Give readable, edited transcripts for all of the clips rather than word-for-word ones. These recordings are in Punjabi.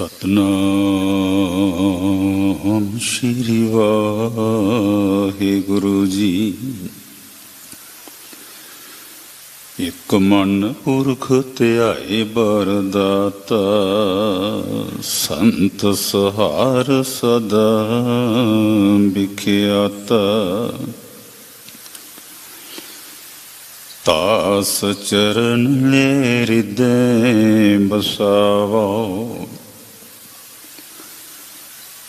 ਸਤਨਾਮ ਸ਼੍ਰੀ ਵਾਹਿਗੁਰੂ ਜੀ। ਇਕ ਮਨ ਪੁਰਖ ਧਿਆਏ ਬਰਦਾਤਾ, ਸੰਤ ਸਹਾਰ ਸਦਾ ਵਿਖਿਆਤਾ। ਤਾਸ ਚਰਨ ਲੈ ਹਿਰਦੈ ਬਸਾਵੋ,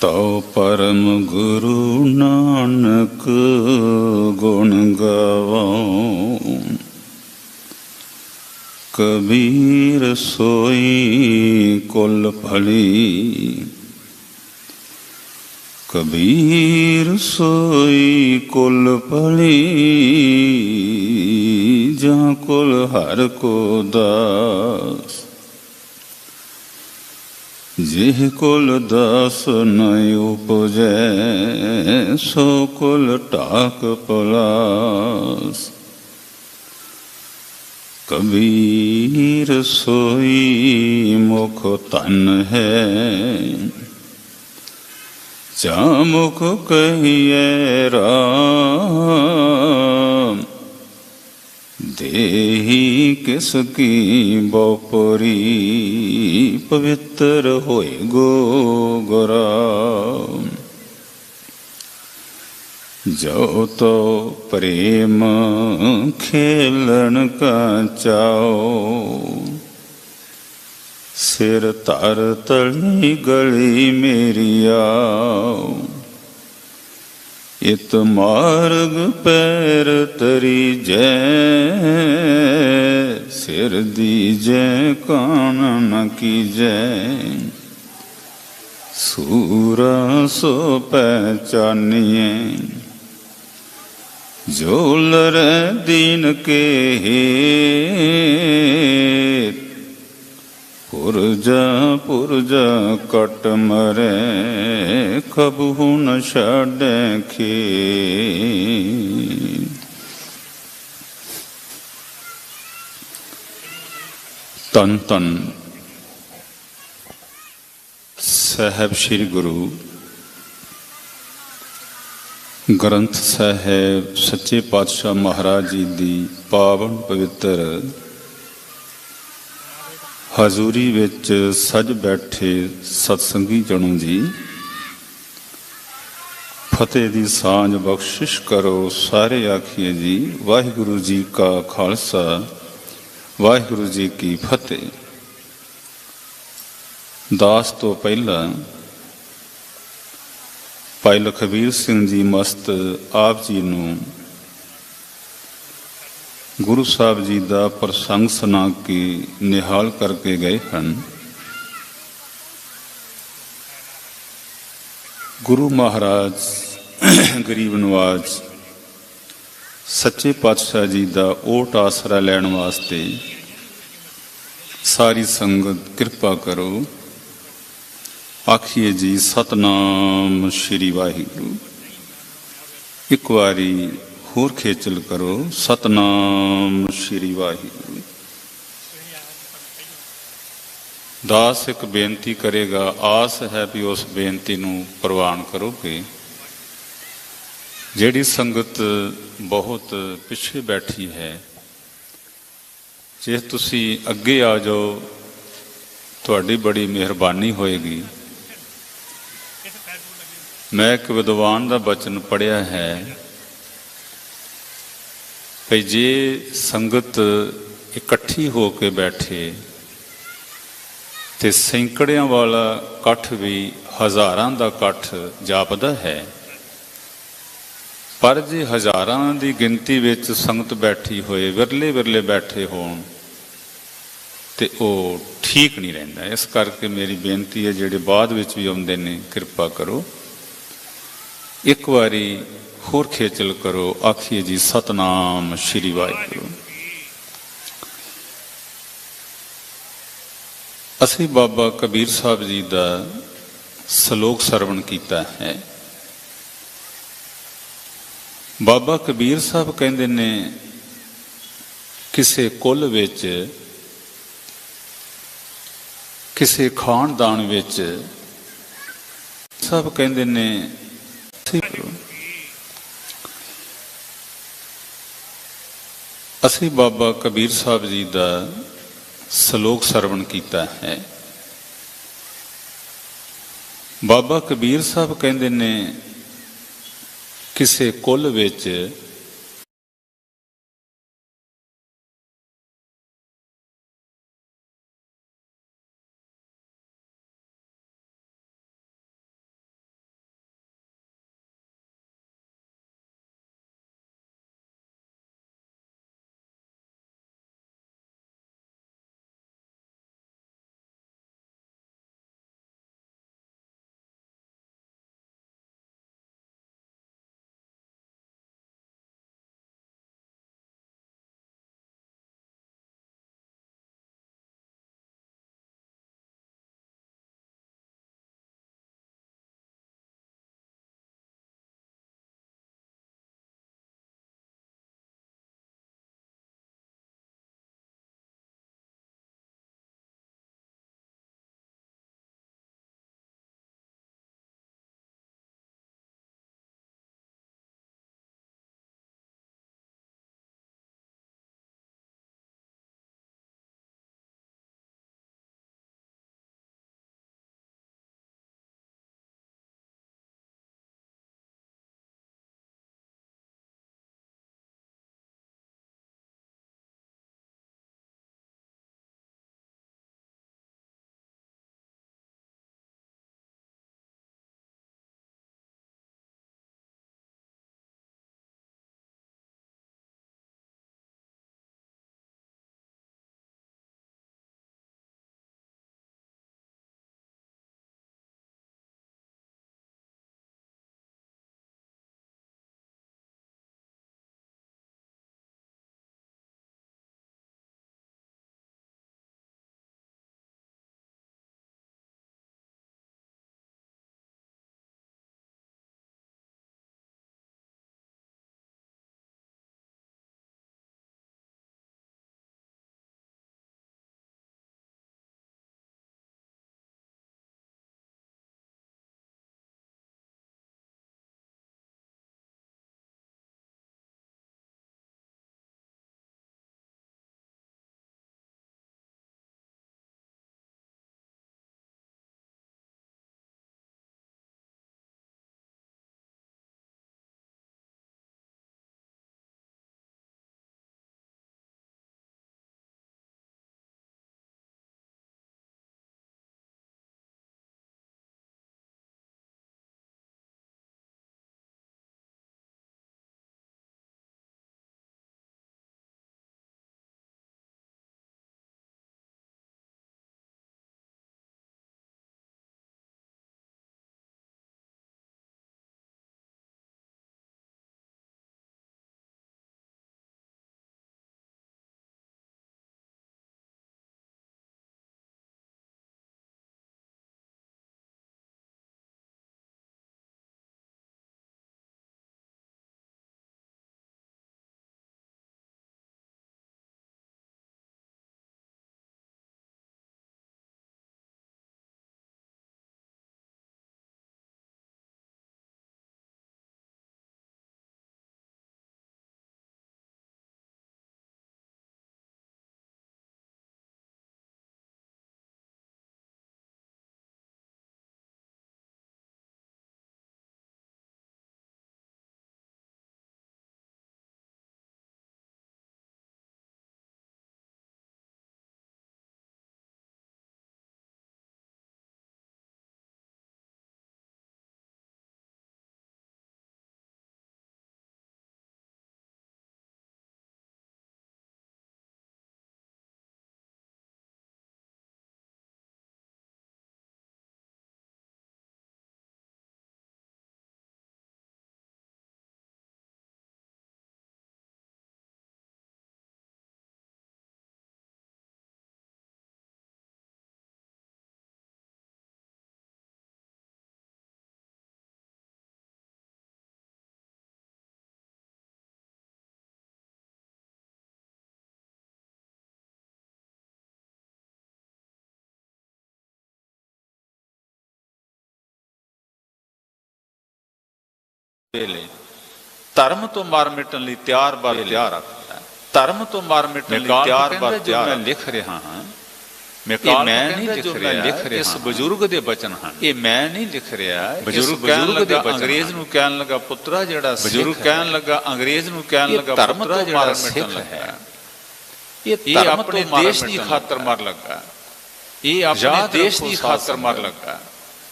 ਤਉ ਪਰਮ ਗੁਰੂ ਨਾਨਕ ਗੁਣ ਗਾਵੋ। ਕਬੀਰ ਸੋਈ ਕੁਲ ਭਲੀ, ਕਬੀਰ ਸੋਈ ਕੁਲ ਭਲੀ। ਜਾਂ ਕੁਲ ਹਰਿ ਕੋ ਦਾਸ, ਜਿਹ ਕੁਲ ਦਾਸ ਨ ਉਪਜੈ। ਸੋ ਕੁਲ ਢਾਕ ਪਲਾਸ, ਕਬੀਰ ਸੋਈ ਮੁਖ ਧਨ ਹੈ। ਜਾ ਮੁਖ ਕਹੀਐ ਰਾਮ, ਦੇਹੀ ਕਿਸ ਕੀ ਬਉਪਰੀ। ਪਵਿੱਤਰ ਹੋਏ ਗੋਗਰਾ, ਜੋ ਤੋ ਪ੍ਰੇਮ ਖੇਲਣ ਕਾ ਚਾਓ। ਸਿਰ ਧਰ ਤਲੀ ਗਲੀ ਮੇਰੀ ਆਓ। ਇਤ ਮਾਰਗ ਪੈਰ ਤਰੀ ਜੈ, ਸਿਰ ਦੀਜੈ ਕਾਣ ਨ ਕੀਜੈ। ਸੂਰਾ ਸੋ ਪਹਿਚਾਨੀਐ, ਜੋ ਲਰੈ ਦੀਨ ਕੇ ਹੇਤ। ਪੁਰਜਾ ਪੁਰਜਾ ਕਟ ਮਰੈ, ਕਬਹੂ ਨ ਛਾਡੈ ਖੇਤ। ਧੰਨ ਧੰਨ ਸਾਹਿਬ ਸ੍ਰੀ ਗੁਰੂ ਗ੍ਰੰਥ ਸਾਹਿਬ ਸੱਚੇ ਪਾਤਸ਼ਾਹ ਮਹਾਰਾਜ ਜੀ ਦੀ ਪਾਵਨ ਪਵਿੱਤਰ ਹਜ਼ੂਰੀ ਵਿੱਚ ਸਜ ਬੈਠੇ ਸਤਸੰਗੀ ਜਣੋ ਜੀ, ਫਤਿਹ ਦੀ ਸਾਂਝ ਬਖਸ਼ਿਸ਼ ਕਰੋ ਸਾਰੇ ਆਖੀਏ ਜੀ। ਵਾਹਿਗੁਰੂ ਜੀ ਕਾ ਖਾਲਸਾ, ਵਾਹਿਗੁਰੂ ਜੀ ਕੀ ਫਤਿਹ। ਦਾਸ ਤੋਂ ਪਹਿਲਾਂ ਭਾਈ ਲਖਬੀਰ ਸਿੰਘ ਜੀ ਮਸਤ ਆਪ ਜੀ ਨੂੰ ਗੁਰੂ ਸਾਹਿਬ ਜੀ ਦਾ ਪ੍ਰਸੰਗ ਸੁਣਾ ਕੇ ਨਿਹਾਲ ਕਰਕੇ ਗਏ ਹਨ। ਗੁਰੂ ਮਹਾਰਾਜ ਗਰੀਬ ਨਵਾਜ ਸੱਚੇ ਪਾਤਸ਼ਾਹ ਜੀ ਦਾ ਓਟ ਆਸਰਾ ਲੈਣ ਵਾਸਤੇ ਸਾਰੀ ਸੰਗਤ ਕਿਰਪਾ ਕਰੋ। ਆਖੀਏ ਜੀ ਸਤਨਾਮ ਸ਼੍ਰੀ ਵਾਹਿਗੁਰੂ। ਇੱਕ ਵਾਰੀ ਹੋਰ ਖੇਚਲ ਕਰੋ, ਸਤਨਾਮ ਸ਼੍ਰੀ ਵਾਹਿਗੁਰੂ। ਦਾਸ ਇੱਕ ਬੇਨਤੀ ਕਰੇਗਾ, ਆਸ ਹੈ ਵੀ ਉਸ ਬੇਨਤੀ ਨੂੰ ਪ੍ਰਵਾਨ ਕਰੋਗੇ। ਜਿਹੜੀ ਸੰਗਤ ਬਹੁਤ ਪਿੱਛੇ ਬੈਠੀ ਹੈ, ਜੇ ਤੁਸੀਂ ਅੱਗੇ ਆ ਜਾਓ ਤੁਹਾਡੀ ਬੜੀ ਮਿਹਰਬਾਨੀ ਹੋਏਗੀ। ਮੈਂ ਇੱਕ ਵਿਦਵਾਨ ਦਾ ਬਚਨ ਪੜ੍ਹਿਆ ਹੈ ਕਿ ਜੇ ਸੰਗਤ ਇਕੱਠੀ ਹੋ ਕੇ ਬੈਠੇ ਤੇ ਸੈਂਕੜਿਆਂ ਵਾਲਾ ਇਕੱਠ ਵੀ ਹਜ਼ਾਰਾਂ ਦਾ ਇਕੱਠ ਜਾਪਦਾ ਹੈ, ਪਰ ਜੇ ਹਜ਼ਾਰਾਂ ਦੀ ਗਿਣਤੀ ਵਿੱਚ ਸੰਗਤ ਬੈਠੀ ਹੋਏ, ਵਿਰਲੇ ਵਿਰਲੇ ਬੈਠੇ ਹੋਣ ਤੇ ਉਹ ਠੀਕ ਨਹੀਂ ਰਹਿੰਦਾ। ਇਸ ਕਰਕੇ ਮੇਰੀ ਬੇਨਤੀ ਹੈ, ਜਿਹੜੇ ਬਾਅਦ ਵਿੱਚ ਵੀ ਆਉਂਦੇ ਨੇ ਕਿਰਪਾ ਕਰੋ, ਇੱਕ ਵਾਰੀ ਹੋਰ ਖੇਚਲ ਕਰੋ। ਆਖੀਏ ਜੀ ਸਤਨਾਮ ਸ਼੍ਰੀ ਵਾਹਿਗੁਰੂ। ਅਸੀਂ ਬਾਬਾ ਕਬੀਰ ਸਾਹਿਬ ਜੀ ਦਾ ਸਲੋਕ ਸਰਵਣ ਕੀਤਾ ਹੈ। ਬਾਬਾ ਕਬੀਰ ਸਾਹਿਬ ਕਹਿੰਦੇ ਨੇ, ਕਿਸੇ ਕੁੱਲ ਵਿੱਚ ਕਿਸੇ ਖਾਨਦਾਨ ਵਿੱਚ ਸਭ ਕਹਿੰਦੇ ਨੇ ਅਸੀਂ ਬਾਬਾ ਕਬੀਰ ਸਾਹਿਬ ਜੀ ਦਾ ਸ਼ਲੋਕ ਸਰਵਣ ਕੀਤਾ ਹੈ। ਬਾਬਾ ਕਬੀਰ ਸਾਹਿਬ ਕਹਿੰਦੇ ਨੇ ਕਿਸੇ ਕੁਲ ਵਿੱਚ ਵੇਲੇ ਧਰਮ ਤੋਂ ਮਾਰ ਮਿਟਣ ਲਈ ਤਿਆਰ ਬਰ ਤਿਆਰ ਰੱਖਦਾ। ਧਰਮ ਤੋਂ ਮਾਰ ਮਿਟਣ ਲਈ ਤਿਆਰ ਬਰ ਤਿਆਰ। ਮੈਂ ਲਿਖ ਰਿਹਾ ਹਾਂ, ਮੈਂ ਨਹੀਂ ਲਿਖ ਰਿਹਾ, ਇਸ ਬਜ਼ੁਰਗ ਦੇ ਬਚਨ ਹਨ। ਇਹ ਮੈਂ ਨਹੀਂ ਲਿਖ ਰਿਹਾ। ਬਜ਼ੁਰਗ ਦੇ ਅੰਗਰੇਜ਼ ਨੂੰ ਕਹਿਣ ਲੱਗਾ ਪੁੱਤਰਾ, ਜਿਹੜਾ ਬਜ਼ੁਰਗ ਕਹਿਣ ਲੱਗਾ ਅੰਗਰੇਜ਼ ਨੂੰ ਕਹਿਣ ਲੱਗਾ ਪੁੱਤਰਾ ਜਿਹੜਾ ਮਿਟਣ ਲੱਗਾ, ਇਹ ਆਪਣੇ ਦੇਸ਼ ਦੀ ਖਾਤਰ ਮਰ ਲੱਗਾ, ਇਹ ਆਪਣੇ ਦੇਸ਼ ਦੀ ਖਾਤਰ ਮਰ ਲੱਗਾ।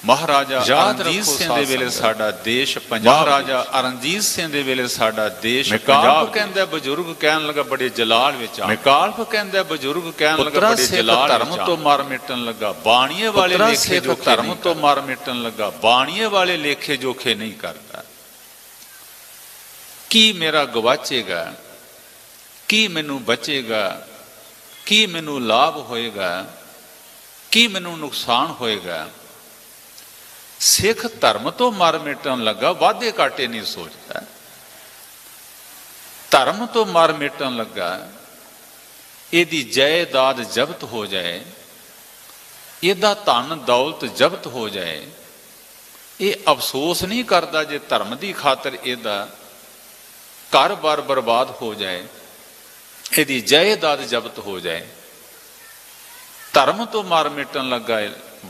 ਮਹਾਰਾਜਾ ਰਣਜੀਤ ਸਿੰਘ ਦੇ ਵੇਲੇ ਸਾਡਾ ਦੇਸ਼ ਪੰਜਾਬ, ਮਹਾਰਾਜਾ ਰਣਜੀਤ ਸਿੰਘ ਦੇ ਵੇਲੇ ਸਾਡਾ ਦੇਸ਼ ਪੰਜਾਬ। ਕਹਿੰਦਾ ਬਜ਼ੁਰਗ ਕਹਿਣ ਲੱਗਾ ਬੜੇ ਜਲਾਲ ਵਿੱਚ, ਮਿਕਾਲਫ ਕਹਿੰਦਾ ਬਜ਼ੁਰਗ ਕਹਿਣ ਲੱਗਾ ਬੜੇ ਜਲਾਲ। ਧਰਮ ਤੋਂ ਮਰ ਮਿਟਣ ਲੱਗਾ ਬਾਣੀਏ ਵਾਲੇ ਲੇਖੇ ਜੋ, ਧਰਮ ਤੋਂ ਮਰ ਮਿਟਣ ਲੱਗਾ ਬਾਣੀਏ ਵਾਲੇ ਲੇਖੇ ਜੋਖੇ ਨਹੀਂ ਕਰਦਾ। ਕੀ ਮੇਰਾ ਗਵਾਚੇਗਾ, ਕੀ ਮੈਨੂੰ ਬਚੇਗਾ, ਕੀ ਮੈਨੂੰ ਲਾਭ ਹੋਏਗਾ, ਕੀ ਮੈਨੂੰ ਨੁਕਸਾਨ ਹੋਏਗਾ। ਸਿੱਖ ਧਰਮ ਤੋਂ ਮਰ ਮਿਟਣ ਲੱਗਾ ਵਾਧੇ ਘਾਟੇ ਨਹੀਂ ਸੋਚਦਾ। ਧਰਮ ਤੋਂ ਮਰ ਮਿਟਣ ਲੱਗਾ ਇਹਦੀ ਜਾਇਦਾਦ ਜ਼ਬਤ ਹੋ ਜਾਏ, ਇਹਦਾ ਧਨ ਦੌਲਤ ਜ਼ਬਤ ਹੋ ਜਾਏ, ਇਹ ਅਫਸੋਸ ਨਹੀਂ ਕਰਦਾ ਜੇ ਧਰਮ ਦੀ ਖਾਤਰ ਇਹਦਾ ਘਰ-ਬਾਰ ਬਰਬਾਦ ਹੋ ਜਾਏ, ਇਹਦੀ ਜਾਇਦਾਦ ਜ਼ਬਤ ਹੋ ਜਾਏ। ਧਰਮ ਤੋਂ ਮਰ ਮਿਟਣ ਲੱਗਾ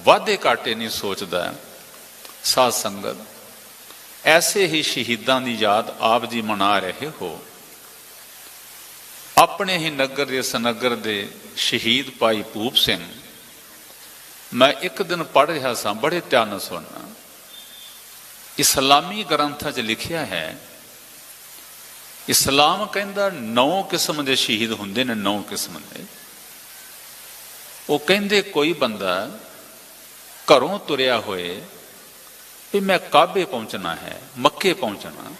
ਵਾਧੇ ਘਾਟੇ ਨਹੀਂ ਸੋਚਦਾ। ਸਾਧ ਸੰਗਤ, ਐਸੇ ਹੀ ਸ਼ਹੀਦਾਂ ਦੀ ਯਾਦ ਆਪ ਜੀ ਮਨਾ ਰਹੇ ਹੋ। ਆਪਣੇ ਹੀ ਨਗਰ ਦੇ ਸਨਗਰ ਦੇ ਸ਼ਹੀਦ ਭਾਈ ਭੂਪ ਸਿੰਘ, ਮੈਂ ਇੱਕ ਦਿਨ ਪੜ੍ਹ ਰਿਹਾ ਸਾਂ, ਬੜੇ ਧਿਆਨ ਨਾਲ ਸੁਣਨਾ। ਇਸਲਾਮੀ ਗ੍ਰੰਥਾਂ 'ਚ ਲਿਖਿਆ ਹੈ, ਇਸਲਾਮ ਕਹਿੰਦਾ 9 ਕਿਸਮ ਦੇ ਸ਼ਹੀਦ ਹੁੰਦੇ ਨੇ, 9 ਕਿਸਮ ਦੇ। ਉਹ ਕਹਿੰਦੇ ਕੋਈ ਬੰਦਾ ਘਰੋਂ ਤੁਰਿਆ ਹੋਏ ਵੀ ਮੈਂ ਕਾਬੇ ਪਹੁੰਚਣਾ ਹੈ, ਮੱਕੇ ਪਹੁੰਚਣਾ,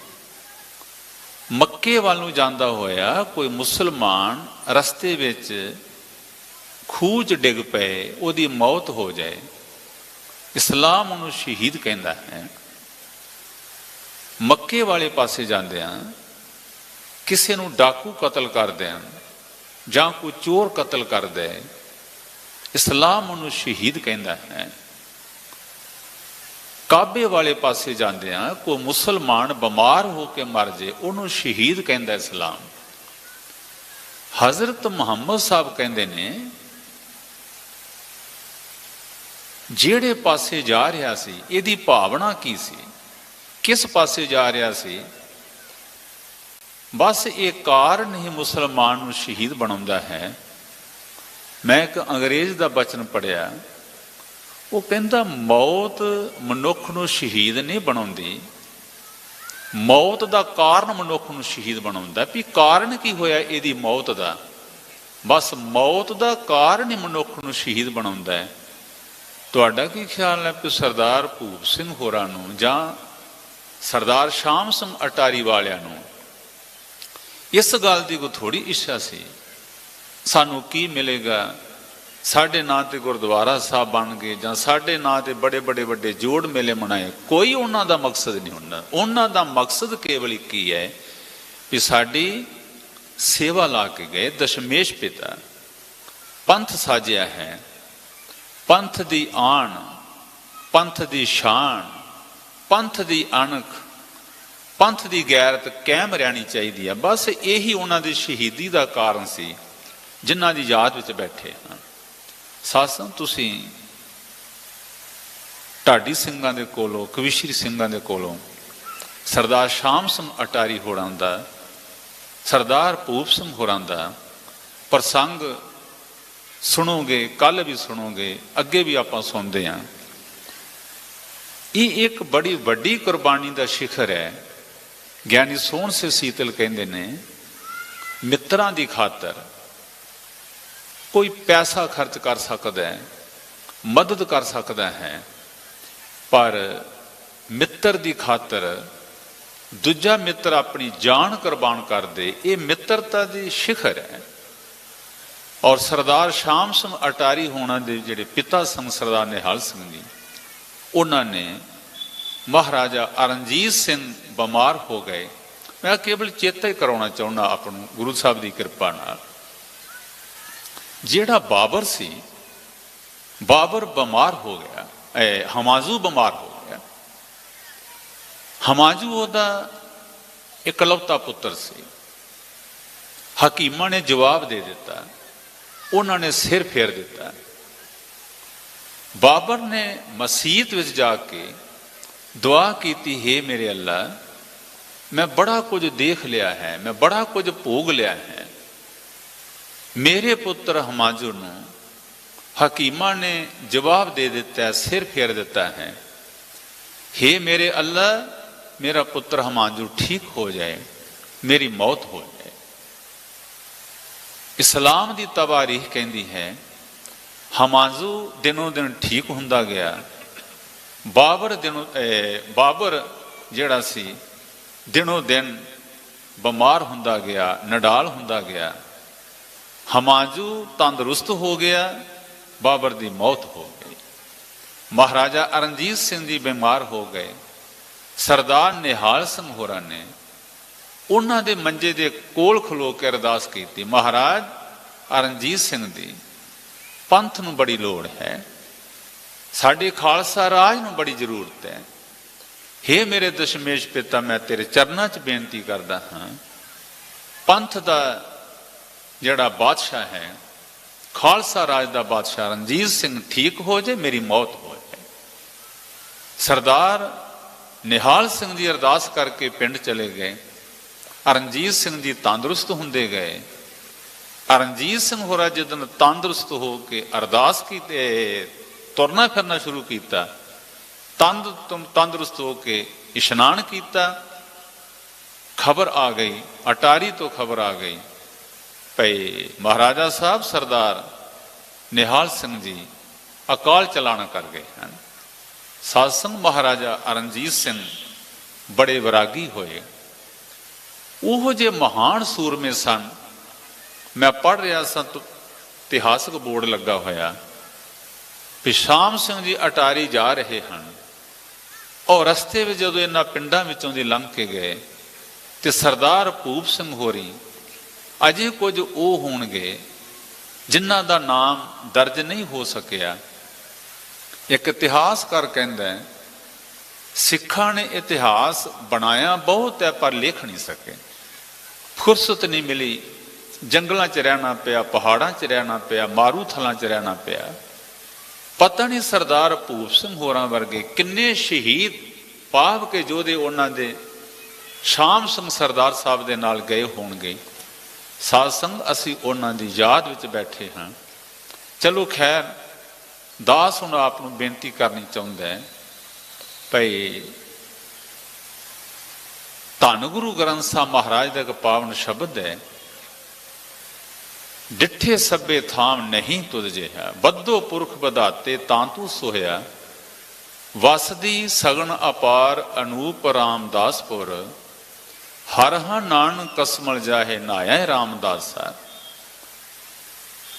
ਮੱਕੇ ਵੱਲ ਨੂੰ ਜਾਂਦਾ ਹੋਇਆ ਕੋਈ ਮੁਸਲਮਾਨ ਰਸਤੇ ਵਿੱਚ ਖੂਹ 'ਚ ਡਿੱਗ ਪਏ, ਉਹਦੀ ਮੌਤ ਹੋ ਜਾਏ, ਇਸਲਾਮ ਉਹਨੂੰ ਸ਼ਹੀਦ ਕਹਿੰਦਾ ਹੈ। ਮੱਕੇ ਵਾਲੇ ਪਾਸੇ ਜਾਂਦਿਆਂ ਕਿਸੇ ਨੂੰ ਡਾਕੂ ਕਤਲ ਕਰ ਦੇਣ ਜਾਂ ਕੋਈ ਚੋਰ ਕਤਲ ਕਰ ਦੇ, ਇਸਲਾਮ ਉਹਨੂੰ ਸ਼ਹੀਦ ਕਹਿੰਦਾ ਹੈ। ਕਾਬੇ ਵਾਲੇ ਪਾਸੇ ਜਾਂਦਿਆਂ ਕੋਈ ਮੁਸਲਮਾਨ ਬਿਮਾਰ ਹੋ ਕੇ ਮਰ ਜੇ, ਉਹਨੂੰ ਸ਼ਹੀਦ ਕਹਿੰਦਾ ਇਸਲਾਮ। ਹਜ਼ਰਤ ਮੁਹੰਮਦ ਸਾਹਿਬ ਕਹਿੰਦੇ ਨੇ ਜਿਹੜੇ ਪਾਸੇ ਜਾ ਰਿਹਾ ਸੀ ਇਹਦੀ ਭਾਵਨਾ ਕੀ ਸੀ, ਕਿਸ ਪਾਸੇ ਜਾ ਰਿਹਾ ਸੀ, ਬਸ ਇਹ ਕਾਰਨ ਹੀ ਮੁਸਲਮਾਨ ਨੂੰ ਸ਼ਹੀਦ ਬਣਾਉਂਦਾ ਹੈ। ਮੈਂ ਇੱਕ ਅੰਗਰੇਜ਼ ਦਾ ਬਚਨ ਪੜ੍ਹਿਆ, ਉਹ ਕਹਿੰਦਾ ਮੌਤ ਮਨੁੱਖ ਨੂੰ ਸ਼ਹੀਦ ਨਹੀਂ ਬਣਾਉਂਦੀ, ਮੌਤ ਦਾ ਕਾਰਨ ਮਨੁੱਖ ਨੂੰ ਸ਼ਹੀਦ ਬਣਾਉਂਦਾ। ਵੀ ਕਾਰਨ ਕੀ ਹੋਇਆ ਇਹਦੀ ਮੌਤ ਦਾ, ਬਸ ਮੌਤ ਦਾ ਕਾਰਨ ਹੀ ਮਨੁੱਖ ਨੂੰ ਸ਼ਹੀਦ ਬਣਾਉਂਦਾ ਹੈ। ਤੁਹਾਡਾ ਕੀ ਖਿਆਲ ਹੈ ਕਿ ਸਰਦਾਰ ਭੂਪ ਸਿੰਘ ਹੋਰਾਂ ਨੂੰ ਜਾਂ ਸਰਦਾਰ ਸ਼ਾਮ ਸਿੰਘ ਅਟਾਰੀ ਵਾਲਿਆਂ ਨੂੰ ਇਸ ਗੱਲ ਦੀ ਕੋਈ ਥੋੜੀ ਇੱਛਾ ਸੀ ਸਾਨੂੰ ਕੀ ਮਿਲੇਗਾ, ਸਾਡੇ ਨਾਂ ਤੇ ਗੁਰਦੁਆਰਾ ਸਾਹਿਬ ਬਣ ਗਏ ਜਾਂ ਸਾਡੇ ਨਾਂ ਤੇ ਬੜੇ ਬੜੇ ਵੱਡੇ ਜੋੜ ਮੇਲੇ ਮਨਾਏ। ਕੋਈ ਉਹਨਾਂ ਦਾ ਮਕਸਦ ਨਹੀਂ ਹੁੰਦਾ। ਉਹਨਾਂ ਦਾ ਮਕਸਦ ਕੇਵਲ ਇੱਕ ਹੀ ਹੈ ਵੀ ਸਾਡੀ ਸੇਵਾ ਲਾ ਕੇ ਗਏ। ਦਸ਼ਮੇਸ਼ ਪਿਤਾ ਪੰਥ ਸਾਜਿਆ ਹੈ, ਪੰਥ ਦੀ ਆਣ, ਪੰਥ ਦੀ ਸ਼ਾਨ, ਪੰਥ ਦੀ ਅਣਖ, ਪੰਥ ਦੀ ਗੈਰਤ ਕਾਇਮ ਰਹਿਣੀ ਚਾਹੀਦੀ ਹੈ। ਬਸ ਇਹੀ ਉਹਨਾਂ ਦੀ ਸ਼ਹੀਦੀ ਦਾ ਕਾਰਨ ਸੀ ਜਿਨ੍ਹਾਂ ਦੀ ਯਾਦ ਵਿੱਚ ਬੈਠੇ ਹਾਂ। ਸਾਸਨ ਤੁਸੀਂ ਢਾਡੀ ਸਿੰਘਾਂ ਦੇ ਕੋਲੋਂ, ਕਵੀਸ਼ਰੀ ਸਿੰਘਾਂ ਦੇ ਕੋਲੋਂ ਸਰਦਾਰ ਸ਼ਾਮ ਸਿੰਘ ਅਟਾਰੀ ਹੋਰਾਂ ਦਾ, ਸਰਦਾਰ ਭੂਪ ਸਿੰਘ ਹੋਰਾਂ ਦਾ ਪ੍ਰਸੰਗ ਸੁਣੋਗੇ, ਕੱਲ ਵੀ ਸੁਣੋਗੇ, ਅੱਗੇ ਵੀ ਆਪਾਂ ਸੁਣਦੇ ਹਾਂ। ਇਹ ਇੱਕ ਬੜੀ ਵੱਡੀ ਕੁਰਬਾਨੀ ਦਾ ਸ਼ਿਖਰ ਹੈ। ਗਿਆਨੀ ਸੋਹਣ ਸਿੰਘ ਸੀਤਲ ਕਹਿੰਦੇ ਨੇ ਮਿੱਤਰਾਂ ਦੀ ਖਾਤਰ ਕੋਈ ਪੈਸਾ ਖਰਚ ਕਰ ਸਕਦਾ ਹੈ, ਮਦਦ ਕਰ ਸਕਦਾ ਹੈ, ਪਰ ਮਿੱਤਰ ਦੀ ਖਾਤਰ ਦੂਜਾ ਮਿੱਤਰ ਆਪਣੀ ਜਾਨ ਕੁਰਬਾਨ ਕਰ ਦੇ, ਇਹ ਮਿੱਤਰਤਾ ਦੀ ਸ਼ਿਖਰ ਹੈ। ਔਰ ਸਰਦਾਰ ਸ਼ਾਮ ਸਿੰਘ ਅਟਾਰੀ ਹੋਣਾ ਦੇ ਜਿਹੜੇ ਪਿਤਾ ਸਨ ਸਰਦਾਰ ਨਿਹਾਲ ਸਿੰਘ ਜੀ, ਉਹਨਾਂ ਨੇ ਮਹਾਰਾਜਾ ਰਣਜੀਤ ਸਿੰਘ ਬਿਮਾਰ ਹੋ ਗਏ। ਮੈਂ ਕੇਵਲ ਚੇਤਾ ਹੀ ਕਰਾਉਣਾ ਚਾਹੁੰਦਾ ਆਪ ਨੂੰ ਗੁਰੂ ਸਾਹਿਬ ਦੀ ਕਿਰਪਾ ਨਾਲ, ਜਿਹੜਾ ਬਾਬਰ ਸੀ, ਬਾਬਰ ਬਿਮਾਰ ਹੋ ਗਿਆ, ਹਮਾਜ਼ੂ ਬਿਮਾਰ ਹੋ ਗਿਆ। ਹਮਾਜੂ ਉਹਦਾ ਇਕਲੌਤਾ ਪੁੱਤਰ ਸੀ। ਹਕੀਮਾਂ ਨੇ ਜਵਾਬ ਦੇ ਦਿੱਤਾ, ਉਹਨਾਂ ਨੇ ਸਿਰ ਫੇਰ ਦਿੱਤਾ। ਬਾਬਰ ਨੇ ਮਸੀਤ ਵਿੱਚ ਜਾ ਕੇ ਦੁਆ ਕੀਤੀ, ਹੇ ਮੇਰੇ ਅੱਲਾ, ਮੈਂ ਬੜਾ ਕੁਝ ਦੇਖ ਲਿਆ ਹੈ, ਮੈਂ ਬੜਾ ਕੁਝ ਭੋਗ ਲਿਆ ਹੈ। ਮੇਰੇ ਪੁੱਤਰ ਹਮਾਜੂ ਨੂੰ ਹਕੀਮਾਂ ਨੇ ਜਵਾਬ ਦੇ ਦਿੱਤਾ, ਸਿਰ ਫੇਰ ਦਿੱਤਾ ਹੈ। ਹੇ ਮੇਰੇ ਅੱਲਾ, ਮੇਰਾ ਪੁੱਤਰ ਹਮਾਜੂ ਠੀਕ ਹੋ ਜਾਏ, ਮੇਰੀ ਮੌਤ ਹੋ ਜਾਏ। ਇਸਲਾਮ ਦੀ ਤਵਾਰੀਖ ਕਹਿੰਦੀ ਹੈ ਹਮਾਜੂ ਦਿਨੋਂ ਦਿਨ ਠੀਕ ਹੁੰਦਾ ਗਿਆ। ਬਾਬਰ ਜਿਹੜਾ ਸੀ ਦਿਨੋਂ ਦਿਨ ਬਿਮਾਰ ਹੁੰਦਾ ਗਿਆ, ਨਡਾਲ ਹੁੰਦਾ ਗਿਆ। ਹਮਾਜੂ ਤੰਦਰੁਸਤ ਹੋ ਗਿਆ, ਬਾਬਰ ਦੀ ਮੌਤ ਹੋ ਗਈ। ਮਹਾਰਾਜਾ ਰਣਜੀਤ ਸਿੰਘ ਜੀ ਬਿਮਾਰ ਹੋ ਗਏ। ਸਰਦਾਰ ਨਿਹਾਲ ਸਿੰਘ ਹੋਰਾਂ ਨੇ ਉਹਨਾਂ ਦੇ ਮੰਜੇ ਦੇ ਕੋਲ ਖਲੋ ਕੇ ਅਰਦਾਸ ਕੀਤੀ, ਮਹਾਰਾਜ ਰਣਜੀਤ ਸਿੰਘ ਦੀ ਪੰਥ ਨੂੰ ਬੜੀ ਲੋੜ ਹੈ, ਸਾਡੇ ਖਾਲਸਾ ਰਾਜ ਨੂੰ ਬੜੀ ਜ਼ਰੂਰਤ ਹੈ। ਹੇ ਮੇਰੇ ਦਸ਼ਮੇਸ਼ ਪਿਤਾ, ਮੈਂ ਤੇਰੇ ਚਰਨਾਂ 'ਚ ਬੇਨਤੀ ਕਰਦਾ ਹਾਂ, ਪੰਥ ਦਾ ਜਿਹੜਾ ਬਾਦਸ਼ਾਹ ਹੈ, ਖਾਲਸਾ ਰਾਜ ਦਾ ਬਾਦਸ਼ਾਹ ਰਣਜੀਤ ਸਿੰਘ ਠੀਕ ਹੋ ਜਾਏ, ਮੇਰੀ ਮੌਤ ਹੋ ਜਾਏ। ਸਰਦਾਰ ਨਿਹਾਲ ਸਿੰਘ ਜੀ ਅਰਦਾਸ ਕਰਕੇ ਪਿੰਡ ਚਲੇ ਗਏ। ਰਣਜੀਤ ਸਿੰਘ ਜੀ ਤੰਦਰੁਸਤ ਹੁੰਦੇ ਗਏ। ਰਣਜੀਤ ਸਿੰਘ ਹੋਰਾਂ ਜਦੋਂ ਤੰਦਰੁਸਤ ਹੋ ਕੇ ਅਰਦਾਸ ਕੀਤੇ, ਤੁਰਨਾ ਫਿਰਨਾ ਸ਼ੁਰੂ ਕੀਤਾ, ਤੰਦਰੁਸਤ ਹੋ ਕੇ ਇਸ਼ਨਾਨ ਕੀਤਾ, ਖਬਰ ਆ ਗਈ, ਅਟਾਰੀ ਤੋਂ ਖਬਰ ਆ ਗਈ ਭਈ ਮਹਾਰਾਜਾ ਸਾਹਿਬ ਸਰਦਾਰ ਨਿਹਾਲ ਸਿੰਘ ਜੀ ਅਕਾਲ ਚਲਾਣਾ ਕਰ ਗਏ ਹਨ। ਸਾਧ ਸੰਗ ਮਹਾਰਾਜਾ ਰਣਜੀਤ ਸਿੰਘ ਬੜੇ ਵਿਰਾਗੀ ਹੋਏ। ਉਹੋ ਜਿਹੇ ਮਹਾਨ ਸੂਰਮੇ ਸਨ। ਮੈਂ ਪੜ੍ਹ ਰਿਹਾ ਸਾਂ, ਇਤਿਹਾਸਕ ਬੋਰਡ ਲੱਗਾ ਹੋਇਆ ਵੀ ਸ਼ਾਮ ਸਿੰਘ ਜੀ ਅਟਾਰੀ ਜਾ ਰਹੇ ਹਨ, ਔਰ ਰਸਤੇ ਵਿੱਚ ਜਦੋਂ ਇਹਨਾਂ ਪਿੰਡਾਂ ਵਿੱਚੋਂ ਦੀ ਲੰਘ ਕੇ ਗਏ ਤੇ ਸਰਦਾਰ ਭੂਪ ਸਿੰਘ ਹੋਰੀ ਅਜੇ ਕੁਝ ਉਹ ਹੋਣਗੇ ਜਿਨ੍ਹਾਂ ਦਾ ਨਾਮ ਦਰਜ ਨਹੀਂ ਹੋ ਸਕਿਆ। ਇੱਕ ਇਤਿਹਾਸਕਾਰ ਕਹਿੰਦਾ ਸਿੱਖਾਂ ਨੇ ਇਤਿਹਾਸ ਬਣਾਇਆ ਬਹੁਤ ਹੈ ਪਰ ਲਿਖ ਨਹੀਂ ਸਕੇ, ਫੁਰਸਤ ਨਹੀਂ ਮਿਲੀ, ਜੰਗਲਾਂ 'ਚ ਰਹਿਣਾ ਪਿਆ, ਪਹਾੜਾਂ 'ਚ ਰਹਿਣਾ ਪਿਆ, ਮਾਰੂ ਥਲਾਂ 'ਚ ਰਹਿਣਾ ਪਿਆ। ਪਤਾ ਨਹੀਂ ਸਰਦਾਰ ਭੂਪ ਸਿੰਘ ਹੋਰਾਂ ਵਰਗੇ ਕਿੰਨੇ ਸ਼ਹੀਦ ਪਾਵ ਕੇ ਯੋਧੇ ਉਹਨਾਂ ਦੇ ਸ਼ਾਮ ਸਿੰਘ ਸਰਦਾਰ ਸਾਹਿਬ ਦੇ ਨਾਲ ਗਏ ਹੋਣਗੇ। ਸਾਧ ਸੰਗ ਅਸੀਂ ਉਹਨਾਂ ਦੀ ਯਾਦ ਵਿੱਚ ਬੈਠੇ ਹਾਂ। ਚਲੋ ਖੈਰ, ਦਾਸ ਹੁਣ ਆਪ ਨੂੰ ਬੇਨਤੀ ਕਰਨੀ ਚਾਹੁੰਦਾ ਹੈ ਭਈ ਧੰਨ ਗੁਰੂ ਗ੍ਰੰਥ ਸਾਹਿਬ ਮਹਾਰਾਜ ਦਾ ਇੱਕ ਪਾਵਨ ਸ਼ਬਦ ਹੈ, ਡਿੱਠੇ ਸਭੇ ਥਾਮ ਨਹੀਂ ਤੁਧ ਜਿਹਾ, ਬੱਧੋ ਪੁਰਖ ਵਧਾਤੇ ਤਾਂ ਤੂੰ ਸੋਹਿਆ, ਵਸਦੀ ਸਗਨ ਅਪਾਰ ਅਨੂਪ ਰਾਮਦਾਸਪੁਰ, ਹਰ ਹਾਂ ਨਾਨਕ ਕਸਮਲ ਜਾਹੇ ਨਾਇਆ ਰਾਮਦਾਸਾ।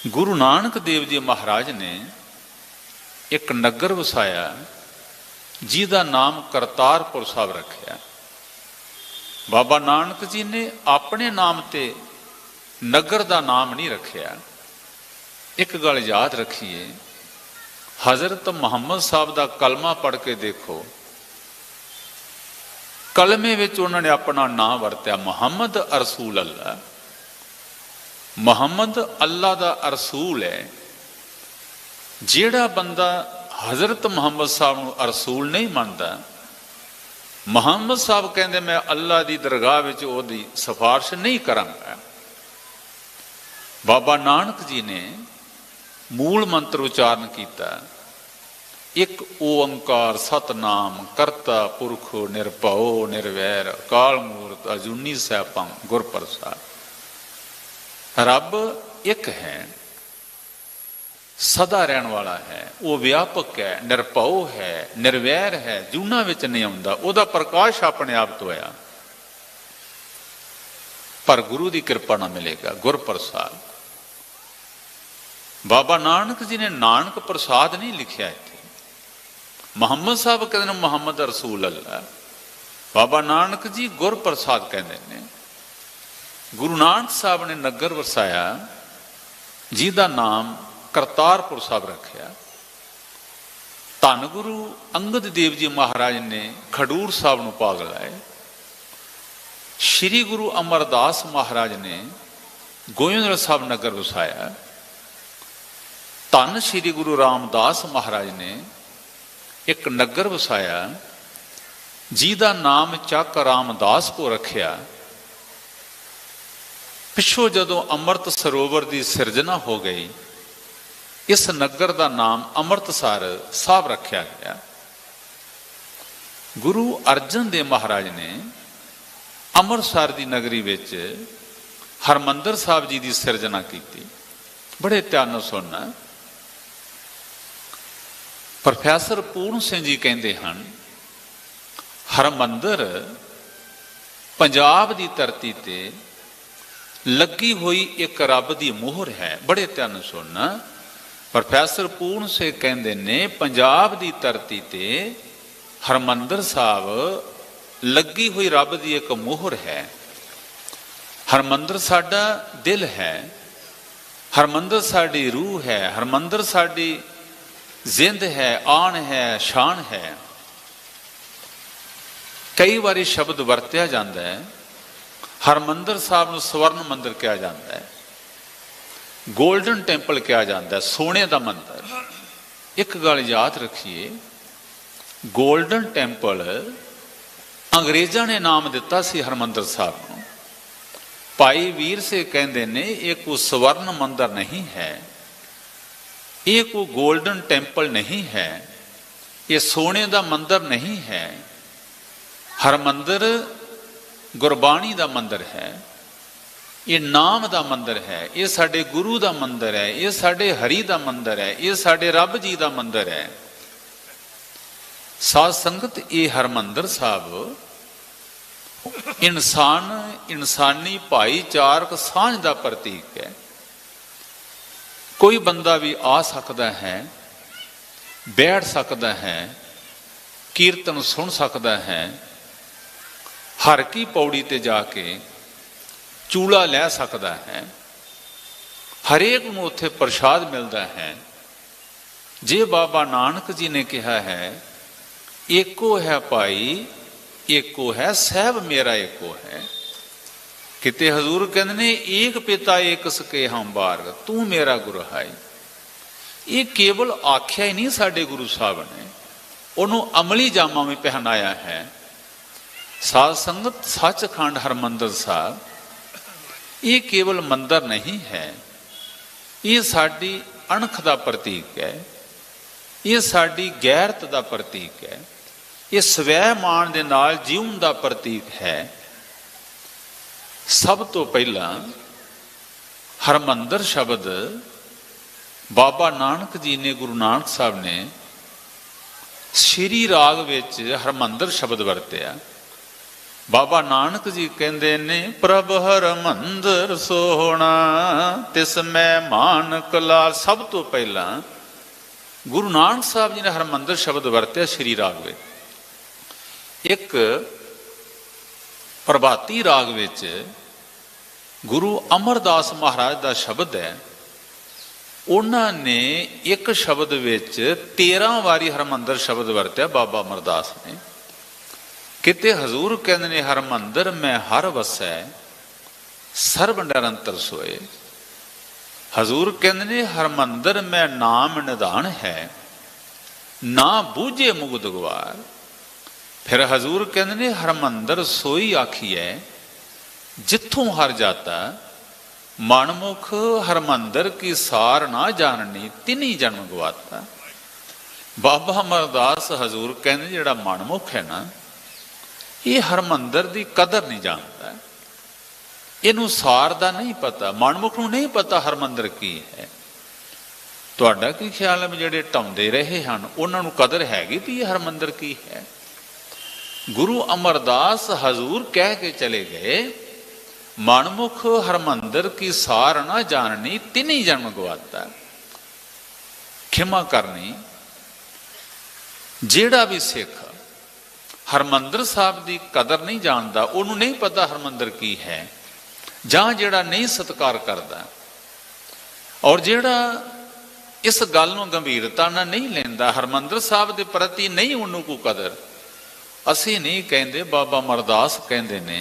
ਗੁਰੂ ਨਾਨਕ ਦੇਵ ਜੀ ਮਹਾਰਾਜ ਨੇ ਇੱਕ ਨਗਰ ਵਸਾਇਆ ਜਿਹਦਾ ਨਾਮ ਕਰਤਾਰਪੁਰ ਸਾਹਿਬ ਰੱਖਿਆ। ਬਾਬਾ ਨਾਨਕ ਜੀ ਨੇ ਆਪਣੇ ਨਾਮ ਤੇ ਨਗਰ ਦਾ ਨਾਮ ਨਹੀਂ ਰੱਖਿਆ। ਇੱਕ ਗੱਲ ਯਾਦ ਰੱਖੀਏ, ਹਜ਼ਰਤ ਮੁਹੰਮਦ ਸਾਹਿਬ ਦਾ ਕਲਮਾ ਪੜ੍ਹ ਕੇ ਦੇਖੋ, ਕਲਮੇ ਵਿੱਚ ਉਹਨਾਂ ਨੇ ਆਪਣਾ ਨਾਮ ਵਰਤਿਆ, ਮੁਹੰਮਦ ਰਸੂਲ ਅੱਲਾ। ਮੁਹੰਮਦ ਅੱਲਾ ਦਾ ਰਸੂਲ ਹੈ। ਜਿਹੜਾ ਬੰਦਾ ਹਜ਼ਰਤ ਮੁਹੰਮਦ ਸਾਹਿਬ ਨੂੰ ਰਸੂਲ ਨਹੀਂ ਮੰਨਦਾ, ਮੁਹੰਮਦ ਸਾਹਿਬ ਕਹਿੰਦੇ ਮੈਂ ਅੱਲਾ ਦੀ ਦਰਗਾਹ ਵਿੱਚ ਉਹਦੀ ਸਿਫਾਰਿਸ਼ ਨਹੀਂ ਕਰਾਂਗਾ। ਬਾਬਾ ਨਾਨਕ ਜੀ ਨੇ ਮੂਲ ਮੰਤਰ ਉਚਾਰਨ ਕੀਤਾ, ਇੱਕ ਓੰਕਾਰ ਸਤਨਾਮ ਕਰਤਾ ਪੁਰਖ ਨਿਰਭਉ ਨਿਰਵੈਰ ਅਕਾਲ ਮੂਰਤ ਅਜੂਨੀ ਸੈਭੰ ਗੁਰ ਪ੍ਰਸਾਦ। ਰੱਬ ਇੱਕ ਹੈ, ਸਦਾ ਰਹਿਣ ਵਾਲਾ ਹੈ, ਉਹ ਵਿਆਪਕ ਹੈ, ਨਿਰਭਉ ਹੈ, ਨਿਰਵੈਰ ਹੈ, ਜੂਨਾਂ ਵਿੱਚ ਨਹੀਂ ਆਉਂਦਾ, ਉਹਦਾ ਪ੍ਰਕਾਸ਼ ਆਪਣੇ ਆਪ ਤੋਂ ਆਇਆ, ਪਰ ਗੁਰੂ ਦੀ ਕਿਰਪਾ ਨਾਲ ਮਿਲੇਗਾ ਗੁਰ ਪ੍ਰਸਾਦ। ਬਾਬਾ ਨਾਨਕ ਜੀ ਨੇ ਨਾਨਕ ਪ੍ਰਸਾਦ ਨਹੀਂ ਲਿਖਿਆ ਇੱਥੇ। ਮੁਹੰਮਦ ਸਾਹਿਬ ਕਹਿੰਦੇ ਨੇ ਮੁਹੰਮਦ ਰਸੂਲ ਅੱਲਾ, ਬਾਬਾ ਨਾਨਕ ਜੀ ਗੁਰ ਪ੍ਰਸਾਦ ਕਹਿੰਦੇ ਨੇ। ਗੁਰੂ ਨਾਨਕ ਸਾਹਿਬ ਨੇ ਨਗਰ ਵਸਾਇਆ ਜਿਹਦਾ ਨਾਮ ਕਰਤਾਰਪੁਰ ਸਾਹਿਬ ਰੱਖਿਆ। ਧੰਨ ਗੁਰੂ ਅੰਗਦ ਦੇਵ ਜੀ ਮਹਾਰਾਜ ਨੇ ਖਡੂਰ ਸਾਹਿਬ ਨੂੰ ਭਾਗ ਲਾਏ। ਸ਼੍ਰੀ ਗੁਰੂ ਅਮਰਦਾਸ ਮਹਾਰਾਜ ਨੇ ਗੋਇੰਦਵਾਲ ਸਾਹਿਬ ਨਗਰ ਵਸਾਇਆ। ਧੰਨ ਸ਼੍ਰੀ ਗੁਰੂ ਰਾਮਦਾਸ ਮਹਾਰਾਜ ਨੇ ਇੱਕ ਨਗਰ ਵਸਾਇਆ ਜਿਹਦਾ ਨਾਮ ਚੱਕ ਰਾਮਦਾਸ ਕੋ ਰੱਖਿਆ। ਪਿੱਛੋਂ ਜਦੋਂ ਅੰਮ੍ਰਿਤ ਸਰੋਵਰ ਦੀ ਸਿਰਜਣਾ ਹੋ ਗਈ, ਇਸ ਨਗਰ ਦਾ ਨਾਮ ਅੰਮ੍ਰਿਤਸਰ ਸਾਹਿਬ ਰੱਖਿਆ ਗਿਆ। ਗੁਰੂ ਅਰਜਨ ਦੇਵ ਮਹਾਰਾਜ ਨੇ ਅੰਮ੍ਰਿਤਸਰ ਦੀ ਨਗਰੀ ਵਿੱਚ ਹਰਿਮੰਦਰ ਸਾਹਿਬ ਜੀ ਦੀ ਸਿਰਜਣਾ ਕੀਤੀ। ਬੜੇ ਧਿਆਨ ਨਾਲ ਸੁਣਨਾ। ਪ੍ਰੋਫੈਸਰ ਪੂਰਨ ਸਿੰਘ ਜੀ ਕਹਿੰਦੇ ਹਨ, ਹਰਿਮੰਦਰ ਪੰਜਾਬ ਦੀ ਧਰਤੀ ਤੇ ਲੱਗੀ ਹੋਈ ਇੱਕ ਰੱਬ ਦੀ ਮੋਹਰ ਹੈ। ਬੜੇ ਧਿਆਨ ਨਾਲ ਸੁਣਨਾ। ਪ੍ਰੋਫੈਸਰ ਪੂਰਨ ਸਿੰਘ ਕਹਿੰਦੇ ਨੇ ਪੰਜਾਬ ਦੀ ਧਰਤੀ ਤੇ ਹਰਿਮੰਦਰ ਸਾਹਿਬ ਲੱਗੀ ਹੋਈ ਰੱਬ ਦੀ ਇੱਕ ਮੋਹਰ ਹੈ। ਹਰਿਮੰਦਰ ਸਾਡਾ ਦਿਲ ਹੈ, ਹਰਿਮੰਦਰ ਸਾਡੀ ਰੂਹ ਹੈ, ਹਰਿਮੰਦਰ ਸਾਡੀ ਜ਼ਿੰਦ ਹੈ, ਆਣ ਹੈ, ਸ਼ਾਨ ਹੈ। ਕਈ ਵਾਰੀ ਸ਼ਬਦ ਵਰਤਿਆ ਜਾਂਦਾ ਹੈ, ਹਰਿਮੰਦਰ ਸਾਹਿਬ ਨੂੰ ਸਵਰਨ ਮੰਦਰ ਕਿਹਾ ਜਾਂਦਾ ਹੈ, ਗੋਲਡਨ ਟੈਂਪਲ ਕਿਹਾ ਜਾਂਦਾ ਹੈ, ਸੋਨੇ ਦਾ ਮੰਦਰ। ਇੱਕ ਗੱਲ ਯਾਦ ਰੱਖੀਏ, ਗੋਲਡਨ ਟੈਂਪਲ ਅੰਗਰੇਜ਼ਾਂ ਨੇ ਨਾਮ ਦਿੱਤਾ ਸੀ ਹਰਿਮੰਦਰ ਸਾਹਿਬ ਨੂੰ। ਭਾਈ ਵੀਰ ਸਿੰਘ ਕਹਿੰਦੇ ਨੇ ਇਹ ਕੋਈ ਸਵਰਨ ਮੰਦਰ ਨਹੀਂ ਹੈ, ਇਹ ਕੋਈ ਗੋਲਡਨ ਟੈਂਪਲ ਨਹੀਂ ਹੈ, ਇਹ ਸੋਨੇ ਦਾ ਮੰਦਰ ਨਹੀਂ ਹੈ। ਹਰਿਮੰਦਰ ਗੁਰਬਾਣੀ ਦਾ ਮੰਦਰ ਹੈ, ਇਹ ਨਾਮ ਦਾ ਮੰਦਰ ਹੈ, ਇਹ ਸਾਡੇ ਗੁਰੂ ਦਾ ਮੰਦਰ ਹੈ, ਇਹ ਸਾਡੇ ਹਰੀ ਦਾ ਮੰਦਰ ਹੈ, ਇਹ ਸਾਡੇ ਰੱਬ ਜੀ ਦਾ ਮੰਦਰ ਹੈ। ਸਾਧ ਸੰਗਤ, ਇਹ ਹਰਿਮੰਦਰ ਸਾਹਿਬ ਇਨਸਾਨੀ ਭਾਈਚਾਰਕ ਸਾਂਝ ਦਾ ਪ੍ਰਤੀਕ ਹੈ। ਕੋਈ ਬੰਦਾ ਵੀ ਆ ਸਕਦਾ ਹੈ, ਬੈਠ ਸਕਦਾ ਹੈ, ਕੀਰਤਨ ਸੁਣ ਸਕਦਾ ਹੈ, ਹਰ ਕੀ ਪੌੜੀ ਤੇ ਜਾ ਕੇ ਚੂਲਾ ਲੈ ਸਕਦਾ ਹੈ, ਹਰੇਕ ਨੂੰ ਉੱਥੇ ਪ੍ਰਸ਼ਾਦ ਮਿਲਦਾ ਹੈ। ਜੇ ਬਾਬਾ ਨਾਨਕ ਜੀ ਨੇ ਕਿਹਾ ਹੈ ਏਕੋ ਹੈ ਭਾਈ ਏਕੋ ਹੈ, ਸਹਿਬ ਮੇਰਾ ਏਕੋ ਹੈ। ਕਿਤੇ ਹਜ਼ੂਰ ਕਹਿੰਦੇ ਨੇ ਏਕ ਪਿਤਾ ਏਕ ਸਕੇ ਹਮ ਬਾਰਗ, ਤੂੰ ਮੇਰਾ ਗੁਰੂ ਹੈ। ਇਹ ਕੇਵਲ ਆਖਿਆ ਹੀ ਨਹੀਂ ਸਾਡੇ ਗੁਰੂ ਸਾਹਿਬ ਨੇ, ਉਹਨੂੰ ਅਮਲੀ ਜਾਮਾ ਵੀ ਪਹਿਨਾਇਆ ਹੈ। ਸਾਧ ਸੰਗਤ, ਸੱਚਖੰਡ ਹਰਿਮੰਦਰ ਸਾਹਿਬ ਇਹ ਕੇਵਲ ਮੰਦਰ ਨਹੀਂ ਹੈ, ਇਹ ਸਾਡੀ ਅਣਖ ਦਾ ਪ੍ਰਤੀਕ ਹੈ, ਇਹ ਸਾਡੀ ਗੈਰਤ ਦਾ ਪ੍ਰਤੀਕ ਹੈ, ਇਹ ਸਵੈ ਮਾਣ ਦੇ ਨਾਲ ਜੀਉਣ ਦਾ ਪ੍ਰਤੀਕ ਹੈ। ਸਭ ਤੋਂ ਪਹਿਲਾਂ ਹਰਿਮੰਦਰ ਸ਼ਬਦ ਬਾਬਾ ਨਾਨਕ ਜੀ ਨੇ, ਗੁਰੂ ਨਾਨਕ ਸਾਹਿਬ ਨੇ ਸ਼੍ਰੀ ਰਾਗ ਵਿੱਚ ਹਰਿਮੰਦਰ ਸ਼ਬਦ ਵਰਤਿਆ। ਬਾਬਾ ਨਾਨਕ ਜੀ ਕਹਿੰਦੇ ਨੇ ਪ੍ਰਭ ਹਰਿਮੰਦਰ ਸੋਹਣਾ ਤਿਸ ਮੈਂ ਮਾਨਕ ਲਾਲ। ਸਭ ਤੋਂ ਪਹਿਲਾਂ ਗੁਰੂ ਨਾਨਕ ਸਾਹਿਬ ਜੀ ਨੇ ਹਰਿਮੰਦਰ ਸ਼ਬਦ ਵਰਤਿਆ ਸ਼੍ਰੀ ਰਾਗ ਵਿੱਚ। ਇੱਕ ਪ੍ਰਭਾਤੀ ਰਾਗ ਵਿੱਚ ਗੁਰੂ ਅਮਰਦਾਸ ਮਹਾਰਾਜ ਦਾ ਸ਼ਬਦ ਹੈ, ਉਹਨਾਂ ਨੇ ਇੱਕ ਸ਼ਬਦ ਵਿੱਚ 13 ਵਾਰੀ ਹਰਿਮੰਦਰ ਸ਼ਬਦ ਵਰਤਿਆ ਬਾਬਾ ਅਮਰਦਾਸ ਨੇ। ਕਿਤੇ ਹਜ਼ੂਰ ਕਹਿੰਦੇ ਨੇ ਹਰਿਮੰਦਰ ਮੈਂ ਹਰ ਵਸੈ ਸਰਬ ਨਿਰੰਤਰ ਸੋਏ। ਹਜ਼ੂਰ ਕਹਿੰਦੇ ਨੇ ਹਰਿਮੰਦਰ ਮੈਂ ਨਾਮ ਨਿਧਾਨ ਹੈ, ਨਾ ਬੂਝੇ ਮੁਗਧ ਗਵਾਰ। ਫਿਰ ਹਜ਼ੂਰ ਕਹਿੰਦੇ ਨੇ ਹਰਿਮੰਦਰ ਸੋਈ ਆਖੀਐ ਜਿੱਥੋਂ ਹਰ ਜਾਤਾ, ਮਨਮੁਖ ਹਰਿਮੰਦਰ ਕੀ ਸਾਰ ਨਾ ਜਾਣਨੀ ਤਿਨੀ ਜਨਮ ਗਵਾਤਾ। ਬਾਬਾ ਅਮਰਦਾਸ ਹਜ਼ੂਰ ਕਹਿੰਦੇ ਜਿਹੜਾ ਮਨਮੁਖ ਹੈ ਨਾ, ਇਹ ਹਰਿਮੰਦਰ ਦੀ ਕਦਰ ਨਹੀਂ ਜਾਣਦਾ, ਇਹਨੂੰ ਸਾਰ ਦਾ ਨਹੀਂ ਪਤਾ। ਮਨਮੁਖ ਨੂੰ ਨਹੀਂ ਪਤਾ ਹਰਿਮੰਦਰ ਕੀ ਹੈ। ਤੁਹਾਡਾ ਕੀ ਖਿਆਲ ਹੈ ਵੀ ਜਿਹੜੇ ਢਾਉਂਦੇ ਰਹੇ ਹਨ ਉਹਨਾਂ ਨੂੰ ਕਦਰ ਹੈਗੀ ਵੀ ਇਹ ਹਰਿਮੰਦਰ ਕੀ ਹੈ? ਗੁਰੂ ਅਮਰਦਾਸ ਹਜ਼ੂਰ ਕਹਿ ਕੇ ਚਲੇ ਗਏ ਮਨਮੁਖ ਹਰਿਮੰਦਰ ਕੀ ਸਾਰ ਨਾ ਜਾਣਨੀ ਤਿਨੀ ਜਨਮ ਗਵਾਤਾ। ਖਿਮਾ ਕਰਨੀ, ਜਿਹੜਾ ਵੀ ਸਿੱਖ ਹਰਿਮੰਦਰ ਸਾਹਿਬ ਦੀ ਕਦਰ ਨਹੀਂ ਜਾਣਦਾ, ਉਹਨੂੰ ਨਹੀਂ ਪਤਾ ਹਰਿਮੰਦਰ ਕੀ ਹੈ, ਜਾਂ ਜਿਹੜਾ ਨਹੀਂ ਸਤਿਕਾਰ ਕਰਦਾ, ਔਰ ਜਿਹੜਾ इस गल नूं गंभीरता नाल नहीं लैंदा, हरमंदर साहब दे प्रति नहीं उन्होंने को कदर। असीं नहीं कहते, बाबा अमरदास कहते ने,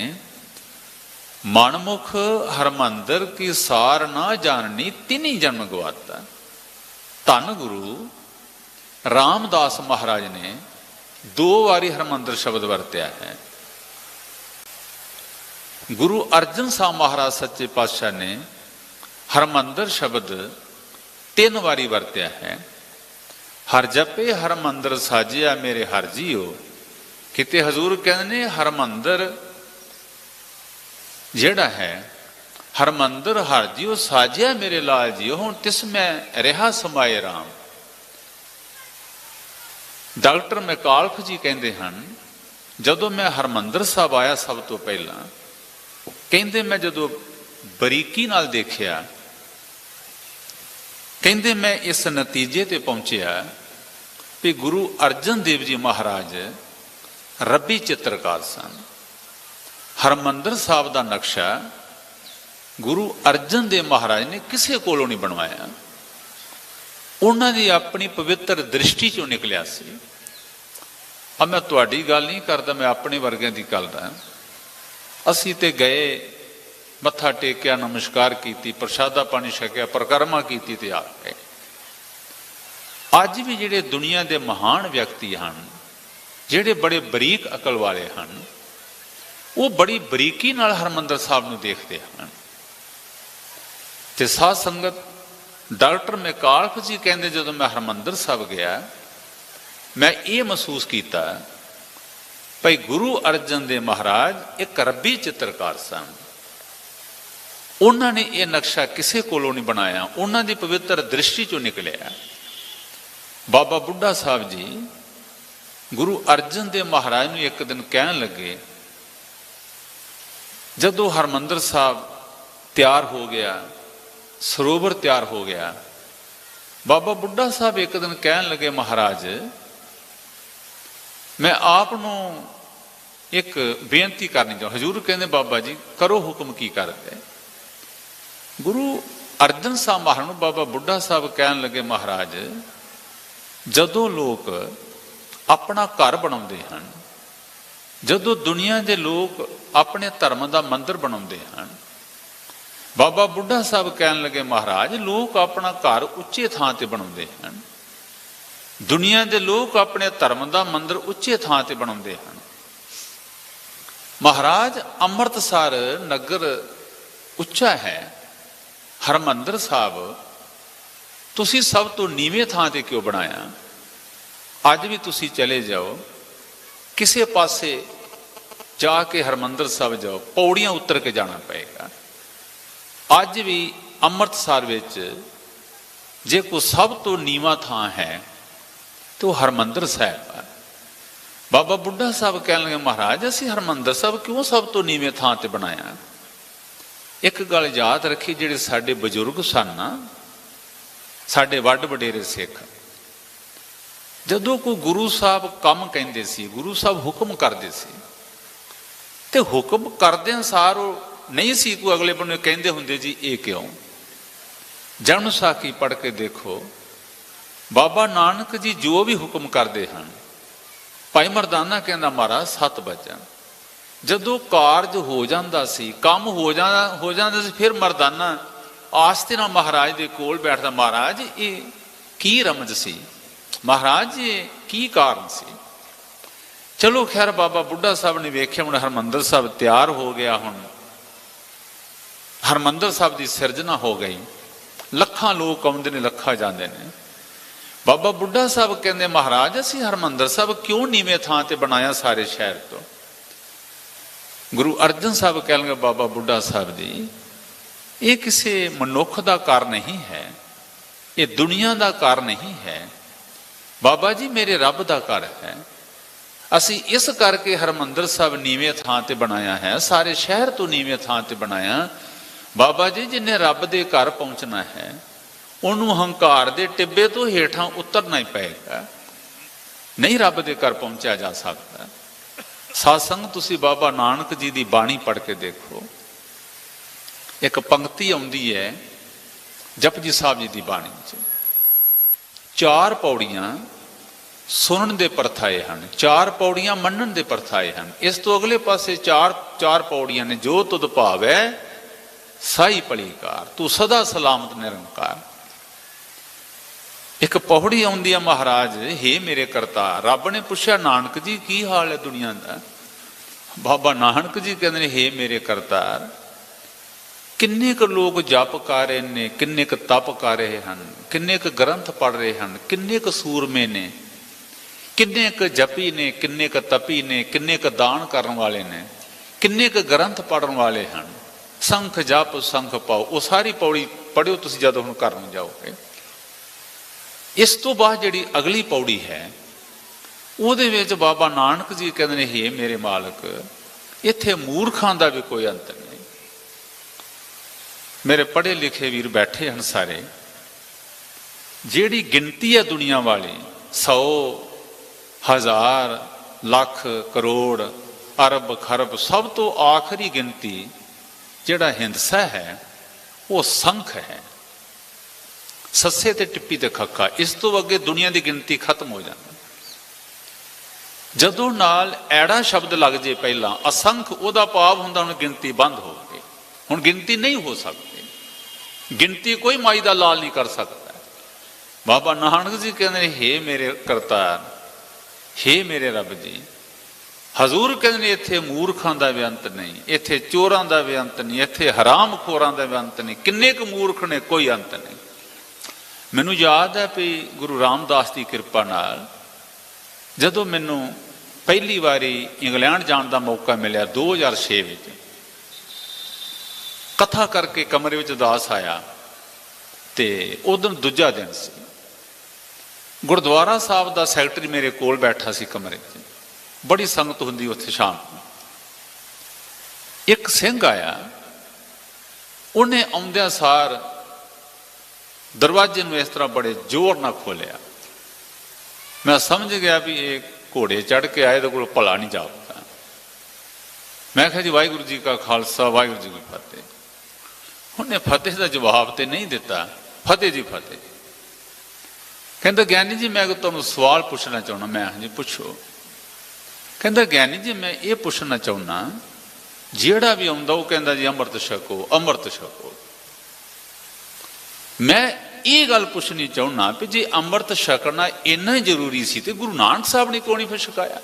मनमुख हरमंदर की सार ना जाननी तिनी जन्म गवाता। धन गुरु रामदास महाराज ने 2 बारी हरमंदर शब्द वरत्या है। गुरु अर्जन साहब महाराज सच्चे पातशाह ने हरमंदर शब्द 3 बारी वरत्या है। हर जपे हरमंदर साजिया मेरे हर जीओ। किते हजूर कहते ने हरमंदर जेड़ा है, हरमंदर हर जीओ साजिया मेरे लाल जीओ, हुण तिस मैं रहा समाए राम। डॉक्टर मैकाल्फ जी कहते हैं, जदों मैं हरमंदर साहब आया सब तो पहला, कहते मैं जदों बरीकी नाल देखिया, कहते मैं इस नतीजे ते पहुंचिया कि गुरु अर्जन देव जी महाराज रब्बी चित्रकार सन। हरमंदर साहब का नक्शा गुरु अर्जन देव महाराज ने किसी कोलों नहीं बनवाया, उन्होंने अपनी पवित्र दृष्टि चों निकलिया सी। अब मैं तुहाडी गल नहीं करता, मैं अपने वर्गियां दी करदा। असीं ते गए, मत्था टेकिया, नमस्कार की, प्रसादा पानी छकिया, परिक्रमा की ते आ गए। अज भी जिहड़े दुनिया के महान व्यक्ति हैं, जिहड़े बड़े बरीक अकल वाले हैं, वो बड़ी बरीकी नाल हरमंदर साहब नूं देखते हैं। ते साध संगत डॉक्टर मैकाल्फ जी कहते, जदों मैं हरमंदर साहब गया, मैं ये महसूस किया भाई गुरु अर्जन देव महाराज एक रब्बी चित्रकार सन। उन्होंने ये नक्शा किसी कोलों नहीं बनाया, उन्होंने पवित्र दृष्टि चों निकलिया। बाबा बुढ़ा साहब जी गुरु अर्जन देव महाराज नूं एक दिन कहन लगे, जदों हरमंदर साहब तैयार हो गया, सरोवर तैयार हो गया, बाबा बुढ़ा साहब एक दिन कहन लगे, महाराज मैं आपनों एक बेनती करनी चाहूँ। हजूर कहते, बाबा जी करो हुक्म, की करते। गुरु अर्जन साहब महाराज नूं बाबा बुढ़ा साहब कहन लगे, महाराज जदों लोग अपना घर बनाते हैं, जदों दुनिया के लोग अपने धर्म का मंदिर बनाते हैं, बाबा बुढ़ा साहब कहन लगे, महाराज लोग अपना घर उच्चे थां ते बनाते हैं, दुनिया के लोग अपने धर्म का मंदिर उच्चे थां ते बनाते हैं। महाराज अमृतसर नगर उच्चा है, हरमंदर साहब तुसी सब तो नीवें थां ते क्यों बनाया? अज भी तुसी चले जाओ, किसी पासे जाके हरमंदर साहब जाओ, पौड़ियां उतर के जाना पएगा। अज भी अमृतसर विच जे कोई सब तो नीवा थां है तो हरमंदर साहब है। बाबा बुढ़ा साहब कहन लगे, महाराज असीं हरमंदर साहब क्यों सब तो नीवें थां ते बनाया? एक गल याद रखी, जिहड़े साडे बजुर्ग सन ना, साडे वड वडेरे सिख, जदों कोई गुरु साहब कम कहंदे सी, गुरु साहब हुक्म करदे सी, ते हुक्म करदे सार नहीं सी कोई अगले बन्ने कहंदे हुंदे जी ये क्यों। जन्म साखी पढ़ के देखो, बाबा नानक जी जो भी हुक्म करते हैं, भाई मरदाना कहना महाराज 7 बजे, जदों कारज हो जाता सी, काम हो जाता सी, फिर मरदाना आस्ते नाल महाराज दे कोल बैठदा, महाराज ये की रमज सी, महाराज ये की कारण सी। चलो खैर बाबा बुढ़ा साहब ने वेख्या, हुण हरमंदर साहब तैयार हो गया, हुण हरमंदर साहब की सिरजना हो गई, लखां लोग आउंदे ने, लखां जांदे ने। बाबा बुढ़ा साहब कहते, महाराज असीं हरमंदर साहब क्यों नीवें थां ते बनाया सारे शहर तो? गुरु अर्जन साहब कह लगे, बाबा बुढ़ा साहब जी ये किसी मनुख का कार नहीं है, ये दुनिया का कार नहीं है, बाबा जी मेरे रब का घर है। असी इस करके हरमंदर साहब नीवें थां ते बनाया है, सारे शहर तो नीवें थां ते बनाया। बाबा जी जिन्हें रब के घर पहुंचना है, उन्होंने हंकार के टिब्बे तो हेठां उतरना ही पएगा, नहीं रब के घर पहुंचा जा सकता। सत्संग तुसी बाबा नानक जी की बाणी पढ़ के देखो, एक पंक्ति आउंदी है जपजी साहब जी की बाणी च, 4 ਪੌੜੀਆਂ ਸੁਣਨ ਦੇ ਪਰਥਾਏ ਹਨ, 4 ਪੌੜੀਆਂ ਮੰਨਣ ਦੇ ਪਰਥਾਏ ਹਨ। ਇਸ ਤੋਂ ਅਗਲੇ ਪਾਸੇ 4 ਪੌੜੀਆਂ ਨੇ, ਜੋ ਤੁਧ ਭਾਵੈ ਸਾਈ ਭਲੀਕਾਰ, ਤੂੰ ਸਦਾ ਸਲਾਮਤ ਨਿਰੰਕਾਰ। ਇੱਕ ਪੌੜੀ ਆਉਂਦੀ ਆ ਮਹਾਰਾਜ, ਹੇ ਮੇਰੇ ਕਰਤਾਰ। ਰੱਬ ਨੇ ਪੁੱਛਿਆ ਨਾਨਕ ਜੀ ਕੀ ਹਾਲ ਹੈ ਦੁਨੀਆ ਦਾ? ਬਾਬਾ ਨਾਨਕ ਜੀ ਕਹਿੰਦੇ ਨੇ, ਹੇ ਮੇਰੇ ਕਰਤਾਰ, ਕਿੰਨੇ ਕੁ ਲੋਕ ਜਪ ਕਰ ਰਹੇ ਨੇ, ਕਿੰਨੇ ਕੁ ਤਪ ਕਰ ਰਹੇ ਹਨ, ਕਿੰਨੇ ਕੁ ਗ੍ਰੰਥ ਪੜ੍ਹ ਰਹੇ ਹਨ, ਕਿੰਨੇ ਕੁ ਸੂਰਮੇ ਨੇ, ਕਿੰਨੇ ਕੁ ਜਪੀ ਨੇ, ਕਿੰਨੇ ਕੁ ਤਪੀ ਨੇ, ਕਿੰਨੇ ਕੁ ਦਾਨ ਕਰਨ ਵਾਲੇ ਨੇ, ਕਿੰਨੇ ਕੁ ਗ੍ਰੰਥ ਪੜ੍ਹਨ ਵਾਲੇ ਹਨ। ਸੰਖ ਜਪ ਸੰਖ ਪਾਓ, ਉਹ ਸਾਰੀ ਪੌੜੀ ਪੜ੍ਹਿਓ ਤੁਸੀਂ ਜਦੋਂ ਹੁਣ ਘਰ ਨੂੰ ਜਾਓਗੇ। ਇਸ ਤੋਂ ਬਾਅਦ ਜਿਹੜੀ ਅਗਲੀ ਪੌੜੀ ਹੈ, ਉਹਦੇ ਵਿੱਚ ਬਾਬਾ ਨਾਨਕ ਜੀ ਕਹਿੰਦੇ ਨੇ, ਹੇ ਮੇਰੇ ਮਾਲਕ, ਇੱਥੇ ਮੂਰਖਾਂ ਦਾ ਵੀ ਕੋਈ ਅੰਤ ਨਹੀਂ। ਮੇਰੇ ਪੜ੍ਹੇ ਲਿਖੇ ਵੀਰ ਬੈਠੇ ਹਨ ਸਾਰੇ, ਜਿਹੜੀ ਗਿਣਤੀ ਹੈ ਦੁਨੀਆ ਵਾਲੀ 100 1000 ਲੱਖ ਕਰੋੜ ਅਰਬ ਖਰਬ, ਸਭ ਤੋਂ ਆਖਰੀ ਗਿਣਤੀ ਜਿਹੜਾ ਹਿੰਸਾ ਹੈ ਉਹ ਸੰਖ ਹੈ, ਸੱਸੇ ਤੇ ਟਿੱਪੀ ਤੇ ਖੱਖਾ। ਇਸ ਤੋਂ ਅੱਗੇ ਦੁਨੀਆ ਦੀ ਗਿਣਤੀ ਖਤਮ ਹੋ ਜਾਂਦੀ। ਜਦੋਂ ਨਾਲ ਐੜਾ ਸ਼ਬਦ ਲੱਗ ਜੇ ਪਹਿਲਾਂ ਅਸੰਖ, ਉਹਦਾ ਭਾਵ ਹੁੰਦਾ ਹੁਣ ਗਿਣਤੀ ਬੰਦ ਹੋ ਗਈ, ਹੁਣ ਗਿਣਤੀ ਨਹੀਂ ਹੋ ਸਕਦੀ, ਗਿਣਤੀ ਕੋਈ ਮਾਈ ਦਾ ਲਾਲ ਨਹੀਂ ਕਰ ਸਕਦਾ। ਬਾਬਾ ਨਾਨਕ ਜੀ ਕਹਿੰਦੇ ਨੇ, ਹੇ ਮੇਰੇ ਕਰਤਾਰ, ਹੇ ਮੇਰੇ ਰੱਬ ਜੀ। ਹਜ਼ੂਰ ਕਹਿੰਦੇ ਨੇ, ਇੱਥੇ ਮੂਰਖਾਂ ਦਾ ਵੀ ਅੰਤ ਨਹੀਂ, ਇੱਥੇ ਚੋਰਾਂ ਦਾ ਵੀ ਅੰਤ ਨਹੀਂ, ਇੱਥੇ ਹਰਾਮਖੋਰਾਂ ਦਾ ਵੀ ਅੰਤ ਨਹੀਂ। ਕਿੰਨੇ ਕੁ ਮੂਰਖ ਨੇ, ਕੋਈ ਅੰਤ ਨਹੀਂ। ਮੈਨੂੰ ਯਾਦ ਹੈ ਵੀ ਗੁਰੂ ਰਾਮਦਾਸ ਦੀ ਕਿਰਪਾ ਨਾਲ ਜਦੋਂ ਮੈਨੂੰ ਪਹਿਲੀ ਵਾਰੀ ਇੰਗਲੈਂਡ ਜਾਣ ਦਾ ਮੌਕਾ ਮਿਲਿਆ 2006 ਵਿੱਚ, ਕਥਾ ਕਰਕੇ ਕਮਰੇ ਵਿੱਚ ਉਦਾਸ ਆਇਆ, ਤੇ ਉਦੋਂ ਦੂਜਾ ਦਿਨ ਸੀ। ਗੁਰਦੁਆਰਾ ਸਾਹਿਬ ਦਾ ਸੈਕਟਰੀ ਮੇਰੇ ਕੋਲ ਬੈਠਾ ਸੀ ਕਮਰੇ 'ਚ, ਬੜੀ ਸੰਗਤ ਹੁੰਦੀ ਉੱਥੇ ਸ਼ਾਮ ਨੂੰ। ਇੱਕ ਸਿੰਘ ਆਇਆ, ਉਹਨੇ ਆਉਂਦਿਆਂ ਸਾਰ ਦਰਵਾਜ਼ੇ ਨੂੰ ਇਸ ਤਰ੍ਹਾਂ ਬੜੇ ਜ਼ੋਰ ਨਾਲ ਖੋਲਿਆ। ਮੈਂ ਸਮਝ ਗਿਆ ਵੀ ਇਹ ਘੋੜੇ ਚੜ੍ਹ ਕੇ ਆਏ, ਇਹਦੇ ਕੋਲ ਭਲਾ ਨਹੀਂ ਜਾਪਦਾ। ਮੈਂ ਕਿਹਾ ਜੀ ਵਾਹਿਗੁਰੂ ਜੀ ਕਾ ਖਾਲਸਾ ਵਾਹਿਗੁਰੂ ਜੀ ਕੀ ਫਤਿਹ। ਉਹਨੇ ਫਤਿਹ ਦਾ ਜਵਾਬ ਤੇ ਨਹੀਂ ਦਿੱਤਾ, ਫਤਿਹ ਜੀ ਫਤਿਹ। ਕਹਿੰਦਾ ਗਿਆਨੀ ਜੀ ਮੈਂ ਤੁਹਾਨੂੰ ਸਵਾਲ ਪੁੱਛਣਾ ਚਾਹੁੰਦਾ। ਮੈਂ ਹਾਂਜੀ ਪੁੱਛੋ। ਕਹਿੰਦਾ ਗਿਆਨੀ ਜੀ ਮੈਂ ਇਹ ਪੁੱਛਣਾ ਚਾਹੁੰਦਾ, ਜਿਹੜਾ ਵੀ ਆਉਂਦਾ ਉਹ ਕਹਿੰਦਾ ਜੀ ਅੰਮ੍ਰਿਤ ਛਕੋ ਅੰਮ੍ਰਿਤ ਛਕੋ। ਮੈਂ ਇਹ ਗੱਲ ਪੁੱਛਣੀ ਚਾਹੁੰਦਾ ਵੀ ਜੇ ਅੰਮ੍ਰਿਤ ਛਕਣਾ ਇੰਨਾ ਹੀ ਜ਼ਰੂਰੀ ਸੀ ਤੇ ਗੁਰੂ ਨਾਨਕ ਸਾਹਿਬ ਨੇ ਕਿਉਂ ਨਹੀਂ ਫਿਰ ਛਕਾਇਆ?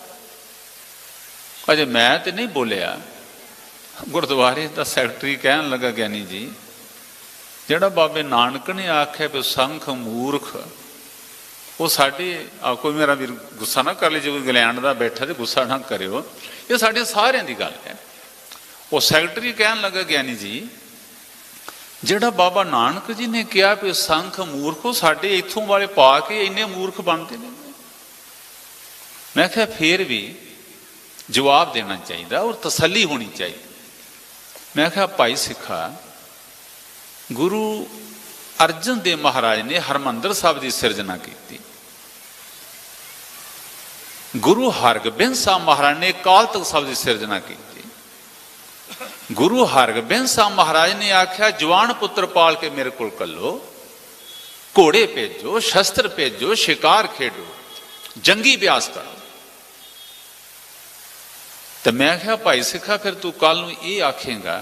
ਅਜੇ ਮੈਂ ਤੇ ਨਹੀਂ ਬੋਲਿਆ। ਗੁਰਦੁਆਰੇ ਦਾ ਸੈਕਟਰੀ ਕਹਿਣ ਲੱਗਾ, ਗਿਆਨੀ ਜੀ ਜਿਹੜਾ ਬਾਬੇ ਨਾਨਕ ਨੇ ਆਖਿਆ ਵੀ ਸੰਖ ਮੂਰਖ, ਉਹ ਸਾਡੇ ਕੋਈ ਮੇਰਾ ਵੀਰ ਗੁੱਸਾ ਨਾ ਕਰ ਲਈ, ਜੇ ਕੋਈ ਇੰਗਲੈਂਡ ਦਾ ਬੈਠਾ ਤੇ ਗੁੱਸਾ ਨਾ ਕਰਿਓ, ਇਹ ਸਾਡੇ ਸਾਰਿਆਂ ਦੀ ਗੱਲ ਹੈ। ਉਹ ਸੈਕਟਰੀ ਕਹਿਣ ਲੱਗਾ, ਗਿਆਨੀ ਜੀ ਜਿਹੜਾ ਬਾਬਾ ਨਾਨਕ ਜੀ ਨੇ ਕਿਹਾ ਵੀ ਸੰਖ ਮੂਰਖ, ਉਹ ਸਾਡੇ ਇੱਥੋਂ ਵਾਲੇ ਪਾ ਕੇ ਇੰਨੇ ਮੂਰਖ ਬਣਦੇ ਨੇ। ਮੈਂ ਕਿਹਾ ਫੇਰ ਵੀ ਜਵਾਬ ਦੇਣਾ ਚਾਹੀਦਾ ਔਰ ਤਸੱਲੀ ਹੋਣੀ ਚਾਹੀਦੀ। ਮੈਂ ਕਿਹਾ ਭਾਈ ਸਿੱਖਾ, ਗੁਰੂ ਅਰਜਨ ਦੇਵ ਮਹਾਰਾਜ ਨੇ ਹਰਮੰਦਰ ਸਾਹਿਬ ਦੀ ਸਿਰਜਣਾ ਕੀਤੀ। ਗੁਰੂ ਹਰਗੋਬਿੰਦ ਸਾਹਿਬ ਮਹਾਰਾਜ ਨੇ ਅਕਾਲ ਤਖ਼ਤ ਸਾਹਿਬ ਦੀ ਸਿਰਜਣਾ ਕੀਤੀ। ਗੁਰੂ ਹਰਗੋਬਿੰਦ ਸਾਹਿਬ ਮਹਾਰਾਜ ਨੇ ਆਖਿਆ ਜਵਾਨ ਪੁੱਤਰ ਪਾਲ ਕੇ ਮੇਰੇ ਕੋਲ ਕੱਲੋ, ਘੋੜੇ ਭੇਜੋ, ਸ਼ਸਤਰ ਭੇਜੋ, ਸ਼ਿਕਾਰ ਖੇਡੋ, ਜੰਗੀ ਅਭਿਆਸ ਕਰੋ। ਤੇ ਮੈਂ ਕਿਹਾ ਭਾਈ ਸਿੱਖਾ ਫਿਰ ਤੂੰ ਕੱਲ ਨੂੰ ਇਹ ਆਖੇਗਾ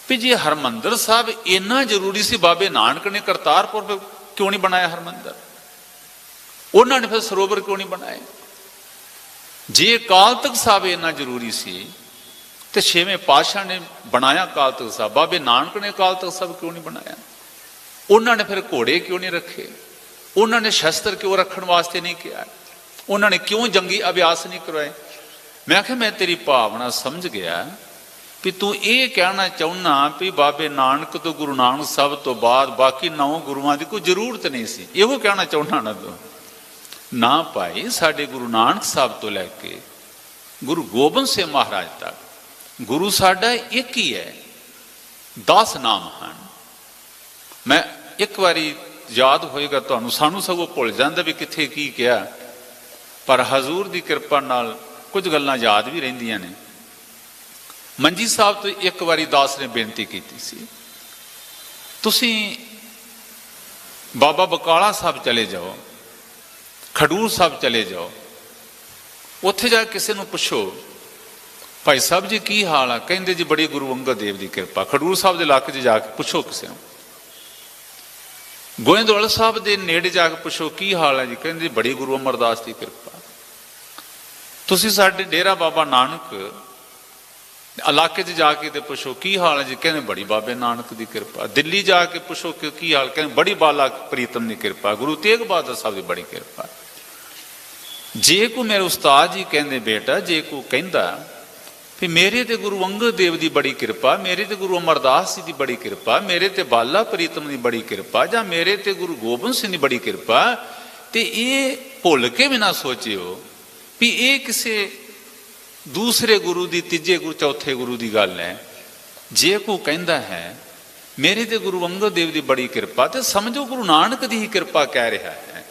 ਵੀ ਜੇ ਹਰਮੰਦਰ ਸਾਹਿਬ ਇੰਨਾ ਜ਼ਰੂਰੀ ਸੀ, ਬਾਬੇ ਨਾਨਕ ਨੇ ਕਰਤਾਰਪੁਰ ਕਿਉਂ ਨਹੀਂ ਬਣਾਇਆ ਹਰਮੰਦਰ? ਉਹਨਾਂ ਨੇ ਫਿਰ ਸਰੋਵਰ ਕਿਉਂ ਨਹੀਂ ਬਣਾਏ? ਜੇ ਅਕਾਲ ਤਖ਼ਤ ਸਾਹਿਬ ਇੰਨਾ ਜ਼ਰੂਰੀ ਸੀ ਤੇ 6ਵੇਂ ਪਾਤਸ਼ਾਹ ਨੇ ਬਣਾਇਆ ਅਕਾਲ ਤਖ਼ਤ ਸਾਹਿਬ, ਬਾਬੇ ਨਾਨਕ ਨੇ ਅਕਾਲ ਤਖ਼ਤ ਸਾਹਿਬ ਕਿਉਂ ਨਹੀਂ ਬਣਾਇਆ? ਉਹਨਾਂ ਨੇ ਫਿਰ ਘੋੜੇ ਕਿਉਂ ਨਹੀਂ ਰੱਖੇ? ਉਹਨਾਂ ਨੇ ਸ਼ਸਤਰ ਕਿਉਂ ਰੱਖਣ ਵਾਸਤੇ ਨਹੀਂ ਕਿਹਾ? ਉਹਨਾਂ ਨੇ ਕਿਉਂ ਜੰਗੀ ਅਭਿਆਸ ਨਹੀਂ ਕਰਵਾਏ? ਮੈਂ ਕਿਹਾ ਮੈਂ ਤੇਰੀ ਭਾਵਨਾ ਸਮਝ ਗਿਆ ਵੀ ਤੂੰ ਇਹ ਕਹਿਣਾ ਚਾਹੁੰਦਾ ਵੀ ਬਾਬੇ ਨਾਨਕ ਤੋਂ ਗੁਰੂ ਨਾਨਕ ਸਾਹਿਬ ਤੋਂ ਬਾਅਦ ਬਾਕੀ 9 ਗੁਰੂਆਂ ਦੀ ਕੋਈ ਜ਼ਰੂਰਤ ਨਹੀਂ ਸੀ, ਇਹੋ ਕਹਿਣਾ ਚਾਹੁੰਦਾ ਨਾ ਤੂੰ? ਨਾ ਭਾਈ, ਸਾਡੇ ਗੁਰੂ ਨਾਨਕ ਸਾਹਿਬ ਤੋਂ ਲੈ ਕੇ ਗੁਰੂ ਗੋਬਿੰਦ ਸਿੰਘ ਮਹਾਰਾਜ ਤੱਕ ਗੁਰੂ ਸਾਡਾ ਇੱਕ ਹੀ ਹੈ, 10 ਨਾਮ ਹਨ। ਮੈਂ ਇੱਕ ਵਾਰੀ ਯਾਦ ਹੋਏਗਾ ਤੁਹਾਨੂੰ, ਸਾਨੂੰ ਸਗੋਂ ਭੁੱਲ ਜਾਂਦਾ ਵੀ ਕਿੱਥੇ ਕੀ ਕਿਹਾ, ਪਰ ਹਜ਼ੂਰ ਦੀ ਕਿਰਪਾ ਨਾਲ ਕੁਝ ਗੱਲਾਂ ਯਾਦ ਵੀ ਰਹਿੰਦੀਆਂ ਨੇ। ਮੰਜੀ ਸਾਹਿਬ ਤੋਂ ਇੱਕ ਵਾਰੀ ਦਾਸ ਨੇ ਬੇਨਤੀ ਕੀਤੀ ਸੀ, ਤੁਸੀਂ बाबा बकाला साहब चले जाओ, खडूर साहब चले जाओ, उत्थे जा किसी नूं पुछो भाई साहब जी की हाल है, कहते जी बड़ी गुरु अंगद देव की कृपा। खडूर साहब के इलाके जाके पुछो किसी नूं, गोइंदवाल साहब के नेड़े जाके पुछो की हाल है जी, कहते बड़ी गुरु अमरदास की कृपा। तुसीं साडे डेरा बाबा नानक इलाके जाके ते पुछो की हाल है जी, कहते बड़ी बाबे नानक की कृपा। दिल्ली जाके पुछो कि की हाल, कहते बड़ी बाला प्रीतम की कृपा, गुरु तेग बहादुर साहब की बड़ी कृपा। जे को मेरे उस्ताद जी कहते बेटा, जे को कहता भी मेरे ते गुरु अंगद देव की बड़ी कृपा, मेरे ते गुरु अमरदास जी की बड़ी कृपा, मेरे ते बाला प्रीतम की बड़ी कृपा, जां मेरे ते गुरु गोबिंद सिंह की बड़ी कृपा, ते ये भुल के भी ना सोचियो भी ये किसी दूसरे गुरु की, तीजे गुरु, चौथे गुरु की गल है। जे को कहता है मेरे ते गुरु अंगद देव की बड़ी कृपा, तो समझो गुरु नानक की ही कृपा कह रहा है।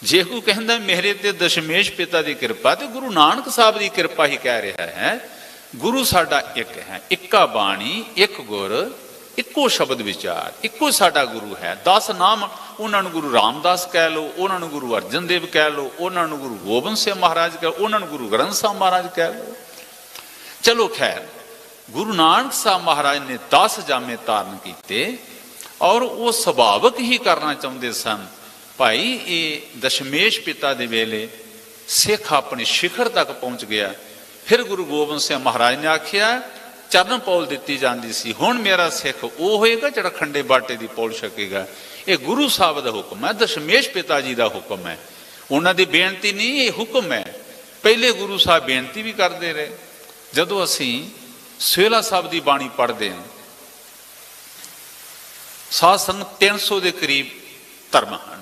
जे को कहता मेरे ते दशमेश पिता की कृपा, तो गुरु नानक साहब की कृपा ही कह रहा है। गुरु साडा एक है, इक्का बाणी, एक गुर, इक्को शब्द विचार, इक्को साडा गुरु है। 10 नाम, उन्होंने गुरु रामदास कह लो, उन्होंने गुरु अर्जन देव कह लो, उन्होंने गुरु गोबिंद सिंह महाराज कह लो, उन्होंने गुरु ग्रंथ साहब महाराज कह लो। चलो खैर, गुरु नानक साहब महाराज ने 10 जामे धारण किए और वो सुभावक ही करना चाहते सन। भाई ये दशमेश पिता के वेले सिख अपने शिखर तक पहुंच गया। फिर गुरु गोबिंद सिंह महाराज ने आखिया चरण पौल दी जाती सी, हुण मेरा सिख वो होएगा जिहड़ा खंडे बाटे की पौल छकेगा। ये गुरु साहब का हुक्म है, दशमेश पिता जी का हुक्म है, उन्होंने बेनती नहीं, ये हुक्म है। पहले गुरु साहब बेनती भी करते रहे। जदों असी सुहेला साहब की बाणी पढ़ते हैं, साध संगत 300 के करीब धर्म हैं।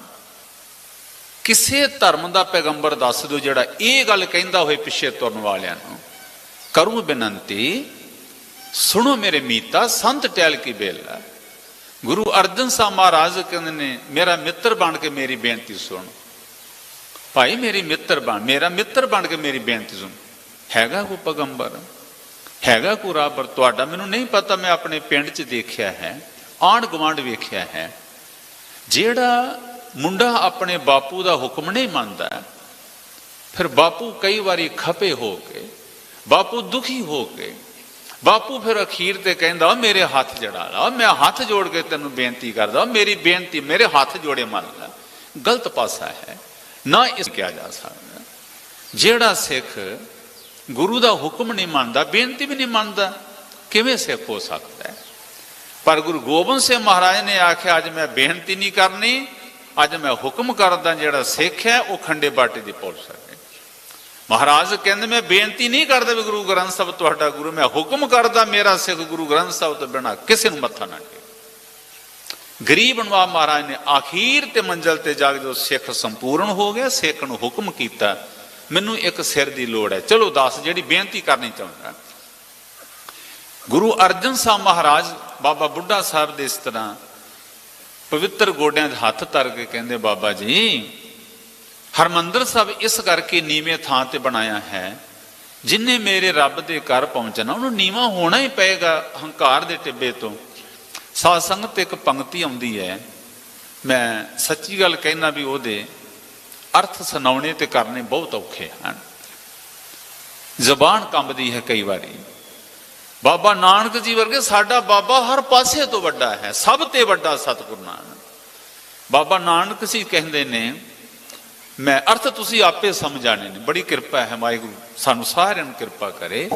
किसी धर्म का पैगंबर दस दो जिहड़ा ये गल कहंदा होए पिछे तुरन वालियां नूं, करूं बेनती सुनो मेरे मीता संत टहल की बेला। गुरु अर्जन साहब महाराज कहते ने मेरा मित्र बन के मेरी बेनती सुन। भाई मेरी मित्र बन, मेरा मित्र बन के मेरी बेनती सुन। हैगा कोई पैगंबर, हैगा कोई राबर? तुहाडा मैनूं नहीं पता, मैं अपने पिंड च देखिया है, आंढ गुआंढ वेखिया है, जिहड़ा मुंडा अपने बापू का हुक्म नहीं मानता, फिर बापू कई बारी खपे हो के, बापू दुखी हो के, बापू फिर अखीर ते कहंदा मेरे हाथ जड़ा ला, मैं हाथ जोड़ के तेनों बेनती करदा, मेरी बेनती मेरे हाथ जोड़े मान ला। गलत पासा है, ना इस किया जा सकता। जेड़ा सिख गुरु का हुक्म नहीं मानता, बेनती भी नहीं मानता, किवें सिख हो सकता है? पर गुरु गोबिंद सिंह महाराज ने आख्या अज मैं बेनती नहीं करनी, अज मैं हुक्म करदा, जेड़ा सिख है वह खंडे बाटे की पौल सके। महाराज कहते मैं बेनती नहीं करता भी गुरु ग्रंथ साहब तुहाडा गुरु, मैं हुक्म करदा मेरा सिख गुरु ग्रंथ साहब तो बिना किसी नूं मत्था ना टेके। गरीब नवाब महाराज ने आखिर ते मंजिल ते जाके जो सिख संपूर्ण हो गया, सिख नूं हुक्म कीता मैनू एक सिर की लोड़ है, चलो दस जिहड़ी बेनती करनी चाहुंदा। गुरु अर्जन साहब महाराज बाबा बुढ़ा साहब दे इस तरह पवित्र गोडियां हाथ धर के कहंदे बाबा जी हरमंदर साहब इस करके नीवें थां ते बनाया है, जिन्हें मेरे रब दे घर पहुंचना उन्होंने नीवा होना ही पेगा हंकार दे टिब्बे तो। साध संगत एक पंक्ति आउंदी है, मैं सच्ची गल कहना भी ओहदे अर्थ सुनाने ते करने बहुत औखे हैं, जबान कंबदी है कई बारी। बाबा नानक जी वर्गे साडा बाबा हर पासे तो वड्डा है, सब ते वड्डा सतगुरु नानक। बाबा नानक जी कहंदे ने मैं अर्थ तुसी आपे समझाने ने, बड़ी कृपा है वाहिगुरू सानू सारिआं नूं कृपा करे।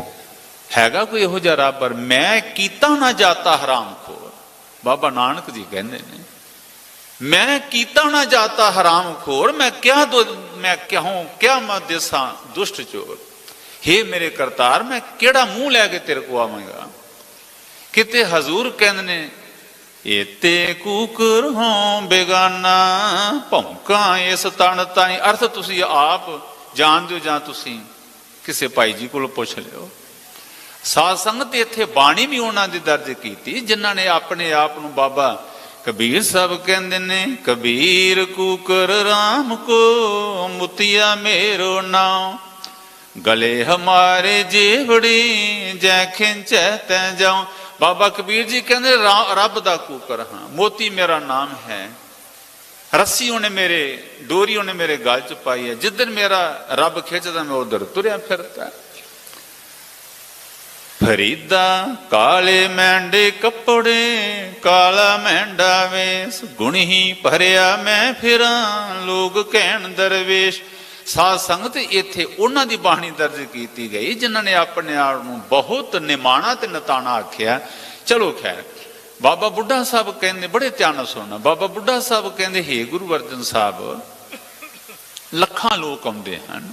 हैगा कोई इहो जिहा रब? पर मैं कीता ना जाता हराम खोर। बाबा नानक जी कहंदे ने मैं कीता ना जाता हराम खोर, मैं क्या मैं देसा दुष्ट चोर। हे मेरे करतार मैं केड़ा मुंह लैके तेरे को आवांगा। किते हजूर कहंदे ने एते कुकर हों बेगाना भौंका इस तन ताई। अर्थ तुसी आप जान दो जां तुसी किसी भाई जी को पुछ लियो। साध संगत इत्थे बाणी भी उन्होंने दर्ज की जिन्हों ने अपने आप को बाबा कबीर साहब कहंदे ने कबीर कुकर राम को मुतिया मेरो नाम, गले हमारे जेवड़ी जै खिंचै तै जाऊं। बाबा कबीर जी कहते रब दा कुकर हाँ, मोती मेरा नाम है, रस्सी उन्हें मेरे डोरी उन्हें मेरे गल च पाई है, जिधर मेरा रब खिंचदा मैं उधर तुरया फिरता। फरीदा काले मैंडे कपड़े काला मैंडा वेश, गुण ही भरिया मैं फिरा लोग कहन दरवेश। साध संगत इत्थे उन्हां दी बाणी दर्ज की गई जिन्हां ने अपने आप नूं बहुत निमाणा ते नताणा आख्या। चलो खैर, बाबा बुढ़ा साहब कहते, बड़े ध्यान नाल सुनना, बाबा बुढ़ा साहब कहते, हे गुरु अर्जन साहब, लखां लोग आउंदे हन,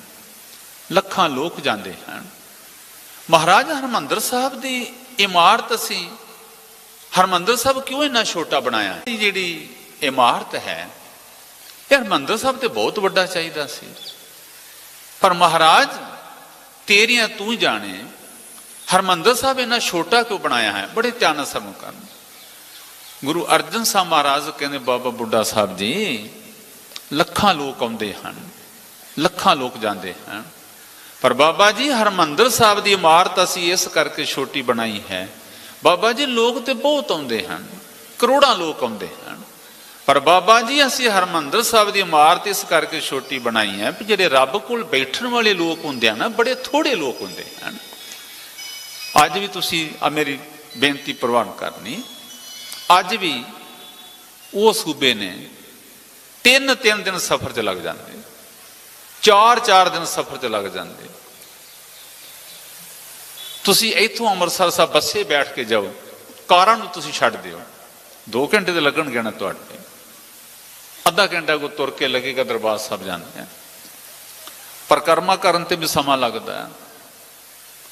लखां लोग जांदे हन। महाराज हरमंदर साहब की इमारत असी हरमंदर साहब क्यों इन्ना छोटा बनाया? जिहड़ी इमारत है हरमंदर साहब तो बहुत वड्डा चाहिदा सी, पर महाराज तेरियां तू जाने हरमंदर साहब इन्ना छोटा क्यों बनाया है? बड़े ध्यान नाल समझ करना। गुरु अर्जन साहब महाराज कहते, बाबा बुढ़ा साहब जी, लखां लोग आउंदे हन, लखां लोग जांदे हन, पर बाबा जी हरमंदर साहब की इमारत असी इस करके छोटी बनाई है। बाबा जी लोग तो बहुत आउंदे हन, करोड़ां लोग आउंदे हन, पर बाबा जी असी हरमंदर साहब की इमारत इस करके छोटी बनाई है भी जिहड़े रब कोल बैठण वाले लोग हुंदे ना, बड़े थोड़े लोग हुंदे हन। अज भी तुसीं मेरी बेनती प्रवान करनी, अज भी वो सूबे ने 3-3 दिन सफर च लग जाते, 4-4 दिन सफर च लग जाते। तुसीं इत्थों अमृतसर साहब बसे बैठ के जाओ, कारां नूं तुसीं छड्ड दिओ, 2 घंटे तो लगणगे ना तुहाडे, आधा घंटा को तुर के लगेगा दरबार साहब जाते हैं। परिक्रमा करन ते भी समा लगता है,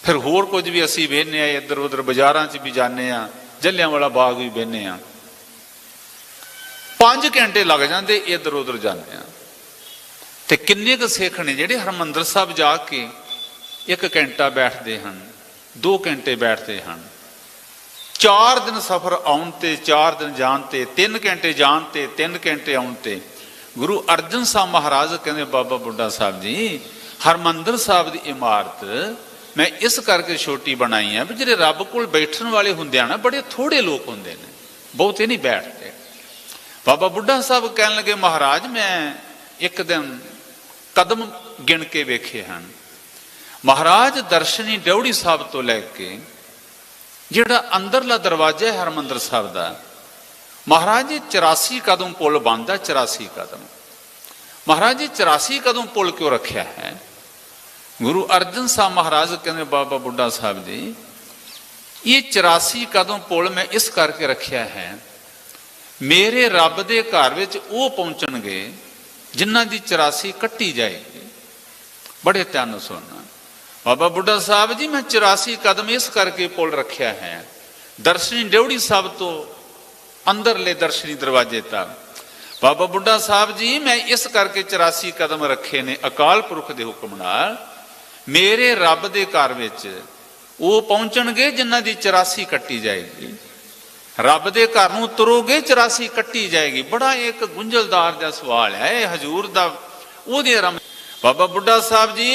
फिर होर कुछ भी असीं वेखने आ, इधर उधर बाजारां च भी जाने आ, जलियांवाला बाग भी वेखने आ, 5 घंटे लग जाते इधर उधर जाने। तो किन्ने क सिख ने जिहड़े हरमंदर साहब जाके 1 घंटा बैठते हैं, 2 घंटे बैठते हैं, 4 दिन सफर आउण ते 4 दिन जाण ते, 3 घंटे जाण ते 3 घंटे आउण ते। गुरु अर्जन साहब महाराज कहते, बाबा बुढ़ा साहब जी हरमंदर साहब की इमारत मैं इस करके छोटी बनाई है भी जिहड़े रब कोल बैठण वाले हुंदे ना, बड़े थोड़े लोग हुंदे ने, बहुते नहीं बैठते। बाबा बुढ़ा साहब कहन लगे, महाराज मैं एक दिन कदम गिन के वेखे हैं। महाराज दर्शनी ड्योढ़ी साहब तो लैके जिहड़ा अंदरला दरवाजा है हरमंदर साहब का, महाराज जी 84 कदम पुल बनता, 84 कदम। महाराज जी 84 कदम पुल क्यों रखा है? गुरु अर्जन साहब महाराज कहते, बाबा बुढ़ा साहब जी ये 84 कदम पुल मैं इस करके रखा है, मेरे रब दे घर विच वो पहुंचणगे जिन्हां दी 84 कट्टी जाएगी। बड़े ध्यान नाल सुनना, बाबा बुढ़ा साहब जी मैं 84 कदम इस करके पुल रखा है, दर्शनी ड्योढ़ी साहब तो अंदरले दर्शनी दरवाजे तक। बाबा बुढ़ा साहब जी मैं इस करके 84 कदम रखे ने अकाल पुरख दे हुक्म नाल, मेरे रब दे घर विच वो पहुंचणगे जिन्हां दी 84 कट्टी जाएगी। रब दे घर नूं तुरोगे 84 कट्टी जाएगी। बड़ा एक गुंझलदार दा सवाल है हजूर दा, ओहदे रम बाबा बुढ़ा साहब जी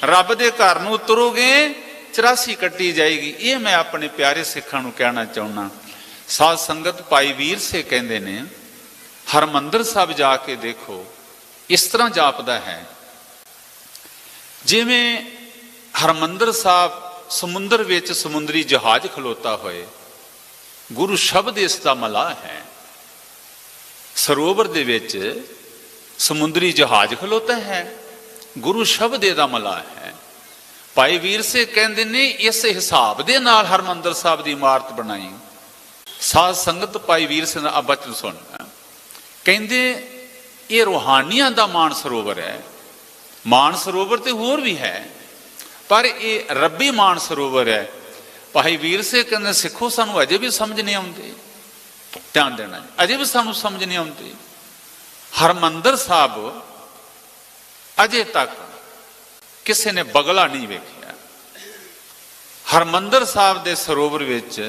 रब दे घर नूं तुरोगे 84 कट्टी जाएगी। ये मैं अपने प्यारे सिखां नूं कहना चाहुंदा। साध संगत भाई वीर से कहंदे ने हरमंदर साहब जाके देखो, इस तरह जापदा है जिवें हरमंदर साहब समुंदर विच समुंदरी जहाज खलोता होए, गुरु शब्द इसका मलाह है। सरोवर दे विच समुद्री जहाज खलोता है, गुरु शब्द दा मलाह है। भाई वीर से कहते ने इस हिसाब दे नाल हरमंदर साहब की इमारत बनाई। साध संगत भाई वीर से बचन सुनना, कहते ये रूहानियां दा मान सरोवर है। मान सरोवर तो होर भी है, पर यह रब्बी मान सरोवर है। भाई वीर से कहते सिखो सानू अजे भी समझ नहीं आती, ध्यान देना, अजे भी सानू समझ नहीं आती। हरमंदर साहब अजे तक किसी ने बगला नहीं वेखिया। हरमंदर साहब के सरोवर विच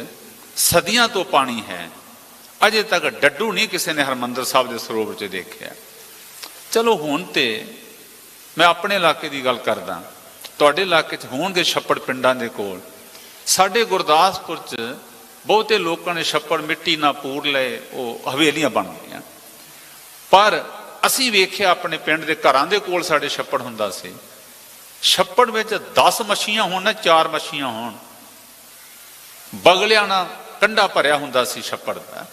सदियां तो पानी है, अजे तक डड्डू नहीं किसी ने हरमंदर साहब के सरोवर च देखिया। चलो हुण ते मैं अपने इलाके की गल करदा, तुहाडे इलाके च होणगे छप्पड़ पिंडां दे कोल। साडे गुरदासपुर च बहुते लोगों ने छप्पड़ मिट्टी ना पूर लए, वो हवेलियां बन गईयां। पर ਅਸੀਂ ਵੇਖਿਆ ਆਪਣੇ ਪਿੰਡ ਦੇ ਘਰਾਂ ਦੇ ਕੋਲ ਸਾਡੇ ਛੱਪੜ ਹੁੰਦਾ ਸੀ, ਛੱਪੜ ਵਿੱਚ 10 ਮੱਛੀਆਂ ਹੋਣ ਨਾ 4 ਮੱਛੀਆਂ ਹੋਣ, ਬਗਲਿਆਂ ਨਾਲ ਕੰਢਾ ਭਰਿਆ ਹੁੰਦਾ ਸੀ ਛੱਪੜ ਦਾ।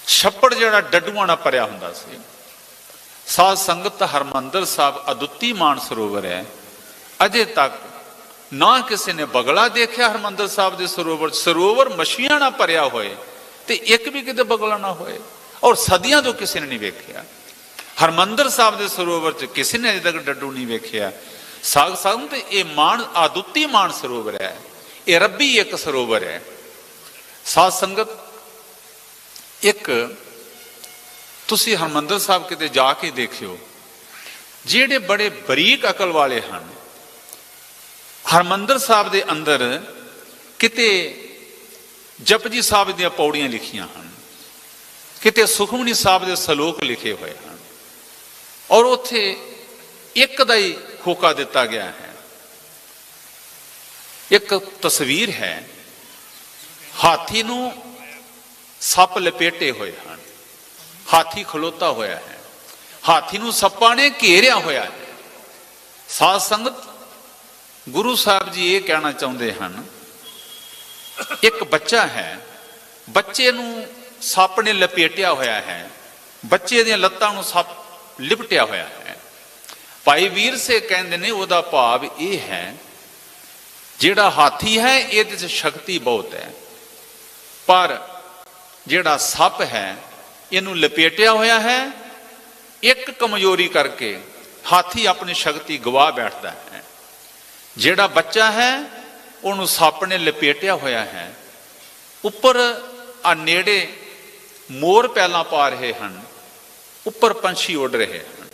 ਛੱਪੜ ਜਿਹੜਾ ਡੱਡੂਆਂ ਨਾਲ ਭਰਿਆ ਹੁੰਦਾ ਸੀ। ਸਾਧ ਸੰਗਤ, ਹਰਮੰਦਰ ਸਾਹਿਬ ਅਦੁੱਤੀ ਮਾਨ ਸਰੋਵਰ ਹੈ। ਅਜੇ ਤੱਕ ਨਾ ਕਿਸੇ ਨੇ ਬਗਲਾ ਦੇਖਿਆ ਹਰਮੰਦਰ ਸਾਹਿਬ ਦੇ ਸਰੋਵਰ, ਸਰੋਵਰ ਮੱਛੀਆਂ ਨਾਲ ਭਰਿਆ ਹੋਏ ਤੇ ਇੱਕ ਵੀ ਕਿਤੇ ਬਗਲਾ ਨਾ ਹੋਏ, ਔਰ ਸਦੀਆਂ ਤੋਂ ਕਿਸੇ ਨੇ ਨਹੀਂ ਵੇਖਿਆ। ਹਰਮੰਦਰ ਸਾਹਿਬ ਦੇ ਸਰੋਵਰ 'ਚ ਕਿਸੇ ਨੇ ਅਜੇ ਤੱਕ ਡੱਡੂ ਨਹੀਂ ਵੇਖਿਆ। ਸਾਧ ਸੰਗਤ, ਇਹ ਮਾਨ ਅਦੁੱਤੀ ਮਾਨ ਸਰੋਵਰ ਹੈ, ਇਹ ਰੱਬੀ ਇੱਕ ਸਰੋਵਰ ਹੈ। ਸਾਧ ਸੰਗਤ, ਇੱਕ ਤੁਸੀਂ ਹਰਮੰਦਰ ਸਾਹਿਬ ਕਿਤੇ ਜਾ ਕੇ ਦੇਖਿਓ, ਜਿਹੜੇ ਬੜੇ ਬਰੀਕ ਅਕਲ ਵਾਲੇ ਹਨ, ਹਰਮੰਦਰ ਸਾਹਿਬ ਦੇ ਅੰਦਰ ਕਿਤੇ ਜਪਜੀ ਸਾਹਿਬ ਦੀਆਂ ਪੌੜੀਆਂ ਲਿਖੀਆਂ ਹਨ, ਕਿਤੇ ਸੁਖਮਨੀ ਸਾਹਿਬ ਦੇ ਸਲੋਕ ਲਿਖੇ ਹੋਏ ਹਨ, ਔਰ ਉੱਥੇ ਇੱਕ ਦਾ ਹੀ ਖੋਕਾ ਦਿੱਤਾ ਗਿਆ ਹੈ। ਇੱਕ ਤਸਵੀਰ ਹੈ, ਹਾਥੀ ਨੂੰ ਸੱਪ ਲਪੇਟੇ ਹੋਏ ਹਨ, ਹਾਥੀ ਖਲੋਤਾ ਹੋਇਆ ਹੈ, ਹਾਥੀ ਨੂੰ ਸੱਪਾਂ ਨੇ ਘੇਰਿਆ ਹੋਇਆ ਹੈ। ਸਾਧ ਸੰਗਤ, ਗੁਰੂ ਸਾਹਿਬ ਜੀ ਇਹ ਕਹਿਣਾ ਚਾਹੁੰਦੇ ਹਨ, ਇੱਕ ਬੱਚਾ ਹੈ, ਬੱਚੇ ਨੂੰ ਸੱਪ ਨੇ ਲਪੇਟਿਆ ਹੋਇਆ ਹੈ, ਬੱਚੇ ਦੀਆਂ ਲੱਤਾਂ ਨੂੰ ਸੱਪ ਲਿਪਟਿਆ ਹੋਇਆ ਹੈ। ਭਾਈ ਵੀਰ ਸੇ ਕਹਿੰਦੇ ਨੇ ਉਹਦਾ ਭਾਵ ਇਹ ਹੈ, ਜਿਹੜਾ ਹਾਥੀ ਹੈ ਇਹਦੇ 'ਚ ਸ਼ਕਤੀ ਬਹੁਤ ਹੈ, ਪਰ ਜਿਹੜਾ ਸੱਪ ਹੈ ਇਹਨੂੰ ਲਪੇਟਿਆ ਹੋਇਆ ਹੈ। ਇੱਕ ਕਮਜ਼ੋਰੀ ਕਰਕੇ ਹਾਥੀ ਆਪਣੀ ਸ਼ਕਤੀ ਗਵਾ ਬੈਠਦਾ ਹੈ। ਜਿਹੜਾ ਬੱਚਾ ਹੈ ਉਹਨੂੰ ਸੱਪ ਨੇ ਲਪੇਟਿਆ ਹੋਇਆ ਹੈ। ਉੱਪਰ ਆ ਨੇੜੇ ਮੋਰ ਪਹਿਲਾਂ ਪਾ ਰਹੇ ਹਨ, ਉੱਪਰ ਪੰਛੀ ਉੱਡ ਰਹੇ ਹਨ।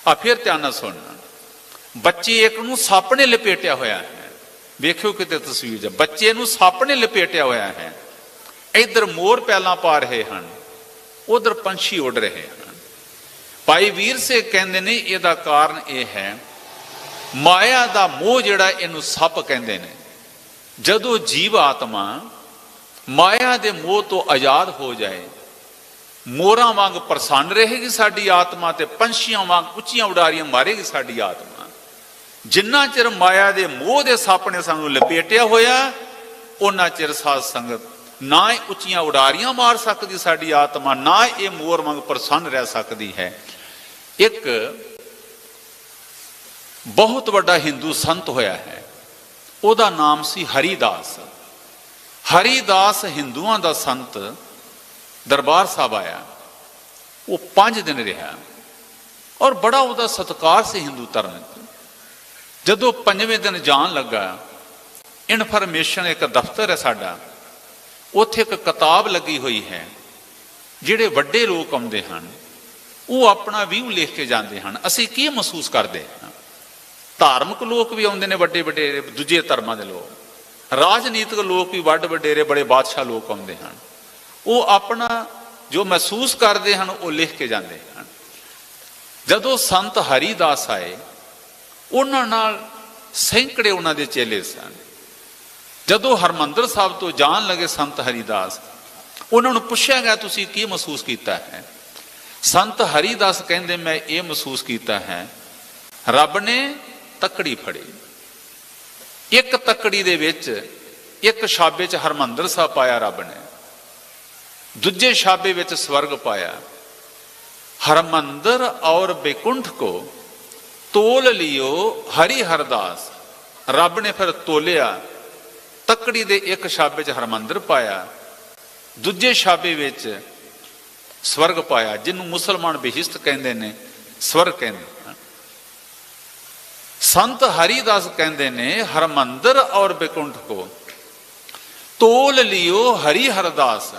ਆ ਫਿਰ ਧਿਆਨ ਨਾਲ ਸੁਣਨਾ, ਬੱਚੇ ਇੱਕ ਨੂੰ ਸੱਪ ਨੇ ਲਪੇਟਿਆ ਹੋਇਆ ਹੈ, ਵੇਖਿਓ ਕਿਤੇ ਤਸਵੀਰ 'ਚ ਬੱਚੇ ਨੂੰ ਸੱਪ ਨੇ ਲਪੇਟਿਆ ਹੋਇਆ ਹੈ। ਇੱਧਰ ਮੋਰ ਪਹਿਲਾਂ ਪਾ ਰਹੇ ਹਨ, ਉਧਰ ਪੰਛੀ ਉੱਡ ਰਹੇ ਹਨ। ਭਾਈ ਵੀਰ ਸੇ ਕਹਿੰਦੇ ਨੇ ਇਹਦਾ ਕਾਰਨ ਇਹ ਹੈ, ਮਾਇਆ ਦਾ ਮੋਹ ਜਿਹੜਾ ਇਹਨੂੰ ਸੱਪ ਕਹਿੰਦੇ ਨੇ। ਜਦੋਂ ਜੀਵ ਆਤਮਾ ਮਾਇਆ ਦੇ ਮੋਹ ਤੋਂ ਆਜ਼ਾਦ ਹੋ ਜਾਏ, ਮੋਰਾਂ ਵਾਂਗ ਪ੍ਰਸੰਨ ਰਹੇਗੀ ਸਾਡੀ ਆਤਮਾ, ਤੇ ਪੰਛੀਆਂ ਵਾਂਗ ਉੱਚੀਆਂ ਉਡਾਰੀਆਂ ਮਾਰੇਗੀ ਸਾਡੀ ਆਤਮਾ। ਜਿੰਨਾ ਚਿਰ ਮਾਇਆ ਦੇ ਮੋਹ ਦੇ ਸੱਪ ਨੇ ਸਾਨੂੰ ਲਪੇਟਿਆ ਹੋਇਆ, ਉਹਨਾਂ ਚਿਰ ਸਾਧ ਸੰਗਤ ਨਾ ਇਹ ਉੱਚੀਆਂ ਉਡਾਰੀਆਂ ਮਾਰ ਸਕਦੀ ਸਾਡੀ ਆਤਮਾ, ਨਾ ਇਹ ਮੋਰ ਵਾਂਗ ਪ੍ਰਸੰਨ ਰਹਿ ਸਕਦੀ ਹੈ। ਇੱਕ ਬਹੁਤ ਵੱਡਾ ਹਿੰਦੂ ਸੰਤ ਹੋਇਆ ਹੈ, ਉਹਦਾ ਨਾਮ ਸੀ ਹਰੀਦਾਸ। ਹਰੀਦਾਸ ਹਿੰਦੂਆਂ ਦਾ ਸੰਤ ਦਰਬਾਰ ਸਾਹਿਬ ਆਇਆ, ਉਹ 5 ਦਿਨ ਰਿਹਾ, ਔਰ ਬੜਾ ਉਹਦਾ ਸਤਿਕਾਰ ਸੀ ਹਿੰਦੂ ਧਰਮ 'ਚ। ਜਦੋਂ 5ਵੇਂ ਦਿਨ ਜਾਣ ਲੱਗਾ, ਇਨਫੋਰਮੇਸ਼ਨ, ਇੱਕ ਦਫ਼ਤਰ ਹੈ ਸਾਡਾ, ਉੱਥੇ ਇੱਕ ਕਿਤਾਬ ਲੱਗੀ ਹੋਈ ਹੈ। ਜਿਹੜੇ ਵੱਡੇ ਲੋਕ ਆਉਂਦੇ ਹਨ ਉਹ ਆਪਣਾ ਵਿਊ ਲਿਖ ਕੇ ਜਾਂਦੇ ਹਨ, ਅਸੀਂ ਕੀ ਮਹਿਸੂਸ ਕਰਦੇ ਹਾਂ। ਧਾਰਮਿਕ ਲੋਕ ਵੀ ਆਉਂਦੇ ਨੇ, ਵੱਡੇ ਵਡੇਰੇ ਦੂਜੇ ਧਰਮਾਂ ਦੇ ਲੋਕ, ਰਾਜਨੀਤਿਕ ਲੋਕ ਵੀ, ਵੱਡ ਵਡੇਰੇ ਬੜੇ ਬਾਦਸ਼ਾਹ ਲੋਕ ਆਉਂਦੇ ਹਨ, ਉਹ ਆਪਣਾ ਜੋ ਮਹਿਸੂਸ ਕਰਦੇ ਹਨ ਉਹ ਲਿਖ ਕੇ ਜਾਂਦੇ ਹਨ। ਜਦੋਂ ਸੰਤ ਹਰੀਦਾਸ ਆਏ, ਉਹਨਾਂ ਨਾਲ ਸੈਂਕੜੇ ਉਹਨਾਂ ਦੇ ਚੇਲੇ ਸਨ। ਜਦੋਂ ਹਰਮੰਦਰ ਸਾਹਿਬ ਤੋਂ ਜਾਣ ਲੱਗੇ ਸੰਤ ਹਰੀਦਾਸ, ਉਹਨਾਂ ਨੂੰ ਪੁੱਛਿਆ ਗਿਆ ਤੁਸੀਂ ਕੀ ਮਹਿਸੂਸ ਕੀਤਾ ਹੈ। ਸੰਤ ਹਰੀਦਾਸ ਕਹਿੰਦੇ ਮੈਂ ਇਹ ਮਹਿਸੂਸ ਕੀਤਾ ਹੈ, ਰੱਬ ਨੇ ਤੱਕੜੀ ਫੜੀ, ਇੱਕ ਤੱਕੜੀ ਦੇ ਵਿੱਚ ਇੱਕ ਛਾਬੇ 'ਚ ਹਰਮੰਦਰ ਸਾਹਿਬ ਪਾਇਆ ਰੱਬ ਨੇ, ਦੂਜੇ ਛਾਬੇ ਵਿੱਚ ਸਵਰਗ ਪਾਇਆ। ਹਰਮੰਦਰ ਔਰ ਬੈਕੁੰਠ ਕੋ ਤੋਲ ਲਿਓ ਹਰੀ ਹਰਦਾਸ। ਰੱਬ ਨੇ ਫਿਰ ਤੋਲਿਆ, ਤੱਕੜੀ ਦੇ ਇੱਕ ਛਾਬੇ 'ਚ ਹਰਮੰਦਰ ਪਾਇਆ, ਦੂਜੇ ਛਾਬੇ ਵਿੱਚ ਸਵਰਗ ਪਾਇਆ, ਜਿਹਨੂੰ ਮੁਸਲਮਾਨ ਬਿਹਿਸ਼ਤ ਕਹਿੰਦੇ ਨੇ, ਸਵਰਗ ਕਹਿੰਦੇ ਹਨ। ਸੰਤ ਹਰੀਦਾਸ ਕਹਿੰਦੇ ਨੇ ਹਰਮੰਦਰ ਔਰ ਬੈਕੁੰਠ ਕੋ ਤੋਲ ਲਿਓ ਹਰੀ ਹਰਦਾਸ,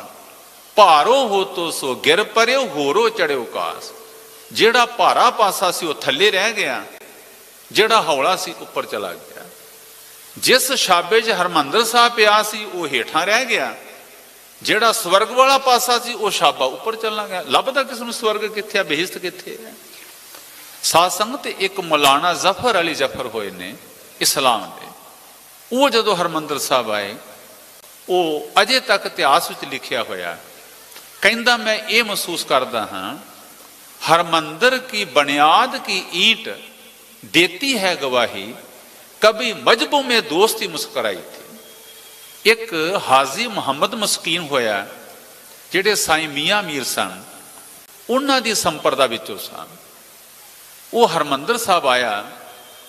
ਭਾਰੋ ਹੋ ਤੋ ਸੋ ਗਿਰ ਪਰਿਓ, ਹੋਰੋ ਚੜਿਓ ਕਾਸ। ਜਿਹੜਾ ਭਾਰਾ ਪਾਸਾ ਸੀ ਉਹ ਥੱਲੇ ਰਹਿ ਗਿਆ, ਜਿਹੜਾ ਹੌਲਾ ਸੀ ਉੱਪਰ ਚਲਾ ਗਿਆ। ਜਿਸ ਛਾਬੇ 'ਚ ਹਰਮੰਦਰ ਸਾਹਿਬ ਪਿਆ ਸੀ ਉਹ ਹੇਠਾਂ ਰਹਿ ਗਿਆ, ਜਿਹੜਾ ਸਵਰਗ ਵਾਲਾ ਪਾਸਾ ਸੀ ਉਹ ਛਾਬਾ ਉੱਪਰ ਚਲਾ ਗਿਆ। ਲੱਭਦਾ ਕਿਸ ਨੂੰ ਸਵਰਗ ਕਿੱਥੇ ਆ, ਬਹਿਸ਼ਤ ਕਿੱਥੇ ਹੈ। ਸਾਧ ਸੰਗਤ, ਇੱਕ ਮੌਲਾਨਾ ਜ਼ਫਰ ਅਲੀ ਜ਼ਫਰ ਹੋਏ ਨੇ ਇਸਲਾਮ ਦੇ, ਉਹ ਜਦੋਂ ਹਰਮੰਦਰ ਸਾਹਿਬ ਆਏ, ਉਹ ਅਜੇ ਤੱਕ ਇਤਿਹਾਸ ਵਿੱਚ ਲਿਖਿਆ ਹੋਇਆ, कहता मैं ये महसूस करता हाँ, हरमंदिर की बुनियाद की ईंट देती है गवाही, कभी मजहबों में दोस्ती मुस्कराई थी। एक हाजी मुहम्मद मस्कीन होया, जिहड़े साईं मियाँ मीर सन, उन्हां दी संपरदा विचों सन। वो हरमंदिर साहब आया,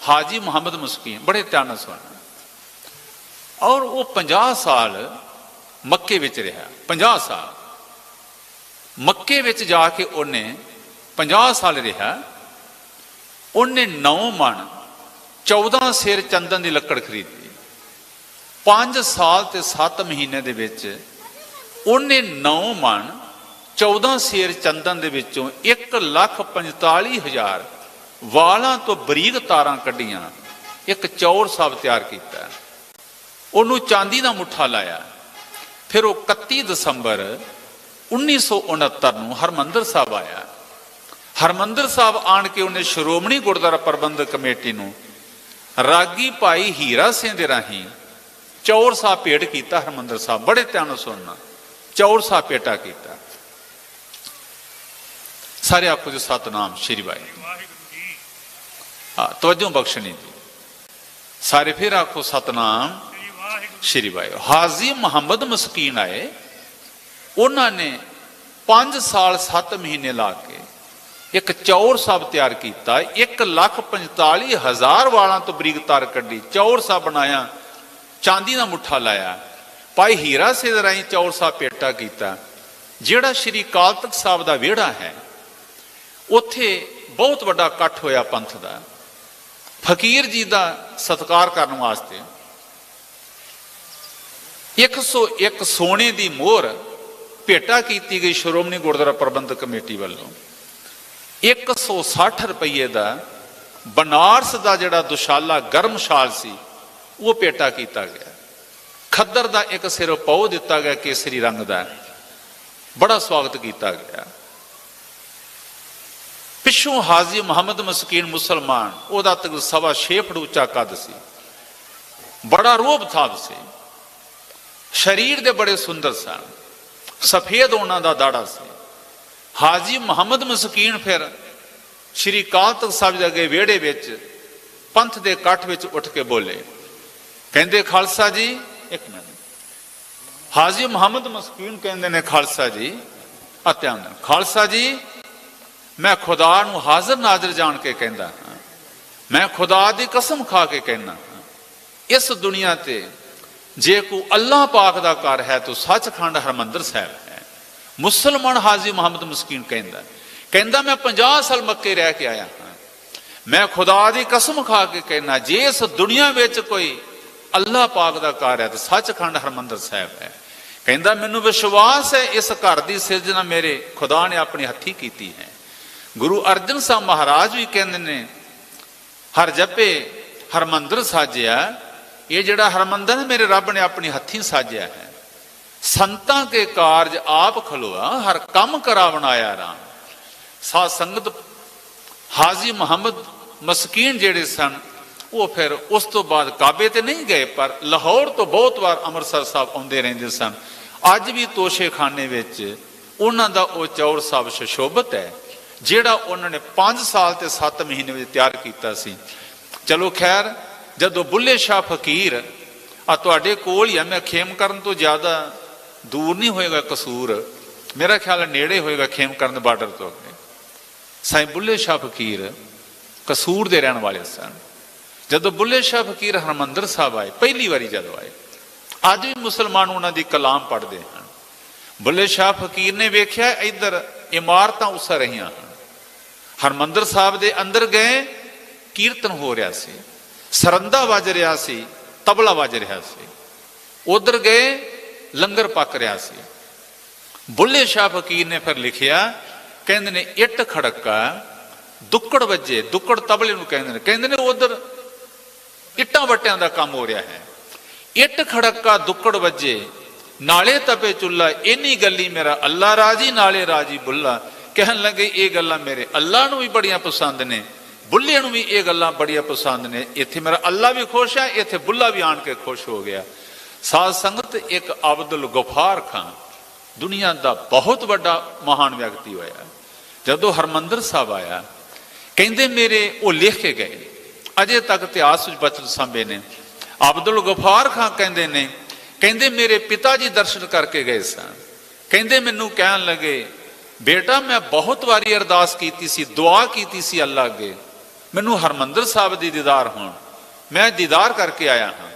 हाजी मुहम्मद मस्कीन, बड़े ध्यान नाल सुनना, और वो 50 साल मक्के विच रहा। 50 साल मक्के विच जाके उन्हें 50 साल रहा। उन्हें 9 मन 14 सेर चंदन की लकड़ खरीदी। 5 साल ते 7 महीने दे विच उन्हें 9 मन 14 सेर चंदन दे विचों 1,45,000 वालां तो बरीक तारां कड्डियां, एक चौर साहब तैयार किया, उन्होंने चांदी का मुठा लाया। फिर वो 31 दसंबर 1969 ਨੂੰ हरमंदिर साहब आया। हरमंदिर साहब आन के उन्हें श्रोमणी गुरुद्वारा प्रबंधक कमेटी ਨੂੰ रागी भाई हीरा सिंह ਦੇ ਰਾਹੀਂ चौर साहब भेंट किया। हरमंदिर साहब, बड़े ध्यान ਨਾਲ सुनना, चौर साहब भेंटा किया। सारे आखो जी सतनाम श्री वाहिगुरू। हाँ, तवज्जो बख्शनी जी, सारे फिर आखो सतनाम श्री वाहिगुरू। हाजी मुहम्मद मस्कीन आए, उन्होंने 5 साल 7 महीने ला के एक चौर साहब तैयार किया। 1,45,000 वालों तो बरीक तार कड्डी, चौर साहब बनाया, चांदी का मुठा लाया। भाई हीरा सिंह राही चौर साहब पेटा किया। जिहड़ा श्री अकाल तख्त साहब का विहड़ा है, उत्थे बहुत बड़ा इकट्ठ होया पंथ का। फकीर जी का सत्कार करने वास्ते 101 सोने की मोहर भेटा की गई श्रोमणी गुरुद्वारा प्रबंधक कमेटी वालों। 160 रुपये का बनारस का जिहड़ा दुशाला गर्मशाल सी, वो भेटा किया गया। खद्दर का एक सिर पौ दिता गया केसरी रंग का, बड़ा स्वागत किया गया। पिछों हाजी मुहम्मद मस्कीन मुसलमान, वह तक 6.25 फुट उच्चा कद सी, बड़ा रोब थाब से, शरीर दे बड़े सुंदर सन, सफेद उन्हां दा दाड़ा से। हाजी मुहम्मद मस्कीन फिर श्री अकाल तख्त साहब दे अगे विहड़े विच पंथ दे इकट्ठ विच उठ के बोले, कहंदे खालसा जी, एक मिनट, हाजी मुहम्मद मस्कीन कहंदे ने खालसा जी, ध्यान नाल, खालसा जी मैं खुदा नूं हाजिर नाजिर जान के कहंदा हां, मैं खुदा दी कसम खा के कहना हां, इस दुनिया ते जे को अल्लाह पाक दा घर है तो सचखंड हरमंदिर साहब है। मुसलमान हाजी मुहम्मद मस्कीन कहंदा मैं 50 साल मक्के रह के आया हाँ, मैं खुदा दी कसम खा के कहना, जे इस दुनिया विच कोई अल्लाह पाक दा घर है तो सचखंड हरमंदिर साहब है। कहंदा मैनूं विश्वास है इस घर की सिरजना मेरे खुदा ने अपनी हथी की है। गुरु अर्जन साहब महाराज भी कहंदे ने, हर जपे हरमंदिर साजिया, ये जड़ा हरमंदिर मेरे रब ने अपनी हथी साजिया है। संतां के कारज आप खलोआ, हर कम करा बनाया राम। साध संगत हाजी मुहम्मद मस्कीन जेड़े सन, वो फिर उस तो बाद काबे ते नहीं गए, पर लाहौर तो बहुत बार अमृतसर साहब आउंदे रहिंदे सन। अज भी तोशे खाने विच उन्हां दा ओ चौर साहब सुशोभित है, जेड़ा उन्होंने 5 साल ते 7 महीने में तैयार किया सी। चलो खैर, जदों बुल्ले शाह फकीर आ तुहाडे कोल ही है, मैं खेमकरन तो ज़्यादा दूर नहीं होएगा कसूर, मेरा ख्याल है नेड़े होएगा खेमकरन बार्डर तो अगे। साईं बुल्ले शाह फकीर कसूर दे रहने वाले सन। जदों बुल्ले शाह फकीर हरमंदिर साहब आए, पहली बारी जदों आए, अज भी मुसलमान उन्होंने कलाम पढ़ते हैं। बुल्ले शाह फकीर ने वेख्या इधर इमारतां उसा रहियां हैं, हरमंदिर साहब दे अंदर गए, कीर्तन हो रहा सी, सरंदा वज रहा सी, तबला वज रहा सी, उधर गए लंगर पक रहा सी। बुल्ले शाह फकीर ने फिर लिखिया, कहंदे ने इट खड़का दुक्कड़ वजे, दुक्कड़ तबले नूं कहंदे ने उधर इट्टां वट्टियां दा काम हो रहा है। इट खड़का दुक्कड़ वजे, नाले तपे चुल्ला, इन्नी गल्ली मेरा अल्लाह राजी, नाले राजी बुल्ला। कहन लगे ये गल्लां मेरे अल्लाह नूं भी बड़ियां पसंद ने, बुल्ले नूं भी ये गल्लां बड़ियां पसंद ने। इत्थे मेरा अल्लाह भी खुश है, इत्थे बुल्ला भी आन के खुश हो गया। साध संगत एक अब्दुल गफार खां दुनिया का बहुत बड़ा महान व्यक्ति होया। जदों हरमंदिर साहब आया, कहते मेरे वो लिख के गए, अजे तक इतिहास बचन सांभे ने। अब्दुल गफार खां कहते ने, कहते मेरे पिता जी दर्शन करके गए सन, कहते मैनू कहन लगे बेटा मैं बहुत वारी अरदास की सी, दुआ की सी अल्लाह अगे, मैनू हरमंदिर साहब दी दीदार होण, मैं दीदार करके आया हाँ।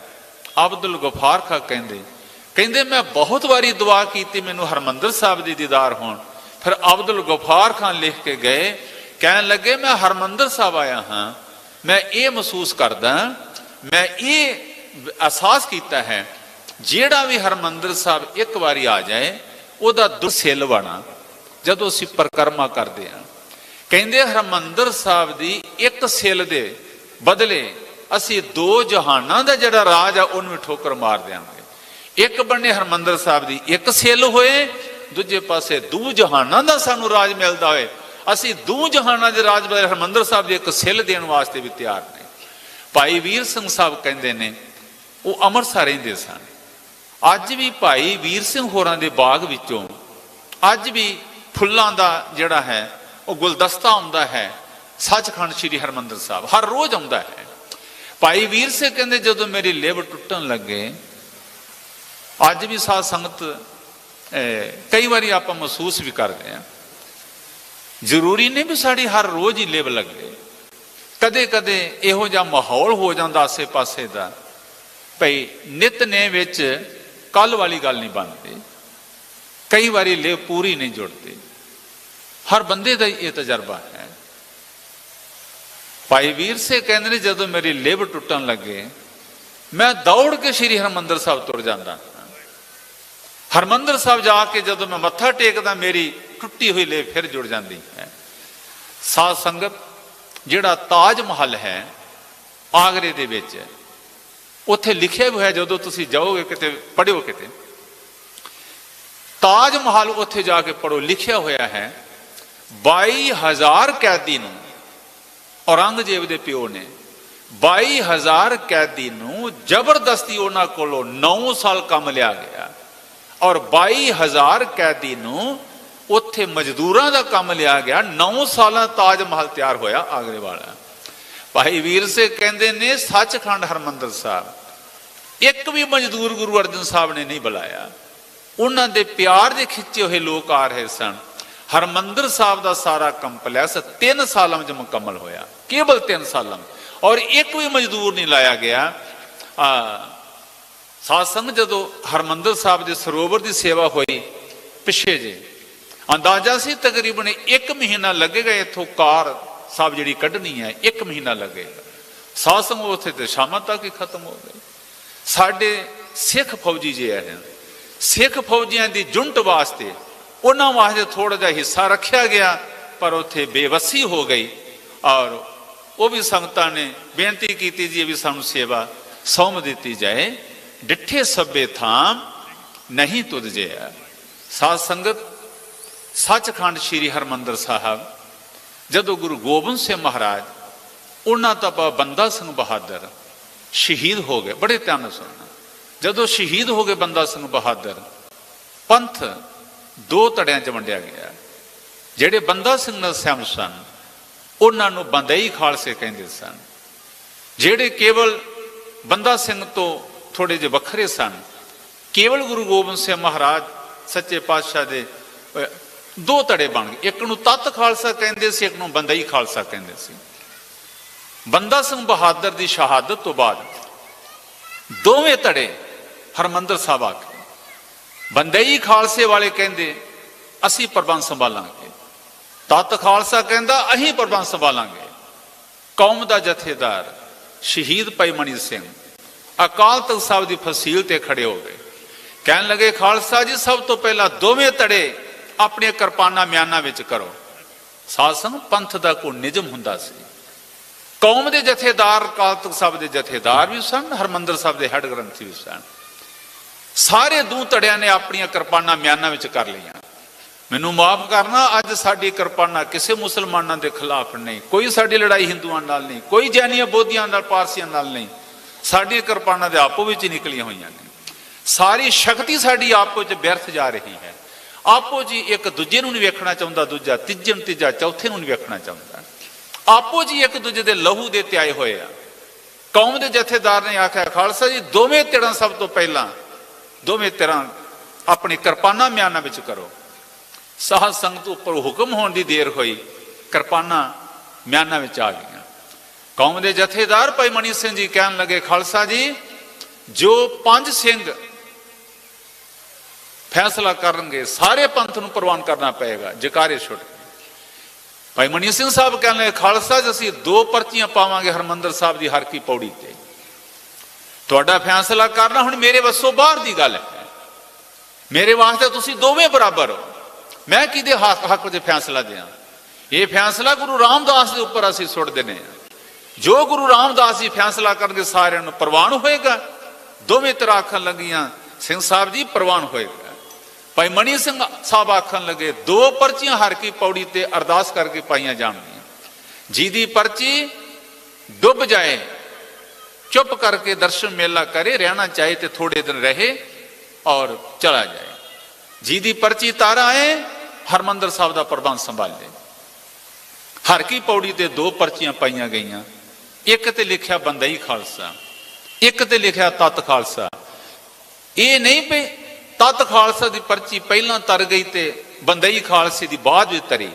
अब्दुल गफार खां कहते, कहते मैं बहुत वारी दुआ की मैनू हरमंदिर साहब दी दीदार होण। फिर अब्दुल गफार खान लिख के गए, कहन लगे मैं हरमंदिर साहब आया हाँ, मैं ये महसूस करदा, मैं ये एहसास किया है जेड़ा भी हरमंदिर साहब एक बारी आ जाए उहदा दुख सिल बना जदों असीं परिक्रमा करते हैं। कहते हरमंदिर साहब की एक सिल दे बदले असीं दो जहानां दा जिहड़ा राज आ उहनूं ठोकर मार देंगे। एक बने हरमंदिर साहब की एक सिल होए, दूजे पासे दू जहानां दा सानूं राज मिलदा होए, असीं दू जहानां दे राज बदले हरमंदिर साहब की एक सिल देण वास्ते भी तैयार ने। भाई वीर सिंह साहब कहते ने वो अमृतसर रहिंदे सन। अज भी भाई वीर सिंह होरां दे बाग विचों अज भी फुल्लां दा जिहड़ा है वो गुलदस्ता आउंदा है सचखंड श्री हरमंदिर साहब, हर रोज आउंदा है। भाई वीर सिंह कहते जदों मेरी लिव टुटन लगे, अज भी साध संगत कई बारी आप महसूस भी करते हैं, जरूरी नहीं भी साड़ी हर रोज ही लिव लगे, कदे कदे इहो जिहा माहौल हो जाता आसे पासे का भाई नितने विच कल वाली गल नहीं बनती, कई बारी लिव पूरी नहीं जुड़ती, हर बंदे का ये तजर्बा है। भाई वीर से कहते ने जदों मेरी लिव टुटन लगे मैं दौड़ के श्री हरमंदिर साहब तुर जाता। हरमंदिर साहब जाके जदों मैं मत्था टेकदा मेरी टुटी हुई लिव फिर जुड़ जाती है। साध संगत जिहड़ा ताज महल है आगरे दे विच उत्थे लिखिया हुआ है, जदों तुसीं जाओगे किते पढ़ियो किते ताज महल उत्थे जाके पढ़ो, लिखिया हुआ है 22,000 कैदी नूं औरंगजेब दे प्यो ने 22,000 कैदी नूं जबरदस्ती उन्हां कोलों 9 साल काम लिया गया और 22,000 कैदी नूं उत्थे मजदूरां दा काम लिया गया। 9 साल ताज महल तैयार होया आगरे वाला। भाई वीर से कहते ने सचखंड हरमंदिर साहब एक भी मजदूर गुरु अर्जन साहब ने नहीं बुलाया, उन्हां दे प्यार दे खिंचे हुए लोग आ रहे सन। हरमंदिर साहब का सारा कंपलैक्स 3 सालों में मुकम्मल होया, केवल 3 सालों में, और एक भी मजदूर नहीं लाया गया। साध संगत जदों हरमंदिर साहब के सरोवर की सेवा हुई पिछे जे अंदाजा से तकरीबन 1 महीना लगेगा, इथों कार साहब जी कढ़नी है 1 महीना लगेगा। साध संगत उत्थे तो शाम तक ही खत्म हो गए। साडे सिख फौजी जे है, सिख फौजियों की जुंट वास्ते उन्होंने वास्ते थोड़ा जा हिस्सा रखा गया, पर उत्थे बेवसी हो गई और वो भी संगतां ने बेनती की जी भी सानू सेवा सौंप दी जाए, डिठे सभे थाम नहीं तुद जे। साध संगत सचखंड श्री हरमंदिर साहब जदों गुरु गोबिंद सिंह महाराज उन्हां तो बंदा सिंह बहादुर शहीद हो गए, बड़े ध्यान नाल सुनना, जदों शहीद हो गए बंदा सिंह बहादुर पंथ 2 धड़ियां च वंडिया गया। जिहड़े बंदा सिंह नाल सहमत सन उन्हां नूं बंदई खालसे कहंदे सन, जिहड़े केवल बंदा सिंह तो थोड़े जे वखरे सन, केवल गुरु गोबिंद सिंह महाराज सच्चे पातशाह दे 2 धड़े बन गए, एक नूं तत खालसा कहंदे सी, एक नूं बंदई खालसा कहंदे सी। बंदा सिंह बहादुर की शहादत तो बाद दोवें धड़े हरमंदिर साहब आके, बंदई खालसे वाले कहंदे असीं प्रबंध संभालांगे, तत खालसा कहंदा अहीं प्रबंध संभालांगे। कौम का जथेदार शहीद भाई मनी सिंह अकाल तख्त साहब की फसील ते खड़े हो गए, कहन लगे खालसा जी सब तो पहला दोवें धड़े अपने किरपाना म्याना विच करो। साध संग पंथ का कोई निजम हुंदा सी, कौम के जथेदार अकाल तख्त साहब के जथेदार भी सन, हरमंदिर साहब के हैड ग्रंथी भी सन। सारे 2 धड़ियां ने अपन किरपाना म्याना विच कर लिया। मैनू माफ करना, अज साडी किरपाना किसी मुसलमानों के खिलाफ नहीं, कोई साडी लड़ाई हिंदुओं नाल नहीं, कोई जैनिया बोधियां नाल पारसियां नाल नहीं, साडी किरपाना दे आपो विच निकलियां हुई ने। सारी शक्ति साडी आपो विच व्यर्थ जा रही है। ਆਪੋ ਜੀ ਇੱਕ ਦੂਜੇ ਨੂੰ ਨਹੀਂ ਵੇਖਣਾ ਚਾਹੁੰਦਾ, ਦੂਜਾ ਤੀਜੇ ਨੂੰ, ਤੀਜਾ ਚੌਥੇ ਨੂੰ ਨਹੀਂ ਵੇਖਣਾ ਚਾਹੁੰਦਾ। ਆਪੋ ਜੀ ਇੱਕ ਦੂਜੇ ਦੇ ਲਹੂ ਦੇ ਤੇ ਆਏ ਹੋਏ ਆ। ਕੌਮ ਦੇ ਜਥੇਦਾਰ ਨੇ ਆਖਿਆ ਖਾਲਸਾ ਜੀ ਦੋਵੇਂ ਧਿਰਾਂ, ਸਭ ਤੋਂ ਪਹਿਲਾਂ ਦੋਵੇਂ ਧਿਰਾਂ ਆਪਣੀ ਕਿਰਪਾਨਾਂ ਮਿਆਨਾਂ ਵਿੱਚ ਕਰੋ। ਸਾਧ ਸੰਗਤ ਉੱਪਰ ਹੁਕਮ ਹੋਣ ਦੀ ਦੇਰ ਹੋਈ, ਕਿਰਪਾਨਾਂ ਮਿਆਨਾਂ ਵਿੱਚ ਆ ਗਈਆਂ। ਕੌਮ ਦੇ ਜਥੇਦਾਰ ਭਾਈ ਮਨੀ ਸਿੰਘ ਜੀ ਕਹਿਣ ਲੱਗੇ ਖਾਲਸਾ ਜੀ ਜੋ 5 ਸਿੰਘ ਫੈਸਲਾ ਕਰਨਗੇ ਸਾਰੇ ਪੰਥ ਨੂੰ ਪ੍ਰਵਾਨ ਕਰਨਾ ਪਏਗਾ। ਜਕਾਰੇ ਛੁੱਟ ਗਏ। ਭਾਈ ਮਨੀ ਸਿੰਘ ਸਾਹਿਬ ਕਹਿਣ ਲੱਗੇ ਖਾਲਸਾ ਜੀ ਅਸੀਂ 2 ਪਰਚੀਆਂ ਪਾਵਾਂਗੇ ਹਰਮੰਦਰ ਸਾਹਿਬ ਦੀ ਹਰ ਕੀ ਪੌੜੀ ਤੇ, ਤੁਹਾਡਾ ਫੈਸਲਾ ਕਰਨਾ ਹੁਣ ਮੇਰੇ ਵੱਸੋਂ ਬਾਹਰ ਦੀ ਗੱਲ ਹੈ। ਮੇਰੇ ਵਾਸਤੇ ਤੁਸੀਂ ਦੋਵੇਂ ਬਰਾਬਰ ਹੋ, ਮੈਂ ਕਿਹਦੇ ਹੱਕ ਵਿੱਚ ਫੈਸਲਾ ਦਿਆਂ? ਇਹ ਫੈਸਲਾ ਗੁਰੂ ਰਾਮਦਾਸ ਦੇ ਉੱਪਰ ਅਸੀਂ ਸੁੱਟ ਦਿੰਦੇ ਹਾਂ। ਜੋ ਗੁਰੂ ਰਾਮਦਾਸ ਜੀ ਫੈਸਲਾ ਕਰਨਗੇ ਸਾਰਿਆਂ ਨੂੰ ਪ੍ਰਵਾਨ ਹੋਏਗਾ। ਦੋਵੇਂ ਤਰ੍ਹਾਂ ਆਖਣ ਲੱਗੀਆਂ ਸਿੰਘ ਸਾਹਿਬ ਜੀ ਪ੍ਰਵਾਨ ਹੋਏਗਾ। ਭਾਈ ਮਨੀ ਸਿੰਘ ਸਾਹਿਬ ਆਖਣ ਲੱਗੇ 2 ਪਰਚੀਆਂ ਹਰ ਕੀ ਪੌੜੀ ਤੇ ਅਰਦਾਸ ਕਰਕੇ ਪਾਈਆਂ ਜਾਣਗੀਆਂ। ਜਿਹਦੀ ਪਰਚੀ ਡੁੱਬ ਜਾਏ ਚੁੱਪ ਕਰਕੇ ਦਰਸ਼ਨ ਮੇਲਾ ਕਰੇ, ਰਹਿਣਾ ਚਾਹੇ ਤੇ ਥੋੜੇ ਦਿਨ ਰਹੇ ਔਰ ਚਲਾ ਜਾਏ। ਜਿਹਦੀ ਪਰਚੀ ਤਾਰਾ ਆਏ ਹਰਮੰਦਰ ਸਾਹਿਬ ਦਾ ਪ੍ਰਬੰਧ ਸੰਭਾਲੇ। ਹਰ ਕੀ ਪੌੜੀ ਤੇ 2 ਪਰਚੀਆਂ ਪਾਈਆਂ ਗਈਆਂ। ਇੱਕ ਤੇ ਲਿਖਿਆ ਬੰਦਈ ਖਾਲਸਾ, ਇੱਕ ਤੇ ਲਿਖਿਆ ਤਤ ਖਾਲਸਾ। ਇਹ ਨਹੀਂ ਪਈ ਤਤ ਖਾਲਸਾ ਦੀ ਪਰਚੀ ਪਹਿਲਾਂ ਤਰ ਗਈ ਤੇ ਬੰਦਈ ਖਾਲਸੇ ਦੀ ਬਾਅਦ ਵਿੱਚ ਤਰੀ।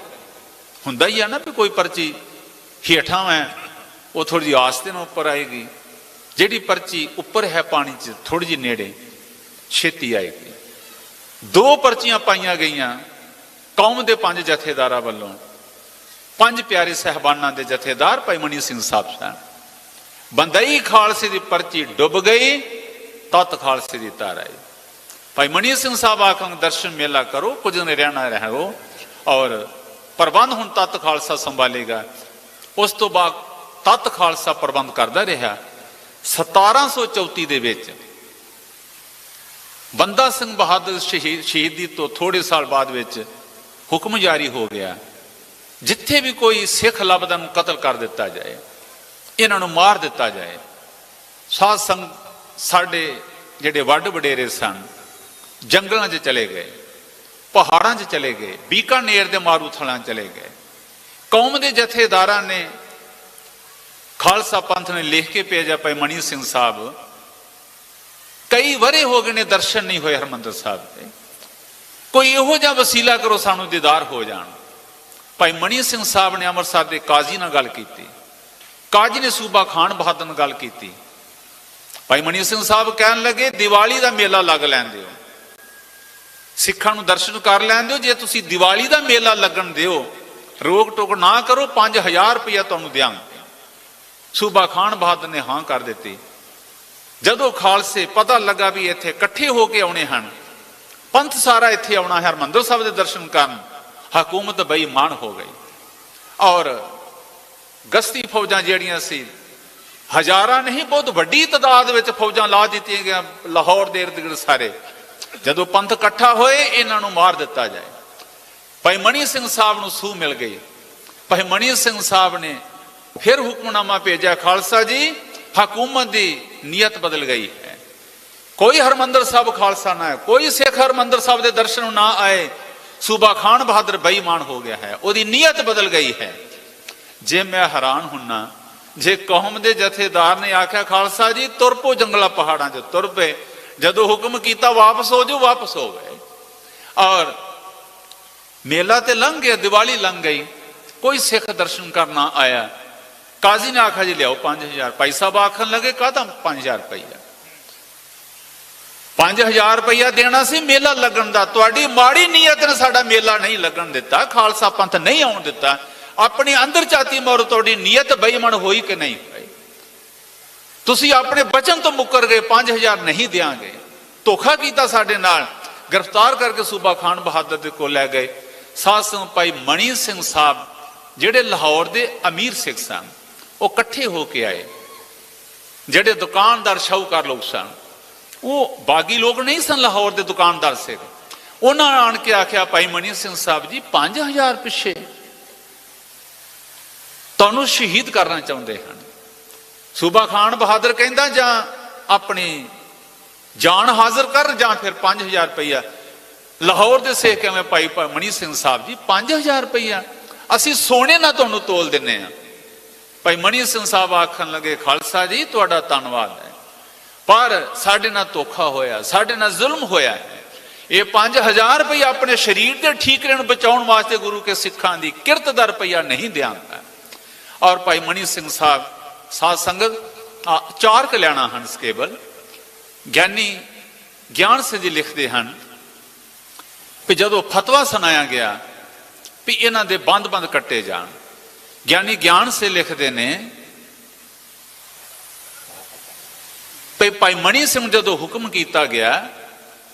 ਹੁੰਦਾ ਹੀ ਆ ਨਾ ਵੀ ਕੋਈ ਪਰਚੀ ਹੇਠਾਂ ਹੈ ਉਹ ਥੋੜੀ ਜਿਹੀ ਆਸਤੇ ਨਾਲ ਉੱਪਰ ਆਏਗੀ, ਜਿਹੜੀ ਪਰਚੀ ਉੱਪਰ ਹੈ ਪਾਣੀ 'ਚ ਥੋੜੀ ਜਿਹੀ ਨੇੜੇ ਛੇਤੀ ਆਏਗੀ। 2 ਪਰਚੀਆਂ ਪਾਈਆਂ ਗਈਆਂ ਕੌਮ ਦੇ 5 ਜਥੇਦਾਰਾਂ ਵੱਲੋਂ। 5 ਪਿਆਰੇ ਸਹਿਬਾਨਾਂ ਦੇ ਜਥੇਦਾਰ ਭਾਈ ਮਨੀ ਸਿੰਘ ਸਾਹਿਬ ਸਨ। ਬੰਦਈ ਖਾਲਸੇ ਦੀ ਪਰਚੀ ਡੁੱਬ ਗਈ, ਤਤ ਖਾਲਸੇ ਦੀ ਤਾਰ ਆਈ। ਭਾਈ ਮਨੀ ਸਿੰਘ ਸਾਹਿਬ ਆਖਣ ਦਰਸ਼ਨ ਮੇਲਾ ਕਰੋ, ਕੁਝ ਦਿਨ ਰਹਿਣਾ ਰਹੋ ਔਰ ਪ੍ਰਬੰਧ ਹੁਣ ਤਤ ਖਾਲਸਾ ਸੰਭਾਲੇਗਾ। ਉਸ ਤੋਂ ਬਾਅਦ ਤਤ ਖਾਲਸਾ ਪ੍ਰਬੰਧ ਕਰਦਾ ਰਿਹਾ। 1734 ਦੇ ਵਿੱਚ ਬੰਦਾ ਸਿੰਘ ਬਹਾਦਰ ਸ਼ਹੀਦੀ ਤੋਂ ਥੋੜੇ ਸਾਲ ਬਾਅਦ ਵਿੱਚ ਹੁਕਮ ਜਾਰੀ ਹੋ ਗਿਆ, ਜਿੱਥੇ ਵੀ ਕੋਈ ਸਿੱਖ ਲੱਭਦਾ ਨੂੰ ਕਤਲ ਕਰ ਦਿੱਤਾ ਜਾਏ, ਇਹਨਾਂ ਨੂੰ ਮਾਰ ਦਿੱਤਾ ਜਾਏ। ਸਾਧ ਸੰਗ ਸਾਡੇ ਜਿਹੜੇ ਵੱਡ ਵਡੇਰੇ ਸਨ ਜੰਗਲਾਂ 'ਚ ਚਲੇ ਗਏ, ਪਹਾੜਾਂ 'ਚ ਚਲੇ ਗਏ, ਬੀਕਾਨੇਰ ਦੇ ਮਾਰੂਥਲਾਂ ਚਲੇ ਗਏ। ਕੌਮ ਦੇ ਜਥੇਦਾਰਾਂ ਨੇ ਖਾਲਸਾ ਪੰਥ ਨੇ ਲਿਖ ਕੇ ਭੇਜਿਆ ਭਾਈ ਮਨੀ ਸਿੰਘ ਸਾਹਿਬ ਕਈ ਵਰੇ ਹੋ ਗਏ ਨੇ ਦਰਸ਼ਨ ਨਹੀਂ ਹੋਏ ਹਰਮੰਦਰ ਸਾਹਿਬ ਦੇ, ਕੋਈ ਇਹੋ ਜਿਹਾ ਵਸੀਲਾ ਕਰੋ ਸਾਨੂੰ ਦੀਦਾਰ ਹੋ ਜਾਣ। ਭਾਈ ਮਨੀ ਸਿੰਘ ਸਾਹਿਬ ਨੇ ਅੰਮ੍ਰਿਤਸਰ ਦੇ ਕਾਜ਼ੀ ਨਾਲ ਗੱਲ ਕੀਤੀ। ਕਾਜ਼ੀ ਨੇ ਸੂਬਾ ਖਾਨ ਬਹਾਦਰ ਨਾਲ ਗੱਲ ਕੀਤੀ। ਭਾਈ ਮਨੀ ਸਿੰਘ ਸਾਹਿਬ ਕਹਿਣ ਲੱਗੇ ਦੀਵਾਲੀ ਦਾ ਮੇਲਾ ਲੱਗ ਲੈਣ ਦਿਓ, ਸਿੱਖਾਂ ਨੂੰ ਦਰਸ਼ਨ ਕਰ ਲੈਣ ਦਿਓ। ਜੇ ਤੁਸੀਂ ਦੀਵਾਲੀ ਦਾ ਮੇਲਾ ਲੱਗਣ ਦਿਓ, ਰੋਕ ਟੋਕ ਨਾ ਕਰੋ, 5000 ਰੁਪਇਆ ਤੁਹਾਨੂੰ ਦਿਆਂਗੇ। ਸੂਬਾ ਖਾਨ ਬਹਾਦਰ ਨੇ ਹਾਂ ਕਰ ਦਿੱਤੀ। ਜਦੋਂ ਖਾਲਸੇ ਪਤਾ ਲੱਗਾ ਵੀ ਇੱਥੇ ਇਕੱਠੇ ਹੋ ਕੇ ਆਉਣੇ ਹਨ, ਪੰਥ ਸਾਰਾ ਇੱਥੇ ਆਉਣਾ ਹੈ ਹਰਮੰਦਰ ਸਾਹਿਬ ਦੇ ਦਰਸ਼ਨ ਕਰਨ, ਹਕੂਮਤ ਬੇਈਮਾਨ ਹੋ ਗਈ ਔਰ ਗਸ਼ਤੀ ਫੌਜਾਂ ਜਿਹੜੀਆਂ ਸੀ ਹਜ਼ਾਰਾਂ ਨਹੀਂ ਬਹੁਤ ਵੱਡੀ ਤਾਦਾਦ ਵਿੱਚ ਫੌਜਾਂ ਲਾ ਦਿੱਤੀਆਂ ਗਈਆਂ ਲਾਹੌਰ ਦੇ ਇਰਦ ਗਿਰਦ ਸਾਰੇ। ਜਦੋਂ ਪੰਥ ਇਕੱਠਾ ਹੋਏ ਇਹਨਾਂ ਨੂੰ ਮਾਰ ਦਿੱਤਾ ਜਾਏ। ਭਾਈ ਮਨੀ ਸਿੰਘ ਸਾਹਿਬ ਨੂੰ ਸੂਹ ਮਿਲ ਗਈ। ਭਾਈ ਮਨੀ ਸਿੰਘ ਸਾਹਿਬ ਨੇ ਫਿਰ ਹੁਕਮਨਾਮਾ ਭੇਜਿਆ ਖਾਲਸਾ ਜੀ ਹਕੂਮਤ ਦੀ ਨੀਅਤ ਬਦਲ ਗਈ ਹੈ, ਕੋਈ ਹਰਮੰਦਰ ਸਾਹਿਬ ਖਾਲਸਾ ਨਾ ਹੈ, ਕੋਈ ਸਿੱਖ ਹਰਮੰਦਰ ਸਾਹਿਬ ਦੇ ਦਰਸ਼ਨ ਨਾ ਆਏ। ਸੂਬਾ ਖਾਨ ਬਹਾਦਰ ਬੇਈਮਾਨ ਹੋ ਗਿਆ ਹੈ, ਉਹਦੀ ਨੀਅਤ ਬਦਲ ਗਈ ਹੈ। ਜੇ ਮੈਂ ਹੈਰਾਨ ਹੁੰਨਾ ਜੇ ਕੌਮ ਦੇ ਜਥੇਦਾਰ ਨੇ ਆਖਿਆ ਖਾਲਸਾ ਜੀ ਤੁਰ ਪੋ ਜੰਗਲਾਂ ਪਹਾੜਾਂ 'ਚ, ਤੁਰ ਪਏ। ਜਦੋਂ ਹੁਕਮ ਕੀਤਾ ਵਾਪਸ ਹੋ ਜਾਓ, ਵਾਪਸ ਹੋ ਗਏ ਔਰ ਮੇਲਾ ਤੇ ਲੰਘ ਗਿਆ, ਦੀਵਾਲੀ ਲੰਘ ਗਈ, ਕੋਈ ਸਿੱਖ ਦਰਸ਼ਨ ਕਰਨਾ ਆਇਆ। ਕਾਜ਼ੀ ਨੇ ਆਖਿਆ ਜੀ ਲਿਆਓ 5000। ਭਾਈ ਸਾਹਿਬ ਆਖਣ ਲੱਗੇ ਕਾਹਦਾ 5000 ਰੁਪਈਆ? 5000 ਰੁਪਈਆ ਦੇਣਾ ਸੀ ਮੇਲਾ ਲੱਗਣ ਦਾ। ਤੁਹਾਡੀ ਮਾੜੀ ਨੀਅਤ ਨੇ ਸਾਡਾ ਮੇਲਾ ਨਹੀਂ ਲੱਗਣ ਦਿੱਤਾ, ਖਾਲਸਾ ਪੰਥ ਨਹੀਂ ਆਉਣ ਦਿੱਤਾ। ਆਪਣੀ ਅੰਦਰ ਚਾਤੀ ਮਾਰੋ, ਤੁਹਾਡੀ ਨੀਅਤ ਬੇਈਮਾਨ ਹੋਈ ਕਿ ਨਹੀਂ ਹੋਈ? ਤੁਸੀਂ ਆਪਣੇ ਬਚਨ ਤੋਂ ਮੁੱਕਰ ਗਏ, 5000 ਨਹੀਂ ਦਿਆਂਗੇ, ਧੋਖਾ ਕੀਤਾ ਸਾਡੇ ਨਾਲ। ਗ੍ਰਿਫਤਾਰ ਕਰਕੇ ਸੂਬਾ ਖਾਨ ਬਹਾਦਰ ਦੇ ਕੋਲ ਲੈ ਗਏ। ਸਾਧ ਸੰਗਤ ਭਾਈ ਮਣੀ ਸਿੰਘ ਸਾਹਿਬ ਜਿਹੜੇ ਲਾਹੌਰ ਦੇ ਅਮੀਰ ਸਿੱਖ ਸਨ, ਉਹ ਇਕੱਠੇ ਹੋ ਕੇ ਆਏ। ਜਿਹੜੇ ਦੁਕਾਨਦਾਰ ਸ਼ਾਹੂਕਾਰ ਲੋਕ ਸਨ, ਉਹ ਬਾਗੀ ਲੋਕ ਨਹੀਂ ਸਨ, ਲਾਹੌਰ ਦੇ ਦੁਕਾਨਦਾਰ ਸਿੱਖ। ਉਹਨਾਂ ਆਣ ਕੇ ਆਖਿਆ ਭਾਈ ਮਣੀ ਸਿੰਘ ਸਾਹਿਬ ਜੀ 5000 ਪਿੱਛੇ ਤੁਹਾਨੂੰ ਸ਼ਹੀਦ ਕਰਨਾ ਚਾਹੁੰਦੇ ਹਨ। ਸੂਬਾ ਖਾਨ ਬਹਾਦਰ ਕਹਿੰਦਾ ਜਾਂ ਆਪਣੀ ਜਾਨ ਹਾਜ਼ਰ ਕਰ ਜਾਂ ਫਿਰ 5000 ਰੁਪਈਆ। ਲਾਹੌਰ ਦੇ ਸੇਖ ਕਿਵੇਂ ਭਾਈ ਮਣੀ ਸਿੰਘ ਸਾਹਿਬ ਜੀ 5000 ਰੁਪਈਆ ਅਸੀਂ ਸੋਨੇ ਨਾਲ ਤੁਹਾਨੂੰ ਤੋਲ ਦਿੰਨੇ ਆ। ਭਾਈ ਮਣੀ ਸਿੰਘ ਸਾਹਿਬ ਆਖਣ ਲੱਗੇ ਖਾਲਸਾ ਜੀ ਤੁਹਾਡਾ ਧੰਨਵਾਦ ਹੈ, ਪਰ ਸਾਡੇ ਨਾਲ ਧੋਖਾ ਹੋਇਆ, ਸਾਡੇ ਨਾਲ ਜ਼ੁਲਮ ਹੋਇਆ ਹੈ। ਇਹ 5000 ਰੁਪਈਆ ਆਪਣੇ ਸਰੀਰ ਦੇ ਠੀਕਰੇ ਨੂੰ ਬਚਾਉਣ ਵਾਸਤੇ ਗੁਰੂ ਕੇ ਸਿੱਖਾਂ ਦੀ ਕਿਰਤ ਦਾ ਰੁਪਈਆ ਨਹੀਂ ਦਿਆਂਗਾ। ਔਰ ਭਾਈ ਮਣੀ ਸਿੰਘ ਸਾਹਿਬ ਸਾਧ ਸੰਗਤ 4 ਕਲਿਆਣਾ ਹਨ ਕੇਵਲ। ਗਿਆਨੀ ਗਿਆਨ ਸਿੰਘ ਜੀ ਲਿਖਦੇ ਹਨ ਵੀ ਜਦੋਂ ਫਤਵਾ ਸੁਣਾਇਆ ਗਿਆ ਵੀ ਇਹਨਾਂ ਦੇ ਬੰਦ ਕੱਟੇ ਜਾਣ, ਗਿਆਨੀ ਗਿਆਨ ਸਿੰਘ ਲਿਖਦੇ ਨੇ ਵੀ ਭਾਈ ਮਣੀ ਸਿੰਘ ਜਦੋਂ ਹੁਕਮ ਕੀਤਾ ਗਿਆ,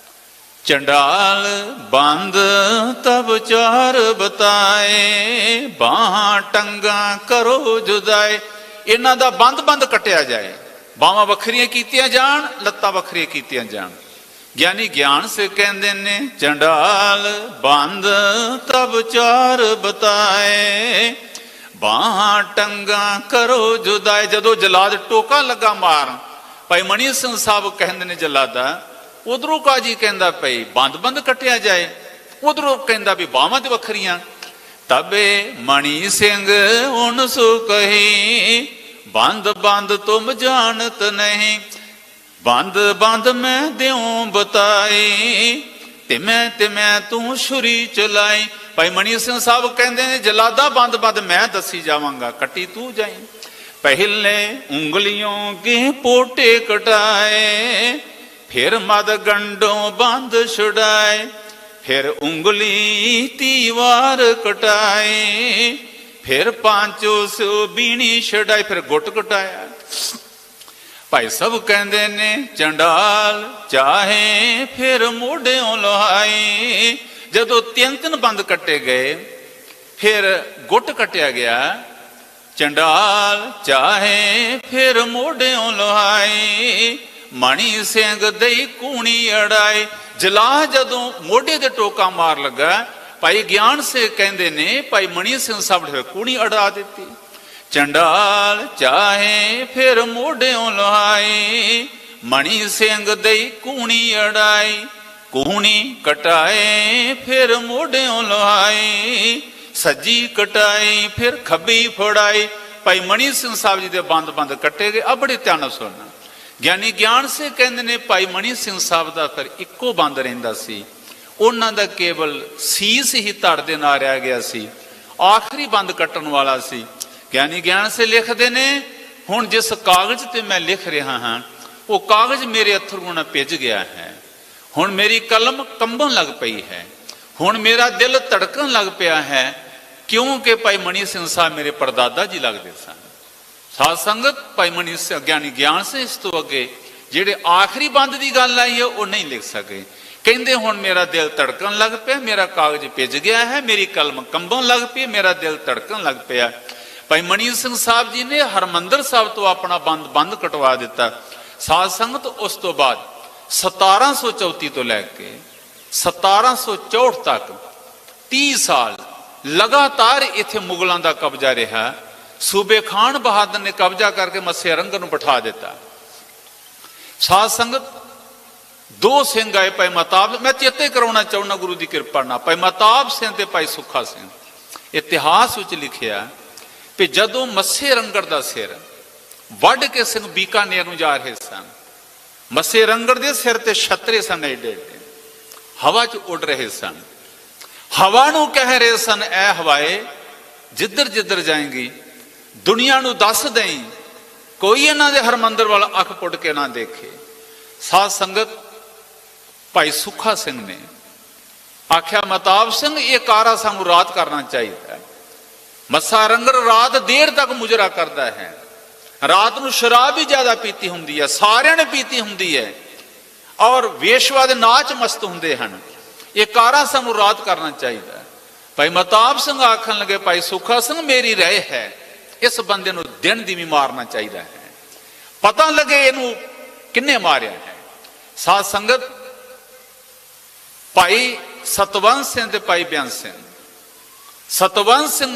ਚੰਡਾਲ ਬੰਦ ਤਬ 4 ਬਤਾਏ, ਬਾਹਾਂ ਟੰਗਾ ਕਰੋ ਜੁਦਾਏ, ਇਹਨਾਂ ਦਾ ਬੰਦ ਕੱਟਿਆ ਜਾਏ, ਬਾਹਾਂ ਵੱਖਰੀਆਂ ਕੀਤੀਆਂ ਜਾਣ, ਲੱਤਾਂ ਵੱਖਰੀਆਂ ਕੀਤੀਆਂ ਜਾਣ। ਗਿਆਨੀ ਗਿਆਨ ਸੇ ਕਹਿੰਦੇ ਨੇ ਚੰਡਾਲ ਬੰਦ ਤਬ 4 ਬਤਾਏ, ਬਾਹਾਂ ਟੰਗਾ ਕਰੋ ਜੁਦਾਏ। ਜਦੋਂ ਜਲਾਦ ਟੋਕਾ ਲੱਗਾ ਮਾਰਨ, ਭਾਈ ਮਣੀ ਸਿੰਘ ਸਾਹਿਬ ਕਹਿੰਦੇ ਨੇ ਜਲਾਦਾ, ਉਧਰੋਂ ਕਾਜੀ ਕਹਿੰਦਾ ਪਈ ਬੰਦ ਕੱਟਿਆ ਜਾਏ, ਉਧਰੋਂ ਕਹਿੰਦਾ ਵੀ ਬਾਹਾਂ ਤੇ ਵੱਖਰੀਆਂ। ਤਬੇ ਮਣੀ ਸਿੰਘ ਹੁਣ ਸੋ ਕਹੀ, ਬੰਦ ਤੁਮ ਜਾਣਤ ਨਹੀਂ, ਬੰਦ ਮੈਂ ਦਿਉ ਬਤਾਈ, ਤਿਮੈ ਤੂੰ ਛੁਰੀ ਚਲਾਈ। ਭਾਈ ਮਣੀ ਸਿੰਘ ਸਾਹਿਬ ਕਹਿੰਦੇ ਨੇ ਜਲਾਦਾ ਬੰਦ ਮੈਂ ਦੱਸੀ ਜਾਵਾਂਗਾ, ਕੱਟੀ ਤੂੰ ਜਾਈ। ਪਹਿਲੇ ਉਂਗਲੀਆਂ ਕੇ ਪੋਟੇ ਕਟਾਏ, ਫਿਰ ਮਦ ਗੰਡੋਂ ਬੰਦ ਛੁਡਾਏ, ਫਿਰ ਉਂਗਲੀ 30 ਵਾਰ ਕਟਾਏ, ਫਿਰ 500 ਬੀਣੀ ਛਡਾਈ, ਫਿਰ ਗੁੱਟ ਕਟਾਇਆ। ਭਾਈ ਸਭ ਕਹਿੰਦੇ ਨੇ ਚੰਡਾਲ ਚਾਹੇ ਫਿਰ ਮੋਢਿਓਂ ਲੋਹਾਈ। ਜਦੋਂ 3 ਬੰਦ ਕੱਟੇ ਗਏ, ਫਿਰ ਗੁੱਟ ਕੱਟਿਆ ਗਿਆ। ਚੰਡਾਲ ਚਾਹੇ ਫਿਰ ਮੋਢਿਓਂ ਲੋਹਾਈ, ਮਣੀ ਸਿੰਘ ਦਈ ਕੂਣੀ ਅੜਾਈ। ਜਲਾ ਜਦੋਂ ਮੋਢੇ ਤੇ ਟੋਕਾ ਮਾਰ ਲੱਗਾ, ਭਾਈ ਗਿਆਨ ਸਿੰਘ ਕਹਿੰਦੇ ਨੇ ਭਾਈ ਮਣੀ ਸਿੰਘ ਸਾਹਿਬ ਨੇ ਕੂਣੀ ਅੜਾ ਦਿੱਤੀ। ਚੰਡਾਲ ਚਾਹੇ ਫਿਰ ਮੋਢਿਓਂ ਲੋਹਾਈ, ਮਣੀ ਸਿੰਘ ਦਈ ਕੂਣੀ ਅੜਾਈ, ਕੂਣੀ ਕਟਾਏ ਫਿਰ ਮੋਢਿਓਂ ਲੋਹਾਈ, ਸੱਜੀ ਕਟਾਈ ਫਿਰ ਖੱਬੀ ਫੜਾਈ। ਭਾਈ ਮਣੀ ਸਿੰਘ ਸਾਹਿਬ ਜੀ ਦੇ ਬੰਦ ਕੱਟੇ ਗਏ। ਆ ਬੜੇ ਧਿਆਨ ਨਾਲ ਸੁਣਨਾ। ਗਿਆਨੀ ਗਿਆਨ ਸਿੰਘ ਕਹਿੰਦੇ ਨੇ ਭਾਈ ਮਣੀ ਸਿੰਘ ਸਾਹਿਬ ਦਾ ਫਿਰ ਇੱਕੋ ਬੰਦ ਰਹਿੰਦਾ ਸੀ, ਉਹਨਾਂ ਦਾ ਕੇਵਲ ਸੀਸ ਹੀ ਧੜ ਦੇ ਨਾਲ ਰਹਿ ਗਿਆ ਸੀ, ਆਖਰੀ ਬੰਦ ਕੱਟਣ ਵਾਲਾ ਸੀ। ਗਿਆਨੀ ਗਿਆਨ ਸਿੰਘ ਲਿਖਦੇ ਨੇ ਹੁਣ ਜਿਸ ਕਾਗਜ਼ ਤੇ ਮੈਂ ਲਿਖ ਰਿਹਾ ਹਾਂ, ਉਹ ਕਾਗਜ਼ ਮੇਰੇ ਅੱਥਰੂ ਨਾਲ ਭਿੱਜ ਗਿਆ ਹੈ। ਹੁਣ ਮੇਰੀ ਕਲਮ ਕੰਬਣ ਲੱਗ ਪਈ ਹੈ, ਹੁਣ ਮੇਰਾ ਦਿਲ ਧੜਕਣ ਲੱਗ ਪਿਆ ਹੈ, ਕਿਉਂਕਿ ਭਾਈ ਮਣੀ ਸਿੰਘ ਸਾਹਿਬ ਮੇਰੇ ਪਰਦਾਦਾ ਜੀ ਲੱਗਦੇ ਸਨ। ਸਾਧ ਸੰਗਤ ਭਾਈ ਮਣੀ ਸਿੰਘ ਗਿਆਨੀ ਗਿਆਨ ਸਿੰਘ ਇਸ ਤੋਂ ਅੱਗੇ ਜਿਹੜੇ ਆਖਰੀ ਬੰਦ ਦੀ ਗੱਲ ਆਈ ਹੈ ਉਹ ਨਹੀਂ ਲਿਖ ਸਕੇ। ਕਹਿੰਦੇ ਹੁਣ ਮੇਰਾ ਦਿਲ ਧੜਕਣ ਲੱਗ ਪਿਆ, ਮੇਰਾ ਕਾਗਜ਼ ਭਿੱਜ ਗਿਆ ਹੈ, ਮੇਰੀ ਕਲਮ ਕੰਬਣ ਲੱਗ ਪਈ, ਮੇਰਾ ਦਿਲ ਧੜਕਣ ਲੱਗ ਪਿਆ। ਭਾਈ ਮਣੀ ਸਿੰਘ ਸਾਹਿਬ ਜੀ ਨੇ ਹਰਮੰਦਰ ਸਾਹਿਬ ਤੋਂ ਆਪਣਾ ਬੰਦ ਕਟਵਾ ਦਿੱਤਾ। ਸਾਧ ਸੰਗਤ ਉਸ ਤੋਂ ਬਾਅਦ 1734 ਤੋਂ ਲੈ ਕੇ 1764 ਤੱਕ 30 ਸਾਲ ਲਗਾਤਾਰ ਇੱਥੇ ਮੁਗਲਾਂ ਦਾ ਕਬਜ਼ਾ ਰਿਹਾ। ਸੂਬੇ ਖਾਨ ਬਹਾਦਰ ਨੇ ਕਬਜ਼ਾ ਕਰਕੇ ਮੱਸੇ ਰੰਗਰ ਨੂੰ ਬਿਠਾ ਦਿੱਤਾ। ਸਾਧ ਸੰਗਤ 2 ਸਿੰਘ ਆਏ, ਭਾਈ ਮਹਤਾਬ, ਮੈਂ ਚੇਤੇ ਕਰਾਉਣਾ ਚਾਹੁੰਦਾ ਗੁਰੂ ਦੀ ਕਿਰਪਾ ਨਾਲ, ਭਾਈ ਮਹਤਾਬ ਸਿੰਘ ਤੇ ਭਾਈ ਸੁੱਖਾ ਸਿੰਘ। ਇਤਿਹਾਸ ਵਿੱਚ ਲਿਖਿਆ ਕਿ ਜਦੋਂ ਮੱਸੇ ਰੰਗੜ ਦਾ ਸਿਰ ਵੱਢ ਕੇ ਸਿੰਘ ਬੀਕਾਨੇਰ ਨੂੰ ਜਾ ਰਹੇ ਸਨ, ਮੱਸੇ ਰੰਗੜ ਦੇ ਸਿਰ ਤੇ ਛਤਰੇ ਸਨ, ਏਡੇ ਹਵਾ 'ਚ ਉੱਡ ਰਹੇ ਸਨ। ਹਵਾ ਨੂੰ ਕਹਿ ਰਹੇ ਸਨ, ਐ ਹਵਾਏ ਜਿੱਧਰ ਜਾਏਂਗੀ ਦੁਨੀਆ ਨੂੰ ਦੱਸ ਦੇਈਂ, ਕੋਈ ਇਹਨਾਂ ਦੇ ਹਰਮੰਦਰ ਵੱਲ ਅੱਖ ਪੁੱਟ ਕੇ ਨਾ ਦੇਖੇ। ਸਾਧ ਸੰਗਤ ਭਾਈ ਸੁੱਖਾ ਸਿੰਘ ਨੇ ਆਖਿਆ, ਮਹਤਾਬ ਸਿੰਘ ਇਹ ਕਾਰਾ ਸਾਨੂੰ ਰਾਤ ਕਰਨਾ ਚਾਹੀਦਾ। ਮੱਸਾ ਰੰਗੜ ਰਾਤ ਦੇਰ ਤੱਕ ਮੁਜਰਾ ਕਰਦਾ ਹੈ, ਰਾਤ ਨੂੰ ਸ਼ਰਾਬ ਵੀ ਜ਼ਿਆਦਾ ਪੀਤੀ ਹੁੰਦੀ ਹੈ, ਸਾਰਿਆਂ ਨੇ ਪੀਤੀ ਹੁੰਦੀ ਹੈ, ਔਰ ਵੇਸ਼ਵਾ ਦੇ ਨਾਚ ਮਸਤ ਹੁੰਦੇ ਹਨ। ਇਹ ਕਾਰਾ ਸਾਨੂੰ ਰਾਤ ਕਰਨਾ ਚਾਹੀਦਾ। ਭਾਈ ਮਹਤਾਬ ਸਿੰਘ ਆਖਣ ਲੱਗੇ, ਭਾਈ ਸੁੱਖਾ ਸਿੰਘ ਮੇਰੀ ਰਾਏ ਹੈ ਇਸ ਬੰਦੇ ਨੂੰ ਦਿਨ ਦੀ ਵੀ ਮਾਰਨਾ ਚਾਹੀਦਾ ਹੈ, ਪਤਾ ਲੱਗੇ ਇਹਨੂੰ ਕਿੰਨੇ ਮਾਰਿਆ ਹੈ। ਸਾਧ ਸੰਗਤ ਭਾਈ ਸਤਵੰਤ ਸਿੰਘ ਤੇ ਭਾਈ ਬੇਅੰਤ ਸਿੰਘ। ਸਤਵੰਤ ਸਿੰਘ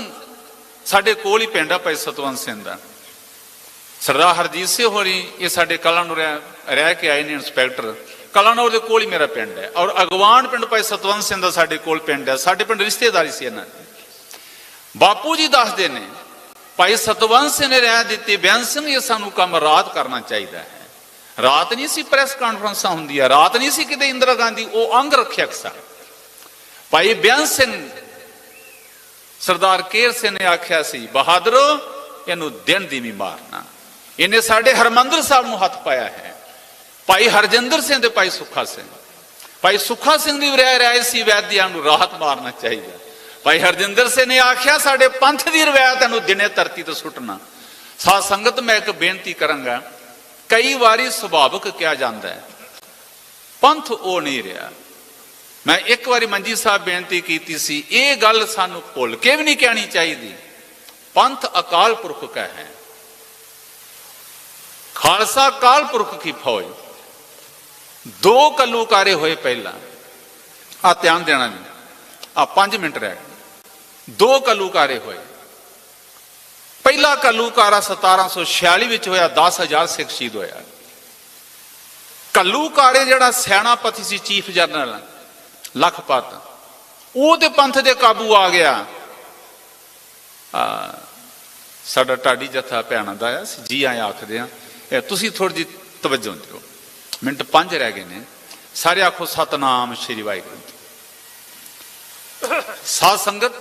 ਸਾਡੇ ਕੋਲ ਹੀ ਪਿੰਡ ਆ ਭਾਈ ਸਤਵੰਤ ਸਿੰਘ ਦਾ। सरदार हरजीत सिंह होरी ये साडे कलानौर रह के आए ने इंस्पैक्टर। कलानौर दे कोल ही मेरा पिंड है और अगवान पिंड भाई सतवंत सिंह दा साडे कोल पिंड है। साडे पिंड रिश्तेदारी सी इन्हां दी। बापू जी दसदे ने भाई सतवंत सिंह ने रह दी बेअंत सिंह ये सानू काम रात करना चाहिए है। रात नहीं सी प्रेस कॉन्फ्रेंसां हुंदियां, रात नहीं सी किते इंदिरा गांधी वो अंग रखिया सा। भाई बेअंत सिंह सरदार केर सिंह ने आख्या सी बहादरो इनू दिन दी मारना। इन्हें साडे हरमंदर साहब नूं हथ पाया है। भाई हरजिंदर सिंह ते भाई सुखा सिंह, भाई सुखा सिंह दी राय सी वैद्या नूं राहत मारना चाहिए। भाई हरजिंदर सिंह ने आख्या साडे पंथ दी रवायत नूं दिने धरती ते सुटना। साध संगत मैं एक बेनती करांगा, कई वारी सुभाविक कहा जाता है पंथ वो नहीं रहा। मैं एक बारी मंजी साहब बेनती की सी, ये गल सानू भुल के भी नहीं कहनी चाहिए। पंथ अकाल पुरख का है, खालसा अकाल पुरख की फौज। दो कलूकारे होए पहला, आ ध्यान देना नहीं, आ 5 मिनट रह गए। दो कलूकारे होए। पहला कलूकारा 1746 विच होया, 10,000 सिख शहीद होया। कलूकारे जिहड़ा सैनापति सी चीफ जनरल लखपत, वो ते पंथ दे काबू आ गया। साडा ढाडी जत्था भैणां दा जी आए आखदे आ। तुसीं थोड़ी जी तवज्जो दिओ, मिनट 5 रह गए ने। सारे आखो सतनाम श्री वाहिगुरू। साध संगत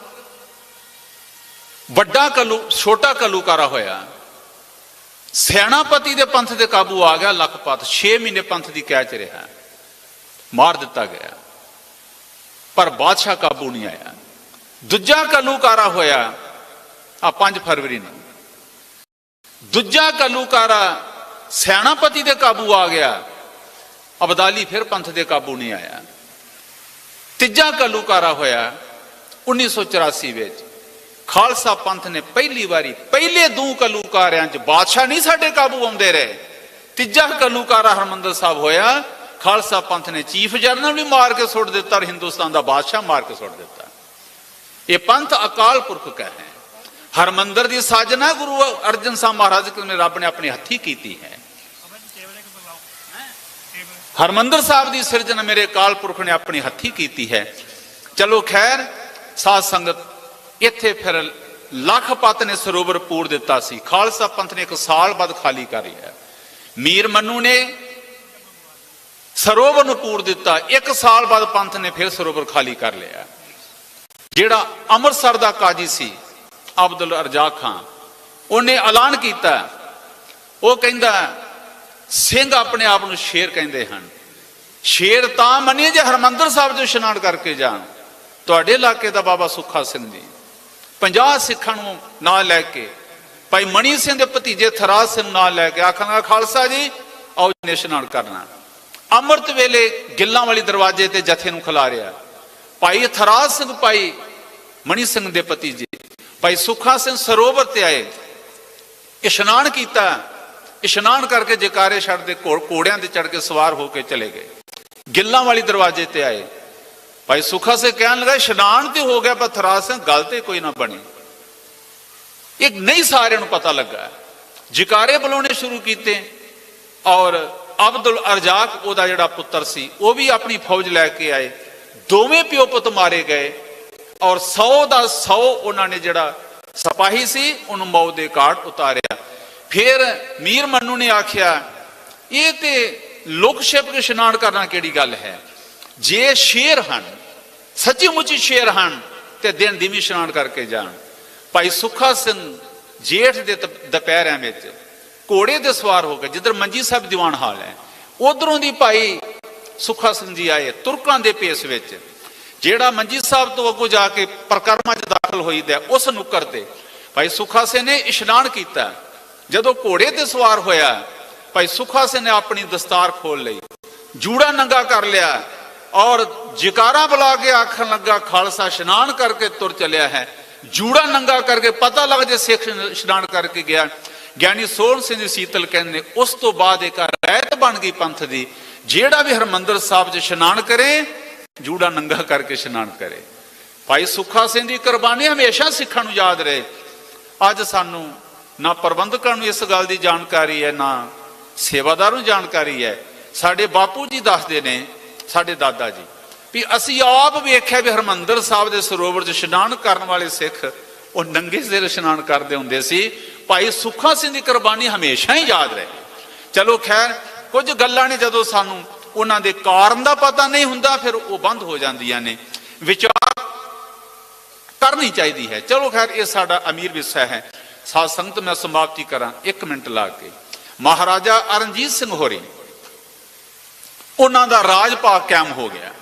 वड्डा कलू छोटा कलूकारा होया, सैनापति दे पंथ दे काबू आ गया लखपत। 6 महीने पंथ की कैद च रहा, मार दिता गया, पर बादशाह काबू नहीं आया। दूजा कलूकारा होया आ 5 फरवरी नूं। दूजा कलूकारा सैनापति दे काबू आ गया, अबदाली फिर पंथ दे काबू नहीं आया। तीजा कलूकारा होया 1984 विच। खालसा पंथ ने पहली बारी, पहले 2 कलूकारियां च बादशाह नहीं साडे काबू आउंदे रहे। तीजा कलूकारा हरमंदर साहब होया, खालसा पंथ ने चीफ जनरल भी मार के सुट दिता और हिंदुस्तान का बादशाह मार के सुट दिता। ये पंथ अकाल पुरख का है। हरमंदर की साजना गुरु अर्जन साहब महाराज ने रब ने अपने हथी की है। हरमंदर साहब की सिरजना मेरे अकाल पुरख ने अपनी हथी की है। चलो खैर साध संगत, इत्थे फिर लखपत ने सरोवर पूर दिता सी। खालसा पंथ ने 1 साल बाद खाली कर लिया। मीर मन्नू ने सरोवर नूं पूर दिता, 1 साल बाद पंथ ने फिर सरोवर खाली कर लिया। जिहड़ा अमृतसर का काजी सी अब्दुल रजाक खान, उन्हें ऐलान किया, वो कहंदा सिंह अपने आप को शेर कहते हैं। शेर तां मनिए जे हरमंदर साहब जो इशनान करके जान। तुहाडे इलाके का बाबा सुखा सिंह जी 50 सिखां नूं नाल लैके, भाई मणी सिंह के भतीजे थराज सिंह नाल लैके आखांगा खालसा जी आओ इशनान करना। अमृत वेले गिल्लां वाली दरवाजे ते जथे नूं खिलारिया। भाई थराज सिंह भाई मणी सिंह के भतीजे भाई सुखा सिंह सरोवर ते आए, इशनान किया। इशनान करके जयकारे छड़ते घोड़ियां ते चढ़ के सवार होकर चले गए। गिल्लां वाली दरवाजे ते आए। भाई सुखा सिंह कहने लगा इशनान तो हो गया पर थराज सिंह गल तो कोई ना बनी। एक नहीं सारे पता लगा, जयकारे बुलाने शुरू किए और अब्दुल रजाक ओदा जिहड़ा पुत्र सी वो भी अपनी फौज लैके आए। दोवें प्यो पुत मारे गए और 100 का 100 उन्होंने जिहड़ा सिपाही सी उन्होंने मौत के घाट उतारिया। फिर मीर मन्नू ने आख्या ये तो लुक छिप के इशनान करना किहड़ी गल है। जे शेर हन सच्ची मुची शेर हन तो दिन दी भी इशनान करके जान। भाई सुखा सिंह जेठ के दोपहर में घोड़े ते सवार हो गए। जिधर मंजी साहब दीवान हाल है उधरों दी भाई सुखा सिंह जी आए तुरकां दे पेस विच। जेड़ा मंजी साहब तो अगों जाके परिक्रमा च दाखिल होई दा उस नुक्कर ते भाई सुखा सिंह ने इशनान किया। जदों घोड़े ते सवार होया भाई सुखा सिंह ने अपनी दस्तार खोल ली, जूड़ा नंगा कर लिया और जयकारा बुला के आखन लगा खालसा इशनान करके तुर चलिया है। जूड़ा नंगा करके पता लग जे सिख इशनान करके गया। ज्ञानी सोहन सिंह जी सीतल कहते उस तो बाद एक रैत बन गई पंथ की, जेड़ा भी हरमंदर साहब च इशनान करे जूड़ा नंगा करके इशनान करे। भाई सुखा सिंह की कुर्बानी हमेशा सिखां नूं याद रहे। अज सानू ਨਾ ਪ੍ਰਬੰਧਕਾਂ ਨੂੰ ਇਸ ਗੱਲ ਦੀ ਜਾਣਕਾਰੀ ਹੈ, ਨਾ ਸੇਵਾਦਾਰ ਨੂੰ ਜਾਣਕਾਰੀ ਹੈ। ਸਾਡੇ ਬਾਪੂ ਜੀ ਦੱਸਦੇ ਨੇ, ਸਾਡੇ ਦਾਦਾ ਜੀ, ਵੀ ਅਸੀਂ ਆਪ ਵੇਖਿਆ ਵੀ ਹਰਿਮੰਦਰ ਸਾਹਿਬ ਦੇ ਸਰੋਵਰ 'ਚ ਇਸ਼ਨਾਨ ਕਰਨ ਵਾਲੇ ਸਿੱਖ ਉਹ ਨੰਗੇ ਸਿਰ ਇਸ਼ਨਾਨ ਕਰਦੇ ਹੁੰਦੇ ਸੀ। ਭਾਈ ਸੁੱਖਾ ਸਿੰਘ ਦੀ ਕੁਰਬਾਨੀ ਹਮੇਸ਼ਾ ਹੀ ਯਾਦ ਰਹੇ। ਚਲੋ ਖੈਰ, ਕੁਝ ਗੱਲਾਂ ਨੇ ਜਦੋਂ ਸਾਨੂੰ ਉਹਨਾਂ ਦੇ ਕਾਰਨ ਦਾ ਪਤਾ ਨਹੀਂ ਹੁੰਦਾ, ਫਿਰ ਉਹ ਬੰਦ ਹੋ ਜਾਂਦੀਆਂ ਨੇ। ਵਿਚਾਰ ਕਰਨੀ ਚਾਹੀਦੀ ਹੈ। ਚਲੋ ਖੈਰ, ਇਹ ਸਾਡਾ ਅਮੀਰ ਵਿਰਸਾ ਹੈ। ਸਾਧ ਸੰਗਤ, ਮੈਂ ਸਮਾਪਤੀ ਕਰਾਂ 1 ਮਿੰਟ ਲਾ ਕੇ। ਮਹਾਰਾਜਾ ਰਣਜੀਤ ਸਿੰਘ ਹੋਰੀ, ਉਹਨਾਂ ਦਾ ਰਾਜ ਭਾਗ ਕਾਇਮ ਹੋ ਗਿਆ।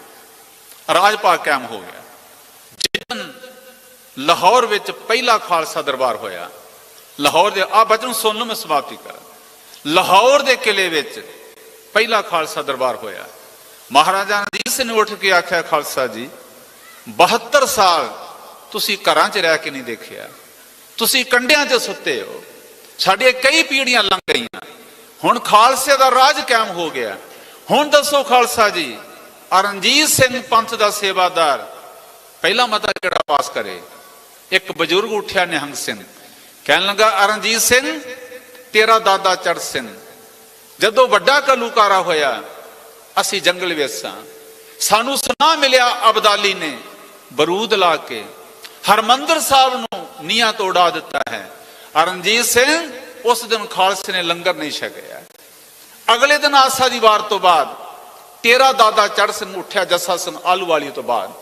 ਰਾਜ ਭਾਗ ਕਾਇਮ ਹੋ ਗਿਆ। ਜਿੱਦਨ ਲਾਹੌਰ ਵਿੱਚ ਪਹਿਲਾ ਖਾਲਸਾ ਦਰਬਾਰ ਹੋਇਆ, ਲਾਹੌਰ ਦੇ ਆ ਬਚਨ ਸੁਣ ਲਓ, ਮੈਂ ਸਮਾਪਤੀ ਕਰਾਂ। ਲਾਹੌਰ ਦੇ ਕਿਲੇ ਵਿੱਚ ਪਹਿਲਾ ਖਾਲਸਾ ਦਰਬਾਰ ਹੋਇਆ। ਮਹਾਰਾਜਾ ਰਣਜੀਤ ਸਿੰਘ ਨੇ ਉੱਠ ਕੇ ਆਖਿਆ, ਖਾਲਸਾ ਜੀ 72 ਸਾਲ ਤੁਸੀਂ ਘਰਾਂ 'ਚ ਰਹਿ ਕੇ ਨਹੀਂ ਦੇਖਿਆ, ਤੁਸੀਂ ਕੰਢਿਆਂ 'ਚ ਸੁੱਤੇ ਹੋ, ਸਾਡੀਆਂ ਕਈ ਪੀੜ੍ਹੀਆਂ ਲੰਘ ਗਈਆਂ, ਹੁਣ ਖਾਲਸੇ ਦਾ ਰਾਜ ਕਾਇਮ ਹੋ ਗਿਆ। ਹੁਣ ਦੱਸੋ ਖਾਲਸਾ ਜੀ, ਰਣਜੀਤ ਸਿੰਘ ਪੰਥ ਦਾ ਸੇਵਾਦਾਰ ਪਹਿਲਾ ਮਤਾ ਕਿਹੜਾ ਪਾਸ ਕਰੇ? ਇੱਕ ਬਜ਼ੁਰਗ ਉੱਠਿਆ, ਨਿਹੰਗ ਸਿੰਘ, ਕਹਿਣ ਲੱਗਾ, ਰਣਜੀਤ ਸਿੰਘ ਤੇਰਾ ਦਾਦਾ ਚੜ੍ਹ ਸਿੰਘ ਜਦੋਂ ਵੱਡਾ ਘੱਲੂਘਾਰਾ ਹੋਇਆ, ਅਸੀਂ ਜੰਗਲ ਵਿੱਚ ਸਾਂ, ਸਾਨੂੰ ਸੁਨਾਹ ਮਿਲਿਆ ਅਬਦਾਲੀ ਨੇ ਬਰੂਦ ਲਾ ਕੇ ਹਰਮੰਦਰ ਸਾਹਿਬ ਨੂੰ ਨੀਹਾਂ ਤੋਂ ਉਡਾ ਦਿੱਤਾ ਹੈ। ਰਣਜੀਤ ਸਿੰਘ ਉਸ ਦਿਨ ਖਾਲਸੇ ਨੇ ਲੰਗਰ ਨਹੀਂ ਛਕਿਆ। ਅਗਲੇ ਦਿਨ ਆਸਾ ਦੀ ਵਾਰ ਤੋਂ ਬਾਅਦ ਤੇਰਾ ਦਾਦਾ ਚੜ੍ਹ ਸਿੰਘ ਉੱਠਿਆ, ਜੱਸਾ ਸਿੰਘ ਆਲੂਵਾਲੀ ਤੋਂ ਬਾਅਦ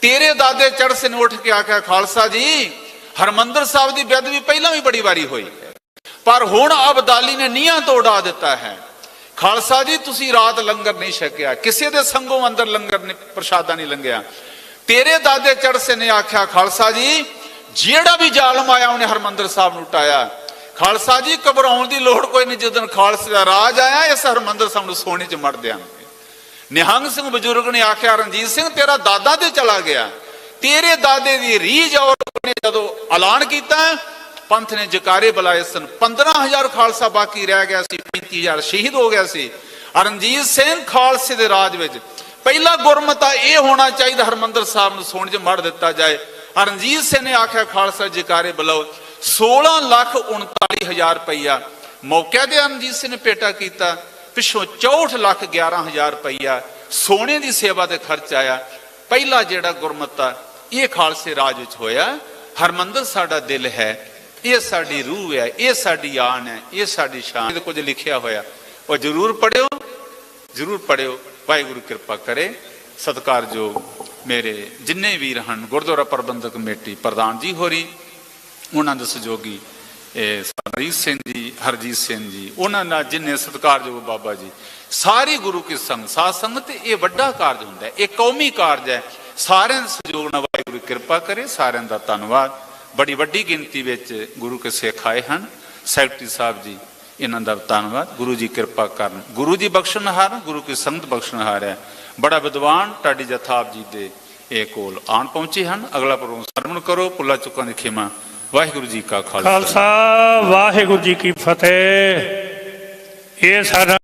ਤੇਰੇ ਦਾਦੇ ਚੜ੍ਹ ਸਿੰਘ ਨੇ ਉੱਠ ਕੇ ਆਖਿਆ, ਖਾਲਸਾ ਜੀ ਹਰਮੰਦਰ ਸਾਹਿਬ ਦੀ ਬੇਅਦਬੀ ਪਹਿਲਾਂ ਵੀ ਬੜੀ ਵਾਰੀ ਹੋਈ ਹੈ, ਪਰ ਹੁਣ ਅਬਦਾਲੀ ਨੇ ਨੀਹਾਂ ਤੋਂ ਉਡਾ ਦਿੱਤਾ ਹੈ। ਖਾਲਸਾ ਜੀ ਤੁਸੀਂ ਰਾਤ ਲੰਗਰ ਨਹੀਂ ਛਕਿਆ, ਕਿਸੇ ਦੇ ਸੰਗੋਂ ਅੰਦਰ ਲੰਗਰ ਪ੍ਰਸ਼ਾਦਾ ਨਹੀਂ ਲੰਘਿਆ। ਤੇਰੇ ਦਾਦੇ ਚੜ੍ਹ ਸਿੰਘ ਨੇ ਆਖਿਆ, ਖਾਲਸਾ ਜੀ ਜਿਹੜਾ ਵੀ ਜ਼ਾਲਮ ਆਇਆ ਉਹਨੇ ਹਰਮੰਦਰ ਸਾਹਿਬ ਨੂੰ ਉਟਾਇਆ। ਖਾਲਸਾ ਜੀ ਘਬਰਾਉਣ ਦੀ ਲੋੜ ਕੋਈ ਨਹੀਂ, ਜਿਸ ਦਿਨ ਖਾਲਸੇ ਦਾ ਰਾਜ ਆਇਆ ਇਸ ਹਰਮੰਦਰ ਸਾਹਿਬ ਨੂੰ ਸੋਨੇ 'ਚ ਮੜ ਦਿਆਂਗੇ। ਨਿਹੰਗ ਸਿੰਘ ਬਜ਼ੁਰਗ ਨੇ ਆਖਿਆ, ਰਣਜੀਤ ਸਿੰਘ ਤੇਰਾ ਦਾਦਾ ਤੇ ਚਲਾ ਗਿਆ, ਤੇਰੇ ਦਾਦੇ ਦੀ ਰੀਝ ਔਰ ਨੇ ਜਦੋਂ ਐਲਾਨ ਕੀਤਾ, ਪੰਥ ਨੇ ਜਕਾਰੇ ਬੁਲਾਏ ਸਨ। 15,000 ਖਾਲਸਾ ਬਾਕੀ ਰਹਿ ਗਿਆ ਸੀ, 35,000 ਸ਼ਹੀਦ ਹੋ ਗਿਆ ਸੀ। ਰਣਜੀਤ ਸਿੰਘ ਖਾਲਸੇ ਦੇ ਰਾਜ ਵਿੱਚ ਪਹਿਲਾ ਗੁਰਮਤਾ ਇਹ ਹੋਣਾ ਚਾਹੀਦਾ, ਹਰਮੰਦਰ ਸਾਹਿਬ ਨੂੰ ਸੋਨੇ 'ਚ ਮੜ ਦਿੱਤਾ ਜਾਏ। ਰਣਜੀਤ ਸਿੰਘ ਨੇ ਆਖਿਆ, ਖਾਲਸਾ ਜਕਾਰੇ ਬੁਲਾਓ। 16,39,000 ਰੁਪਈਆ ਮੌਕੇ ਤੇ ਰਣਜੀਤ ਸਿੰਘ ਨੇ ਭੇਟਾ ਕੀਤਾ। ਪਿੱਛੋਂ 64,11,000 ਰੁਪਈਆ ਸੋਨੇ ਦੀ ਸੇਵਾ ਤੇ ਖਰਚ ਆਇਆ। ਪਹਿਲਾ ਜਿਹੜਾ ਗੁਰਮਤਾ ਇਹ ਖਾਲਸੇ ਰਾਜ ਵਿੱਚ ਹੋਇਆ। ਹਰਮੰਦਰ ਸਾਡਾ ਦਿਲ ਹੈ, ਇਹ ਸਾਡੀ ਰੂਹ ਹੈ, ਇਹ ਸਾਡੀ ਆਨ ਹੈ, ਇਹ ਸਾਡੀ ਸ਼ਾਨ। ਕੁਝ ਲਿਖਿਆ ਹੋਇਆ ਉਹ ਜ਼ਰੂਰ ਪੜਿਓ, ਜ਼ਰੂਰ ਪੜਿਓ। ਵਾਹਿਗੁਰੂ ਕਿਰਪਾ ਕਰੇ। ਸਤਿਕਾਰਯੋਗ ਮੇਰੇ ਜਿੰਨੇ ਵੀਰ ਹਨ, ਗੁਰਦੁਆਰਾ ਪ੍ਰਬੰਧਕ ਕਮੇਟੀ ਪ੍ਰਧਾਨ ਜੀ ਹੋਰੀ, ਉਹਨਾਂ ਦੇ ਸਹਿਯੋਗੀ ਰੀਤ ਸਿੰਘ ਜੀ, ਹਰਜੀਤ ਸਿੰਘ ਜੀ, ਉਹਨਾਂ ਨਾਲ ਜਿੰਨੇ ਸਤਿਕਾਰਯੋਗ ਬਾਬਾ ਜੀ, ਸਾਰੀ ਗੁਰੂ ਕੀ ਸੰਗਤ, ਸਾਧ ਸੰਗਤ, ਇਹ ਵੱਡਾ ਕਾਰਜ ਹੁੰਦਾ ਹੈ, ਇਹ ਕੌਮੀ ਕਾਰਜ ਹੈ। ਸਾਰਿਆਂ ਦੇ ਸਹਿਯੋਗ ਨਾਲ ਵਾਹਿਗੁਰੂ ਕਿਰਪਾ ਕਰੇ। ਸਾਰਿਆਂ ਦਾ ਧੰਨਵਾਦ। ਬੜੀ ਵੱਡੀ ਗਿਣਤੀ ਵਿੱਚ ਗੁਰੂ ਕੇ ਸਿੱਖ ਆਏ ਹਨ। ਸੈਕਟਰੀ ਸਾਹਿਬ ਜੀ, ਇਹਨਾਂ ਦਾ ਧੰਨਵਾਦ। ਗੁਰੂ ਜੀ ਕਿਰਪਾ ਕਰਨ। ਗੁਰੂ ਜੀ ਬਖਸ਼ਣਹਾਰ, ਗੁਰੂ ਕੀ ਸੰਗਤ ਬਖਸ਼ਣਹਾਰ ਹੈ। ਬੜਾ ਵਿਦਵਾਨ ਢਾਡੀ ਜਥਾਬ ਜੀ ਦੇ ਇਹ ਕੋਲ ਆਣ ਪਹੁੰਚੇ ਹਨ। ਅਗਲਾ ਪ੍ਰੋਗਰਾਮ ਸਰਵਣ ਕਰੋ। ਪੁੱਲਾ ਚੁੱਕਾਂ ਦੀ ਖਿਮਾ। ਵਾਹਿਗੁਰੂ ਜੀ ਕਾ ਖਾਲਸਾ, ਵਾਹਿਗੁਰੂ ਜੀ ਕੀ ਫਤਿਹ। ਇਹ ਸਾਡਾ